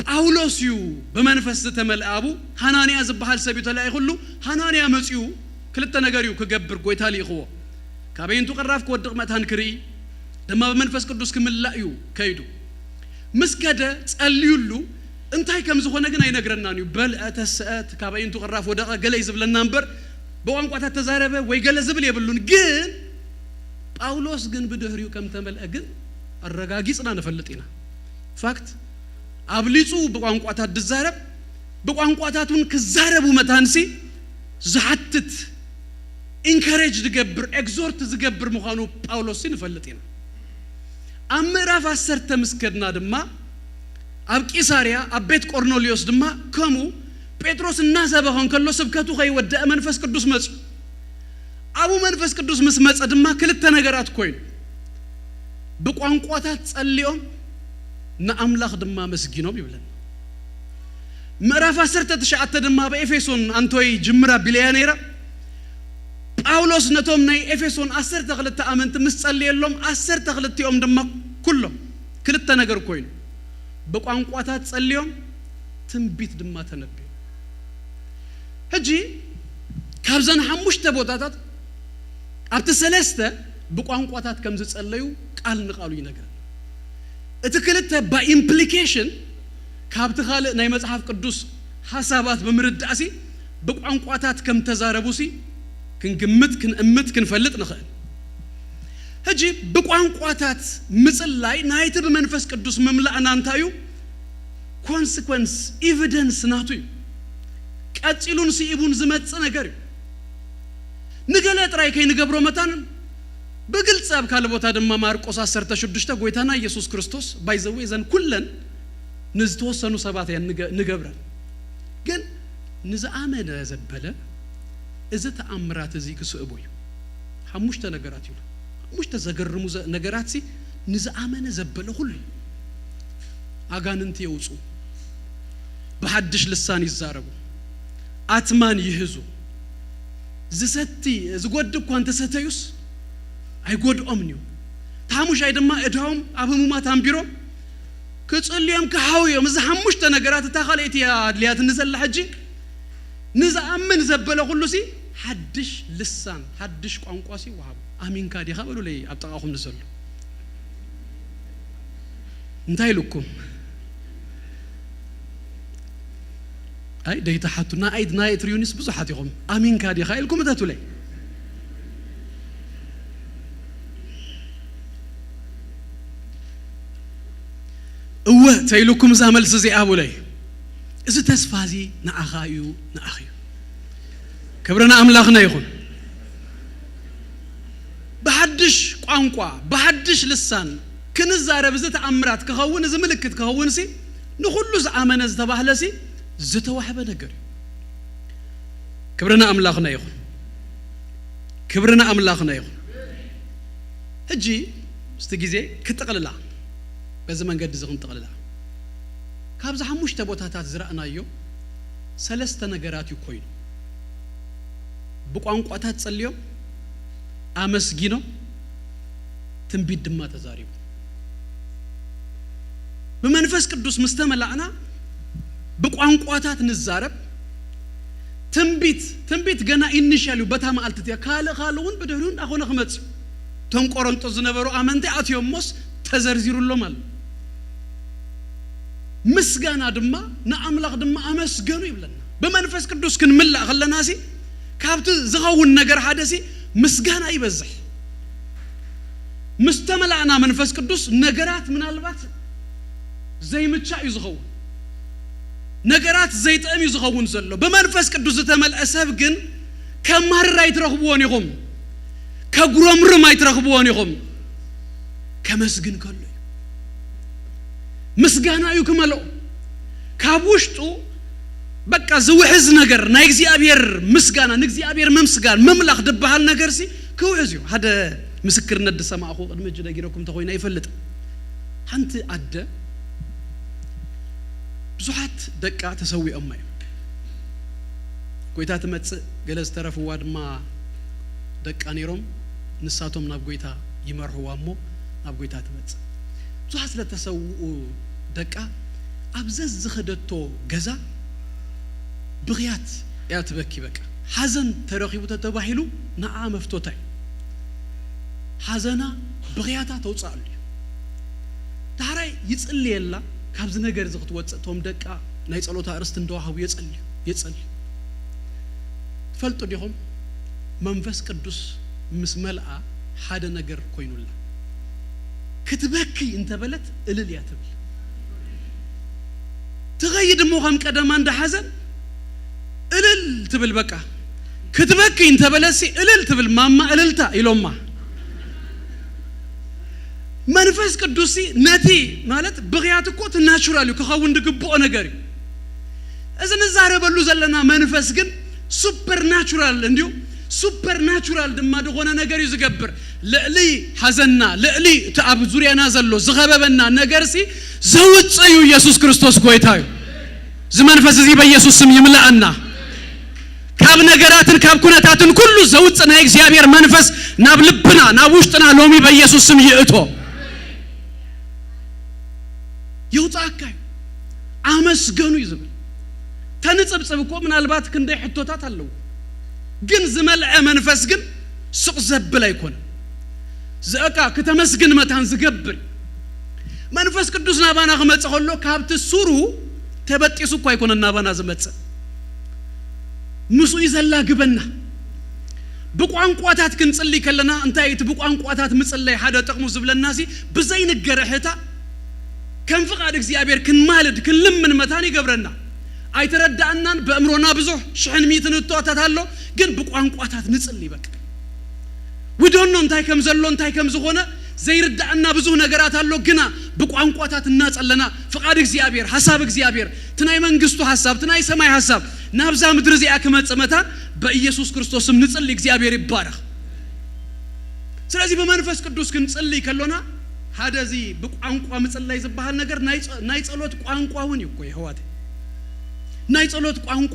ጳውሎስ ዩ በመንፈስ ተመልአቡ ሐናንያ ዝበሃል ሰብ ተላይ ሁሉ ሐናንያ መጽዩ ክልተ ነገር ዩ ከገብር ጎይታ ሊኽዎ ካበይንቱ ቀራፍ ከወድቅ መታን ክሪ ደማ በመንፈስ ቅዱስ ክምላዩ ከይዱ ምስከደ ጸልዩሉ እንታይ ከም ዝኾነ ግን አይነግረናን ዩ በልአተሰት ካበይንቱ ቀራፍ ወደቀ ገለይ ዝብለና እንበር በቋንቋታት ተዛረበ ወይ ገለ ዝብል የብሉን ግን ጳውሎስ ግን በድህሪው ከም ተመልአ ግን አረጋጊጽና ነፈልጥና ፋክት አብሊጹ በቋንቋታት ድዛረብ በቋንቋታቱን ከዛረቡ መታንሲ ዘሐትት ኢንካሬጅ ዝገብር ኤግዞርት ዝገብር መሆኑ ጳውሎስ ነፈልጥና አምዕራፍ 10 ምስከድና ድማ አብ ቂሳርያ አቤት ቆርኔሌዎስ ድማ ከሙ ጴጥሮስ እና ሰበሆን ከሎ ስብከቱ ከይወደ መንፈስ ቅዱስ መጽ አቡ መንፈስ ቅዱስ መስመጽ ድማ ክልተ ነገራት ኮይን በቋንቋታት ጸልዮም ነአምላኽ ድማ መስጊኖም ይብለን ምዕራፍ 10 ተሻዓተ ድማ በኤፌሶን አንቶይ ጅምራ ቢሊያኔራ ጳውሎስ ነቶም ናይ ኤፌሶን 10 ተኽልተ አመንት ምስጸልየሎም 10 ተኽልተዮም ድማ ኩሎም ክልተ ነገር ኮይን በቋንቋታት ጸልዮም ትንቢት ድማ ተነብዩ ህጂ ካብዘን 5 ቦታታት አብተ ሰለስተ በቋንቋታት ከም ዝጸለዩ ቃል ንቃሉ ይነገር እትክልተ በኢምፕሊኬሽን ካብተ ኻለ ናይ መጽሐፍ ቅዱስ ሐሳባት በምርዳሲ በቋንቋታት ከም ተዛረቡሲ ክንግምት ክንእምት ክንፈልጥ ንኽእል ህጂ በቋንቋታት ምጽላይ ናይቲ በመንፈስ ቅዱስ መምላእና እንታዩ ኮንሲኩዌንስ ኤቪደንስ ናቱ ቀጽሉን ሲኢቡን ዝመጽ ነገር ንገለ ጥራይ ከይንገብሮ መታን በግልጽ አብ ካለ ቦታ ደማ ማርቆስ 16 ጎይታና ኢየሱስ ክርስቶስ ባይዘው ዘን ኩለን ንዝተወሰኑ ሰባት ንገብረን ግን ንዝአመነ ዘበለ እዚ ተአምራት እዚ ክስእቦዩ 5 ነገራት ይሉ 5 ተዘገርሙ ነገራት ሲ ንዝአመነ ዘበለ ሁሉ አጋንንት ይውጹ በሐድሽ ልሳን ይዛረቡ አትማን ይህዙ ዝሰቲ ዝጎድ እንኳን ተሰተዩስ አይጎድኦም ነው ታሙሽ አይደማ እዳውም አብሙማት አንቢሮ ከጽልዮም ከሐውዮም እዚ 5 ነገራት ተኻለይቲ ያድሊያት ንዘላ ሕጂ ንዝአምን ዘበለ ሁሉ ሲ ሐድሽ ልሳን ሐድሽ ቋንቋሲ ወሃቡ አሚን ካዲ ኸበሉ ለይ አብጣቃኹም ንዘሉ እንታይ ልኩም አይ ደይታ ሐቱና አይድና የትሪዩኒስ ብዙሓት ይኹም አሚን ካዲ ኸይልኩም ተቱ ለይ እወ ተይልኩም ዛመልስ እዚ አቡ ለይ እዚ ተስፋዚ ንአኻዩ ንአኺዩ ክብረና አምላኽና ይኹን በሐድሽ ቋንቋ በሐድሽ ልሳን ክንዛረብ እዚ ተአምራት ከኸውን እዚ ምልክት ከኸውን ሲ ንኹሉ ዝአመነ ዝተባህለሲ ዝተዋህበ ነገር ክብረና አምላኽና ይኹን ክብረና አምላኽና ይኹን ሕጂ እስቲ ጊዜ ክትቅልላ በዚ መንገድ ዝኽን ተቅልላ ካብዛ 5 ቦታታት ዝራእናዮ ሰለስተ ነገራት ይኮይኑ በቋንቋታት ጸልዮም አመስጊኖ ትንቢት ድማ ተዛሪቡ በመንፈስ ቅዱስ መስተመላእና በቋንቋታት ንዛረብ ትንቢት ገና ኢኒሻሊ በታማልት ካለውን በደሩን አሁን አመጽ ተንቆረንጦ ዝነበሩ አመንተ አትዮሞስ ተዘርዚሩሎ ማለት ምስጋና ድማ ንአምላኽ ድማ አመስገኑ ይብለና በመንፈስ ቅዱስ ክንምላ خلናሲ ካብቲ ዝኸውን ነገር ሓደሲ ምስጋና ይበዝሕ مستملعنا منفس قدوس نجارات من البات زي متشاء يزغون نجارات زي تأمي يزغون زلوا بمنفس قدوس تمل أسف جن كمرة يترخبون يقوم كجرمر ما يترخبون يقوم كمسجن كله مسجنا يكملوا كابوشتو بقى زوحز نجار نيجزي أبير مسجنا نيجزي أبير ممسجان مملخ دبها النجار سي كويزيو هذا مسكرنا الدسماء أخو قد مجد أجيركم تخوينا يفلت حنت أدى بزحات دكا تسوي أمي كويتات مت جلس ترى فواد ما دكا نيروم نساتهم نبغيتها يمرحوا أمو نبغيتها تمت بزحات لا تسوي دكا أبزز زخدتو جزا بغيات يا تبكي بكا حزن تراخيبو تتباهلو نعم مفتوتاي حزنا بغياتا توصل تهراي يصلي يلا كابز ነገር ዝኽትወጽቶም ደቃ ናይ ጸሎታ አርስት እንደዋሃው ይጸልዩ ፈልጡ ዲኹም መንፈስ ቅዱስ ምስ መልአ ሓደ ነገር ኮይኑላ ክትበኪ እንተበለት እልል ያትብል ትغيድ ሞኸም ቀደማ እንደ ሐዘን እልል ትብል በቃ ክትበኪ እንተበለሲ እልል ትብል ማማ እልልታ ይሎማ መንፈስ ቅዱስ ነቲ ማለት በግያት እኮ ናቹራሊ ከኸውን ድግቦ ነገር እዝን ዛረበሉ ዘለና መንፈስ ግን ሱፐር ናቹራል እንዲሁ ሱፐር ናቹራል ድማ ደሆነ ነገር ይዝገብር ለሊ ሐዘንና ለሊ ተአብ ዙሪያና ዘሎ ዝኸበበና ነገርሲ ዘውጽዩ ኢየሱስ ክርስቶስ ጎይታዩ ዝመንፈስ እዚ በኢየሱስ ስም ይምላአና ካብ ነገራትን ካብ ኩነታትን ሁሉ ዘውጽና እግዚአብሔር መንፈስ ናብ ልብና ናብ ውሽጥና ሎሚ በኢየሱስ ስም ይእቶ يوتاكاي አመስገኑ ይዝብል ተንጽብጽብኮ ምናልባት ክንደ ሕቶታት አለው ግን ዝመልዐ መንፈስ ግን ሱቅ ዘብል አይኮን ዘአካ ከተመስግን መታን ዝገብር መንፈስ ቅዱስ ናባና ከመጽኸሎ ካብት ሱሩ ተበጥሱ እኮ አይኮን ናባና ዘመጽ ሙሱ ይዘላ ግበና በቋንቋታት ክንጽልይ ከለና እንታይት በቋንቋታት ምጽልይ ሓደ ጥቅሙ ዝብለናሲ በዘይ ንገረህታ كم فقاد እግዚአብሔር ክንማልድ ክንልምን መታን ይገብረና አይተረዳናን በእምሮና ብዙ ሽህን ሚትን ተወታታሎ ግን በቋንቋታት ንጽልይ በቃ ወዶን ነው እንታይ ከም ዘሎ እንታይ ከም ዝሆነ ዘይርዳና ብዙ ነገራት አሎ ግና በቋንቋታት እናጸለና ፍቃድ እግዚአብሔር ሐሳብ እግዚአብሔር ትናይ መንግስቱ ሐሳብ ትናይ ሰማይ ሐሳብ ናብዛ ምድር ዚያ ከመጽመታ በኢየሱስ ክርስቶስም ንጽልይ እግዚአብሔር ይባረክ ስለዚህ በመንፈስ ቅዱስ ክንጽልይ ከሎና ሀደዚ በቋንቋ መጸለይ ዝባል ነገር ናይ ጸሎት ቋንቋውን ይኮ ይህዋት ናይ ጸሎት ቋንቋ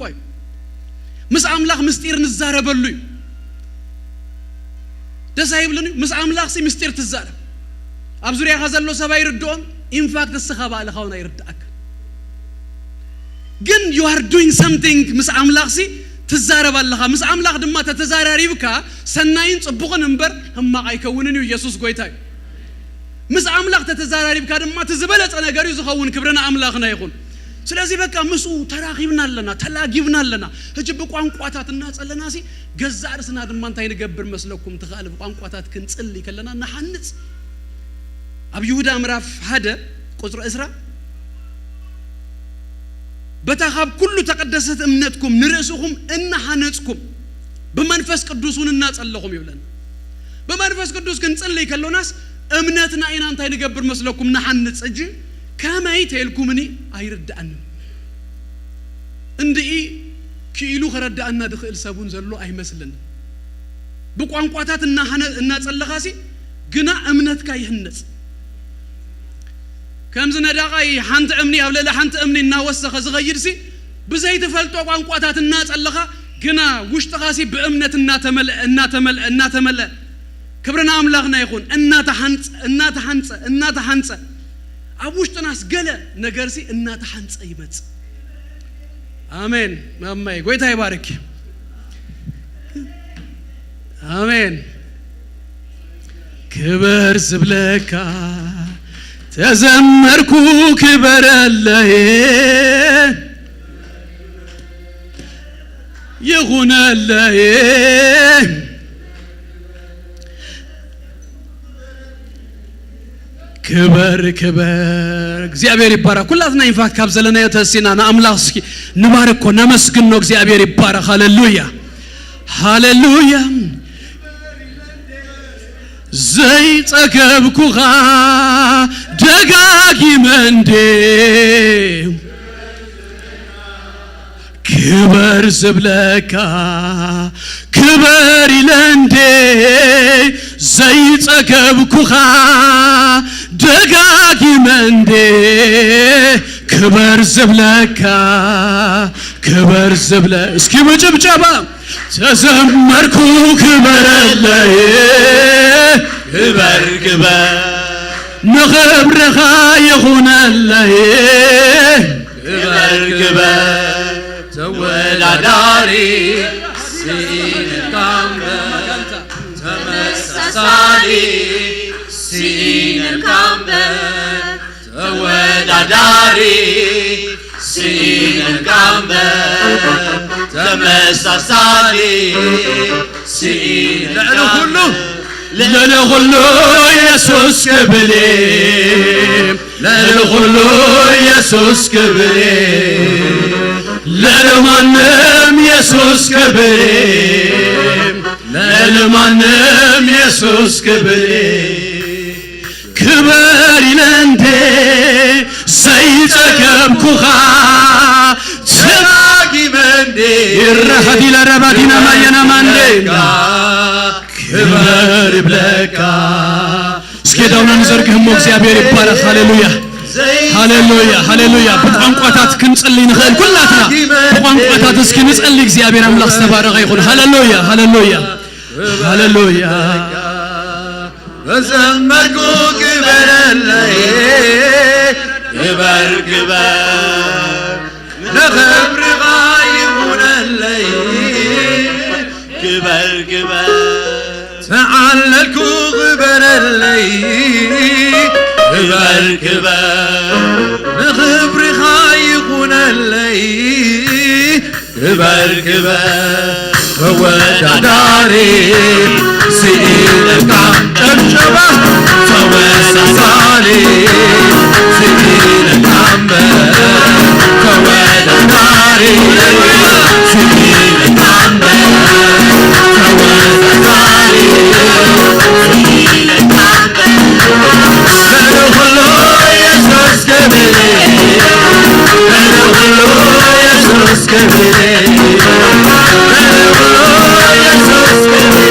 ምስ አምላኽ ምስጢር ንዛረበሉ ደሳይብልን ምስ አምላኽ ሲ ምስጢር ትዛረብ አብዙሪያ ኸዘሎ ሰባይ ይርዶን ኢንፋክት ተስኸባ ለኻውና ይርዳክ ግን you are doing something ምስ አምላኽ ሲ ትዛረብ አለኻ ምስ አምላኽ ድማ ተተዛራሪብካ ሰናይን ጽቡቕን እንበር ህማቕ አይከውንን ኢየሱስ ጎይታይ مس أملاك تتزاري بكادم ما تزبلت أنا قريب زخون كبرنا أملاكنا يقول سلازي بكا مسو تراقيبنا لنا تلاقيبنا لنا هجيب بقوان قواتات الناس اللي ناسي جزار سناد ما انتين قبر مسلكم تخالف بقوان قواتات كنت اللي كلنا نحنس أبي يهودا أمراف هذا قصر إسراء بتخاب كل تقدست أمنتكم نرأسكم إن حنسكم بمنفس قدوسون الناس اللهم يبلن بمنفس قدوس كنت اللي كلنا ناس أمنتنا إن أنت ينقبر مسلكم نحنت أجي كما يتهلكمني أيردأن عندي كيلو خردأن دخل سبون زلوا أي مثلاً بقوان قواتات الناس اللي خاسي جنا أمنتك يهنس كم زنا دقاي حنت أمني أو لا حنت أمني الناوسخ زغير سي بزيت فلتو قوان قواتات الناس اللي خا جنا وش تخاسي بأمنة الناتمل ክብርና አምላክና ይኹን እናተ ሐንጸ አቡሽጥናስ ገለ ነገርሲ እናተ ሐንጸ ይመጽ አሜን ማማይ ጎይታ ይባርክ አሜን ክብር ዝብለካ ተዘመርኩ ክበረለህ ይሁንልህ ክብር እግዚአብሔር ይባረክ ሁላትና ኢንፋክት ካብዘለና የተሲና አምላክ እስኪ ንባርኮ ነመስግን ነው እግዚአብሔር ይባረክ ሃሌሉያ ሃሌሉያ ዘይ ጸገብኩኻ ደጋጊመንዴ ክብር ዝብለካ ክብር ይለንዴ ዘይ ጸገብኩኻ ደጋጊመንዴ ክብር ዝብለካ ክብር ዝብለ እስኪ በጭብጨባ ተዘመርኩ ክበረለይ ክበር ንኽብርኻ ይኹነለይ ክበር ተወዳዳሪ ሲንካምበ ተመሳሳሊ ሲንካምበ ተወዳዳሪ ሲንካምበ ተመሳሳሊ ሲንካምበ ለለሁሉ ኢየሱስ ክብሬ ለለሁሉ ኢየሱስ ክብሬ ለማንም ኢየሱስ ክብሬ ለማንም ኢየሱስ ክብሬ ክብር ይለንዴ ዘይጸገብኩኻ ተራጊመንዴ ይረሃዲ ለረባዲና ማየና ማንዴ ክብር ይብለካ እስኪ ዳውናን ዘርግህሞ እግዚአብሔር ይባረክ ሃሌሉያ ሃሌሉያ ሃሌሉያ በቋንቋታት ክንጸልይ ንኽእል ኩላትና በቋንቋታት እስኪ ንጸልይ እግዚአብሔር አምላክ ተባረከ ይሁን ሃሌሉያ ሃሌሉያ ሃሌሉያ በዘመርኩ ክበረለይ ክበር ለኽብርኻ ይሁነለይ ክበር ተዓለልኩ ክበረለይ ክበር ለኽብርኻ ይኹነለይ ክበር ተወዳዳሪ ሲኢልካ ጨብጨባ ተወሳሳሊ ሲኢልካ ተወዳዳሪ ሲኢልካ ተወዳዳሪ ሲኢልካ ለሁሉ ኢየሱስ ክብሬ ለሁሉ ኢየሱስ ክብሬ ለሁሉ ኢየሱስ ክብሬ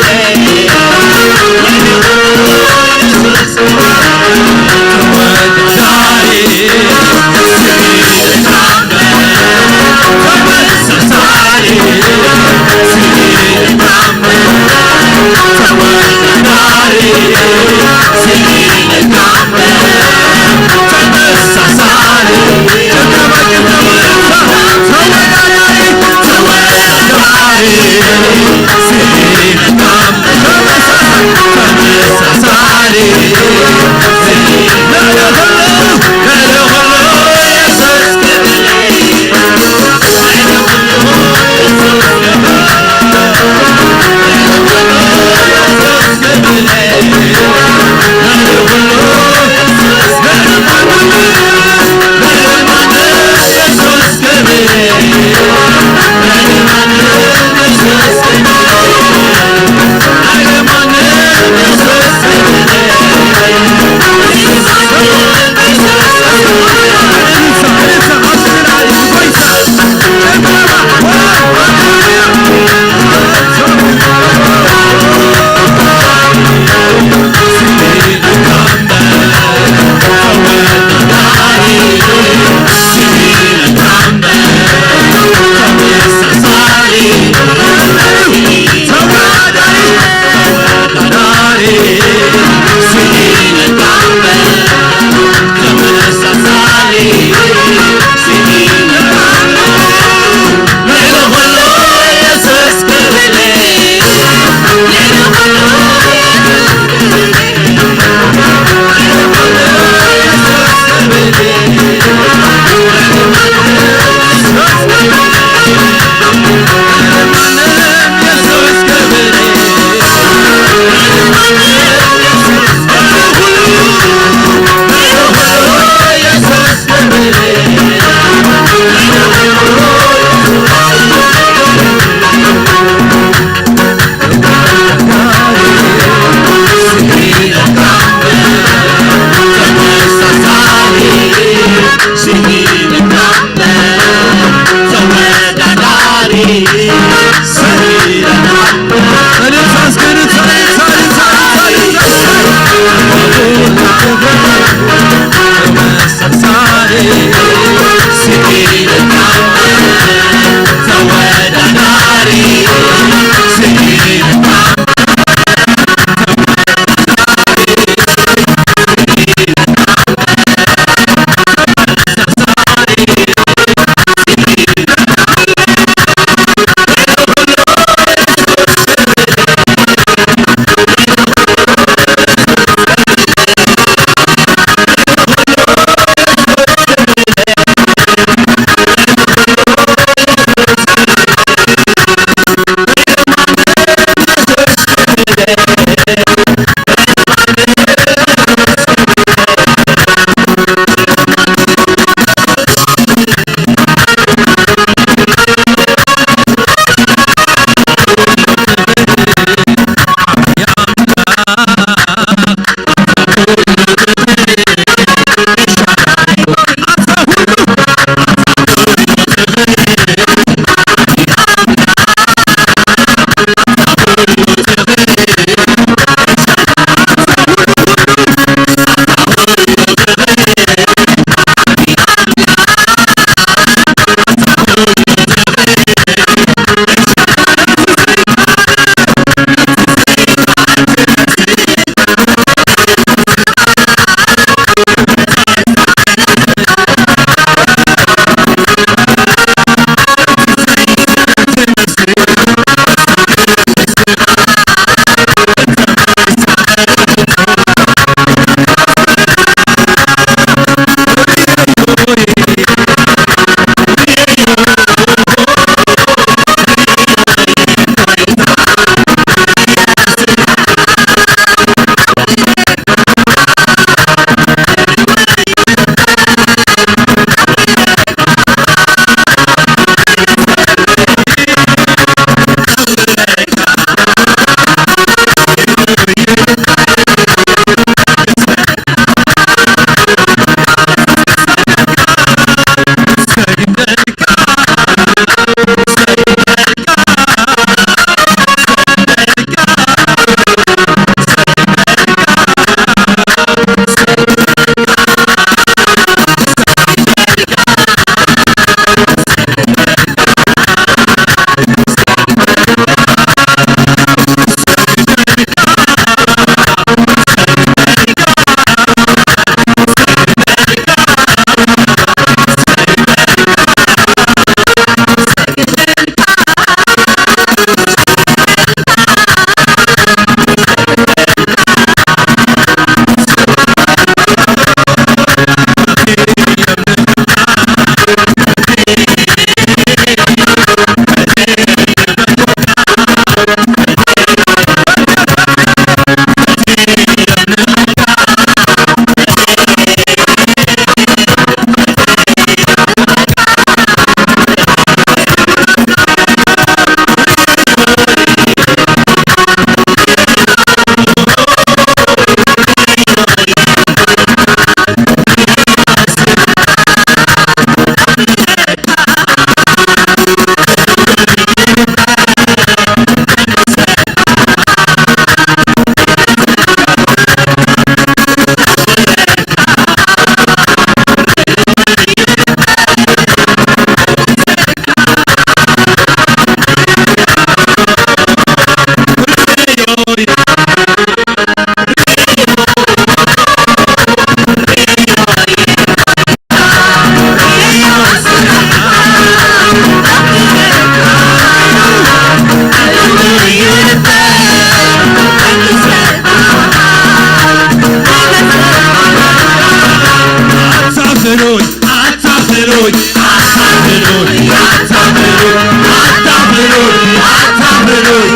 አታፍኑኝ አታፍኑኝ አታፍኑኝ አታፍኑኝ አታፍኑኝ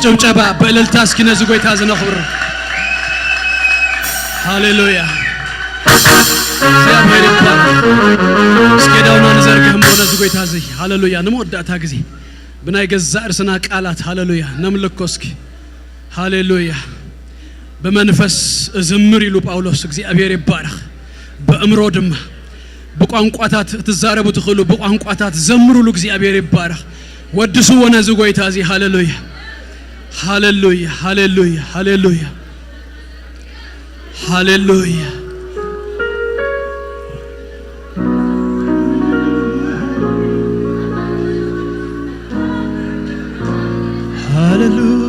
ጭብጨባ በእልልታ እስኪ ነዚህ ጎይታ ዝነኽብር ሃሌሉያ እግዚአብሔር ይባረክ እስኪ ዳውና ንዘርግህም በነዚህ ጎይታ ዘይ ሃሌሉያ ንመወዳእታ ጊዜ ብናይ ገዛ እርስና ቃላት ሃሌሉያ ነምልኮ እስኪ ሃሌሉያ በመንፈስ እዝምር ይሉ ጳውሎስ እግዚአብሔር ይባረክ በእምሮ ድማ በቋንቋታት ትዛረቡ ትኽሉ በቋንቋታት ዘምሩሉ እግዚአብሔር ይባረክ ወድሱ ወነዚህ ጎይታ ዘይ ሃሌሉያ Hallelujah, hallelujah, hallelujah. Hallelujah.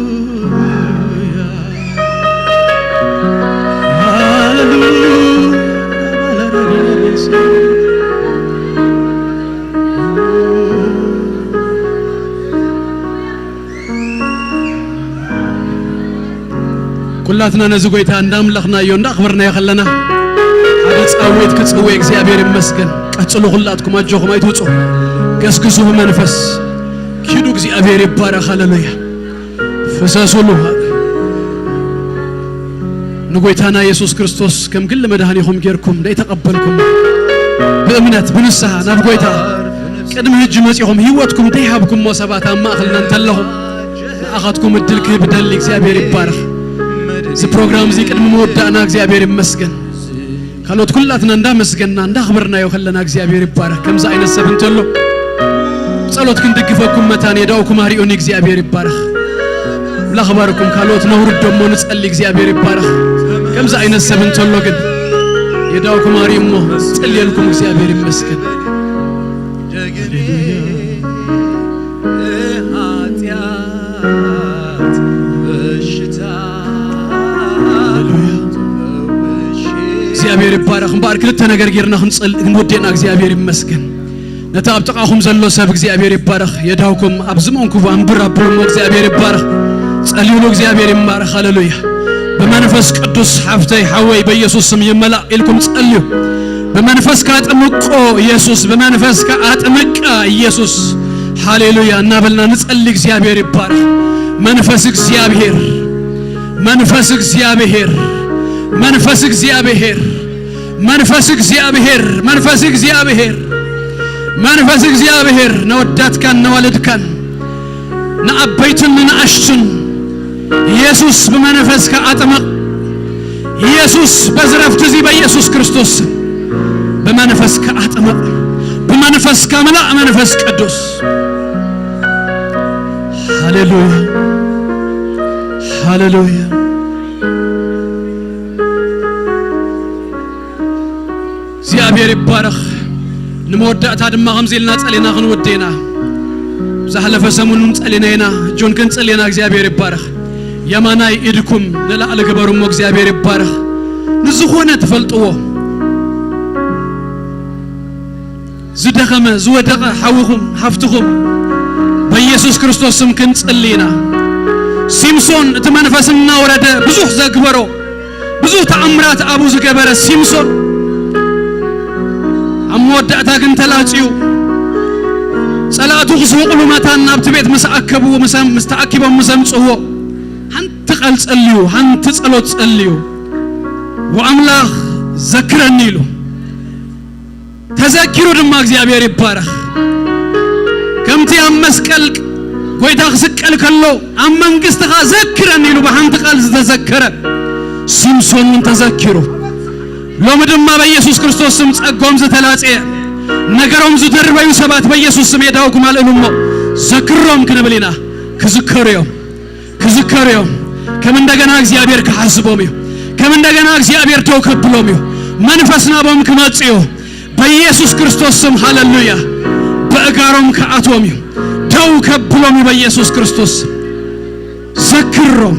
Hallelujah. Hallelujah. ኩላትና ነዚህ ጎይታ እንዳምለኽና ይንዳ አኽብርና ይኸለና አጻውት ክጽዌ እግዚአብሔር ይመስገን ቀጽሉ ሁላትኩም አጆኹም አይትውጹ ገስግሱ በመንፈስ ኪዱ እግዚአብሔር ይባረክ ሃሌሉያ ፈሰሱሉ ንጎይታና ኢየሱስ ክርስቶስ ከም ግል መድኃኒኹም ጌርኩም እንዳይተቀበልኩም በእምነት ብንስሐ ናብ ጎይታ ቅድም ህጅ መጽኹም ህይወትኩም ደይሃብኩም ወሰባታ ማእኸልና እንተለኹም አኻትኩም እድል ክብደል እግዚአብሔር ይባረክ ዚ ፕሮግራም ዚ ቅድም መወዳእና እግዚአብሔር ይመስገን ካሎት ኩላትና እንዳመስገንና እንዳኽብርና ይኸለና እግዚአብሔር ይባረክ ከምዛ አይነት ሰብ እንተሎ ጸሎት ክንድግፈኩም መታን የዳውኩም አሪኦን እግዚአብሔር ይባረክ ላኽባርኩም ካሎት ነውርድ ደሞ ንጸልይ እግዚአብሔር ይባረክ ከምዛ አይነት ሰብ እንተሎ ግን የዳውኩም አሪሞ ጸልየልኩም እግዚአብሔር ይመስገን እግዚአብሔር ይባረክ ባርክ ለተነገር ጌርና ክንጽል እንወደና እግዚአብሔር ይመስገን ነታብ ተቃኹም ዘሎ ሰብ እግዚአብሔር ይባረክ የዳውኩም አብዝሞንኩ አንብር አብሮም እግዚአብሔር ይባረክ ጸልዩ እግዚአብሔር ይማረክ ሃሌሉያ በመንፈስ ቅዱስ ሐፍተይ ሐወይ በኢየሱስ ስም ይመላ ኢልኩም ጸልዩ በመንፈስ ካጠምቆ ኢየሱስ በመንፈስ ካጠምቃ ኢየሱስ ሃሌሉያ እናበልና እንጸልይ እግዚአብሔር ይባረክ መንፈስ እግዚአብሔር መንፈስ እግዚአብሔር መንፈስ እግዚአብሔር መንፈስ እግዚአብሔር መንፈስ እግዚአብሔር መንፈስ እግዚአብሔር ነወዳትካን ነወልድካን ነአበይቱን ነአሽቱን ኢየሱስ በመንፈስ ካጠምቅ ኢየሱስ በዝረፍት ዚ በኢየሱስ ክርስቶስ በመንፈስ ካጠምቅ በመንፈስ ካመላ መንፈስ ቅዱስ ሃሌሉያ ሃሌሉያ እግዚአብሔር ይባረክ ንመወዳእታ ድማ ከምዚልና ጸሊና ክንወደና زحلف سمون ጸሊናይና ጆን ከን ጸሊና እግዚአብሔር ይባረክ የማናይ ኢድኩም ለላዕለ ገበሩም እግዚአብሔር ይባረክ ንዝኾነ ተፈልጥዎ ዝደኸመ ዝወደቀ ሐውኹም ሐፍትኹም በኢየሱስ ክርስቶስ ስም ከን ጸሊና ሲምሶን ተመንፈስና ወረደ ብዙ ዘግበሮ ብዙ ተአምራት አቡ ዝገበረ ሲምሶን አሞዳታ ግን ተላጭዩ صلاته خسوق بمتان نبت بيت مسأكبو مستأكبو مسمصهو هنت قال صليو هنت صلوت صليو وأملاخ ذكرني له تذكروا دم እግዚአብሔር ይባረክ ከምቲ አመስቀል ጎይታ xስቀል ከሎ አመንግስትኻ ዘክረኒ له በሃንት ቃል ተዘከረ ሲምሶን ተዘክሩ ሎምድማ በኢየሱስ ክርስቶስ ስም ጸጋውም ዘተላጸ ነገሮም ዝደርበዩ ሰባት በኢየሱስ ስም የዳውኩም አለሉሞ ዘክሮም ከነበሊና ከዝከሪዮ ከመንደገና እግዚአብሔር ከሐስቦም ከመንደገና እግዚአብሔር ተወከብሎም መንፈስና ቦም ከመጽዮ በኢየሱስ ክርስቶስ ስም ሃሌሉያ በእጋሮም ከአቶም ተወከብሎም በኢየሱስ ክርስቶስ ዘክሮም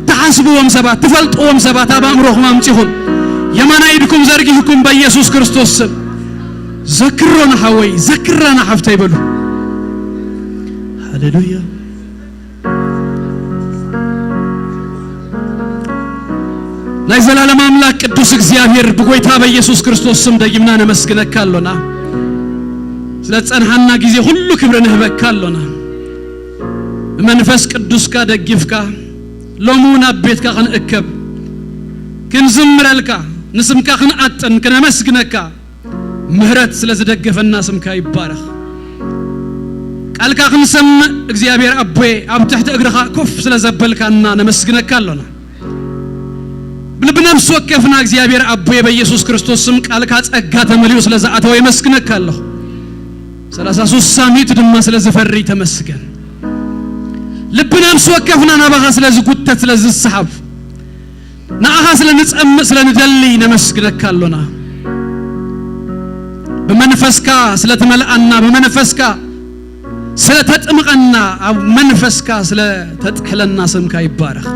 ተሐስቦም ሰባት ተፈልጦም ሰባት አባምሮም አምጪሁም የማናይድኩም ዘርጊህኩም በኢየሱስ ክርስቶስ ስም ذكرنا حوي ذكرنا حفتي بلو هاليلويا نايزل على مملك قدوس እግዚአብሔር በጎይታ በኢየሱስ ክርስቶስ ስም ደግምና ነመስግነካለና ስለጸንሐና ጊዜ ሁሉ ክብርንህ በካለና መንፈስ ቅዱስ ካ ደግፍካ ሎሙና ቤትካ ከንእከብ ክንዝምረልካ ንስምካ ከንአጥን ከነመስግነካ ምህረት ስለዘደገፈና ስምካ ይባረክ ቃልካ ክንሰም እግዚአብሔር አቦይ አብ ተሕተ እግርኻ ኮፍ ስለዘበልካና ነመስግነካለና ብልብነም ወከፍና እግዚአብሔር አቦይ በኢየሱስ ክርስቶስ ስም ቃልካ ጸጋ ተመልዮ ስለዛአተው ይመስግነካለሁ 33 ሳሚት ድማ ስለዘፈሪ ተመስገን ልብነም ወከፍና ናባኻ ስለዝጉተት ስለዝስሐብ ናአኻ ስለንጸም ስለንደሊ ነመስግነካለና በመንፈስካ ስለተመላአና በመንፈስካ ስለተጥምቀና መንፈስካ ስለተጥሕለና ስምካ ይባረክ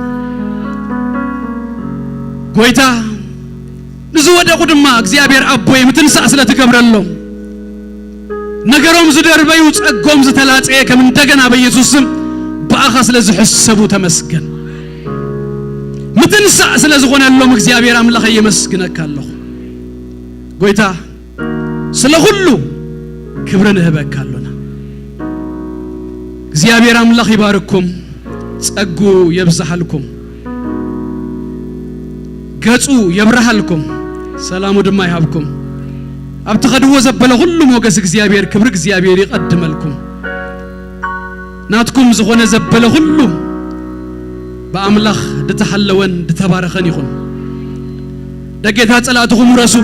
ጎይታ ንዙ ወደቁ ድማ እግዚአብሔር አቦይ ምትንሳ ስለተከብረሎ ነገሮም ዝደርበዩ ጸጎም ዝተላጸ ከመንደገና በኢየሱስ ስም በአኻ ስለዝሕሰቡ ተመስገን ምትንሳ ስለዝኾነሎም እግዚአብሔር አምላክ ይመስግነካለሁ ጎይታ ስለ ሁሉ ክብርን እህበካለና እግዚአብሔር አምላክ ይባርኩም ጸጉ ይብዛልኩም ገጹ ይብራሃልኩም ሰላሙ ድማ ይሃብኩም አብተኸድዎ ዘበለ ሁሉ ሞገስ እግዚአብሔር ክብር እግዚአብሔር ይቀድመልኩም ናትኩም ዝኾነ ዘበለ ሁሉ በአምላክ ድተሐለወን ድተባረኸን ይኹን ደጌታ ጸላትኩም ረሱ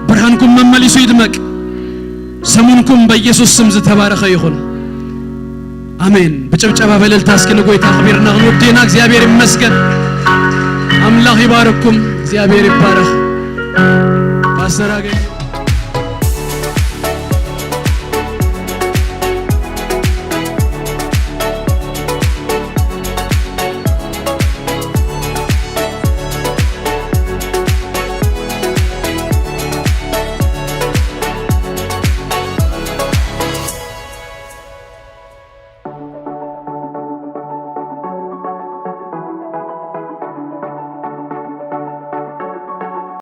ብርሃንኩም መመሊሱ ይድመቅ ሰሙንኩም በኢየሱስ ስም ዝተባረኸ ይኹን አሜን በጨብጨባ በለልታ እስኪ ንጎይታ ክብርና ንወዴና እግዚአብሔር ይመስገን አምላክ ይባርኩም እግዚአብሔር ይባረክ ፓስተር አገኘ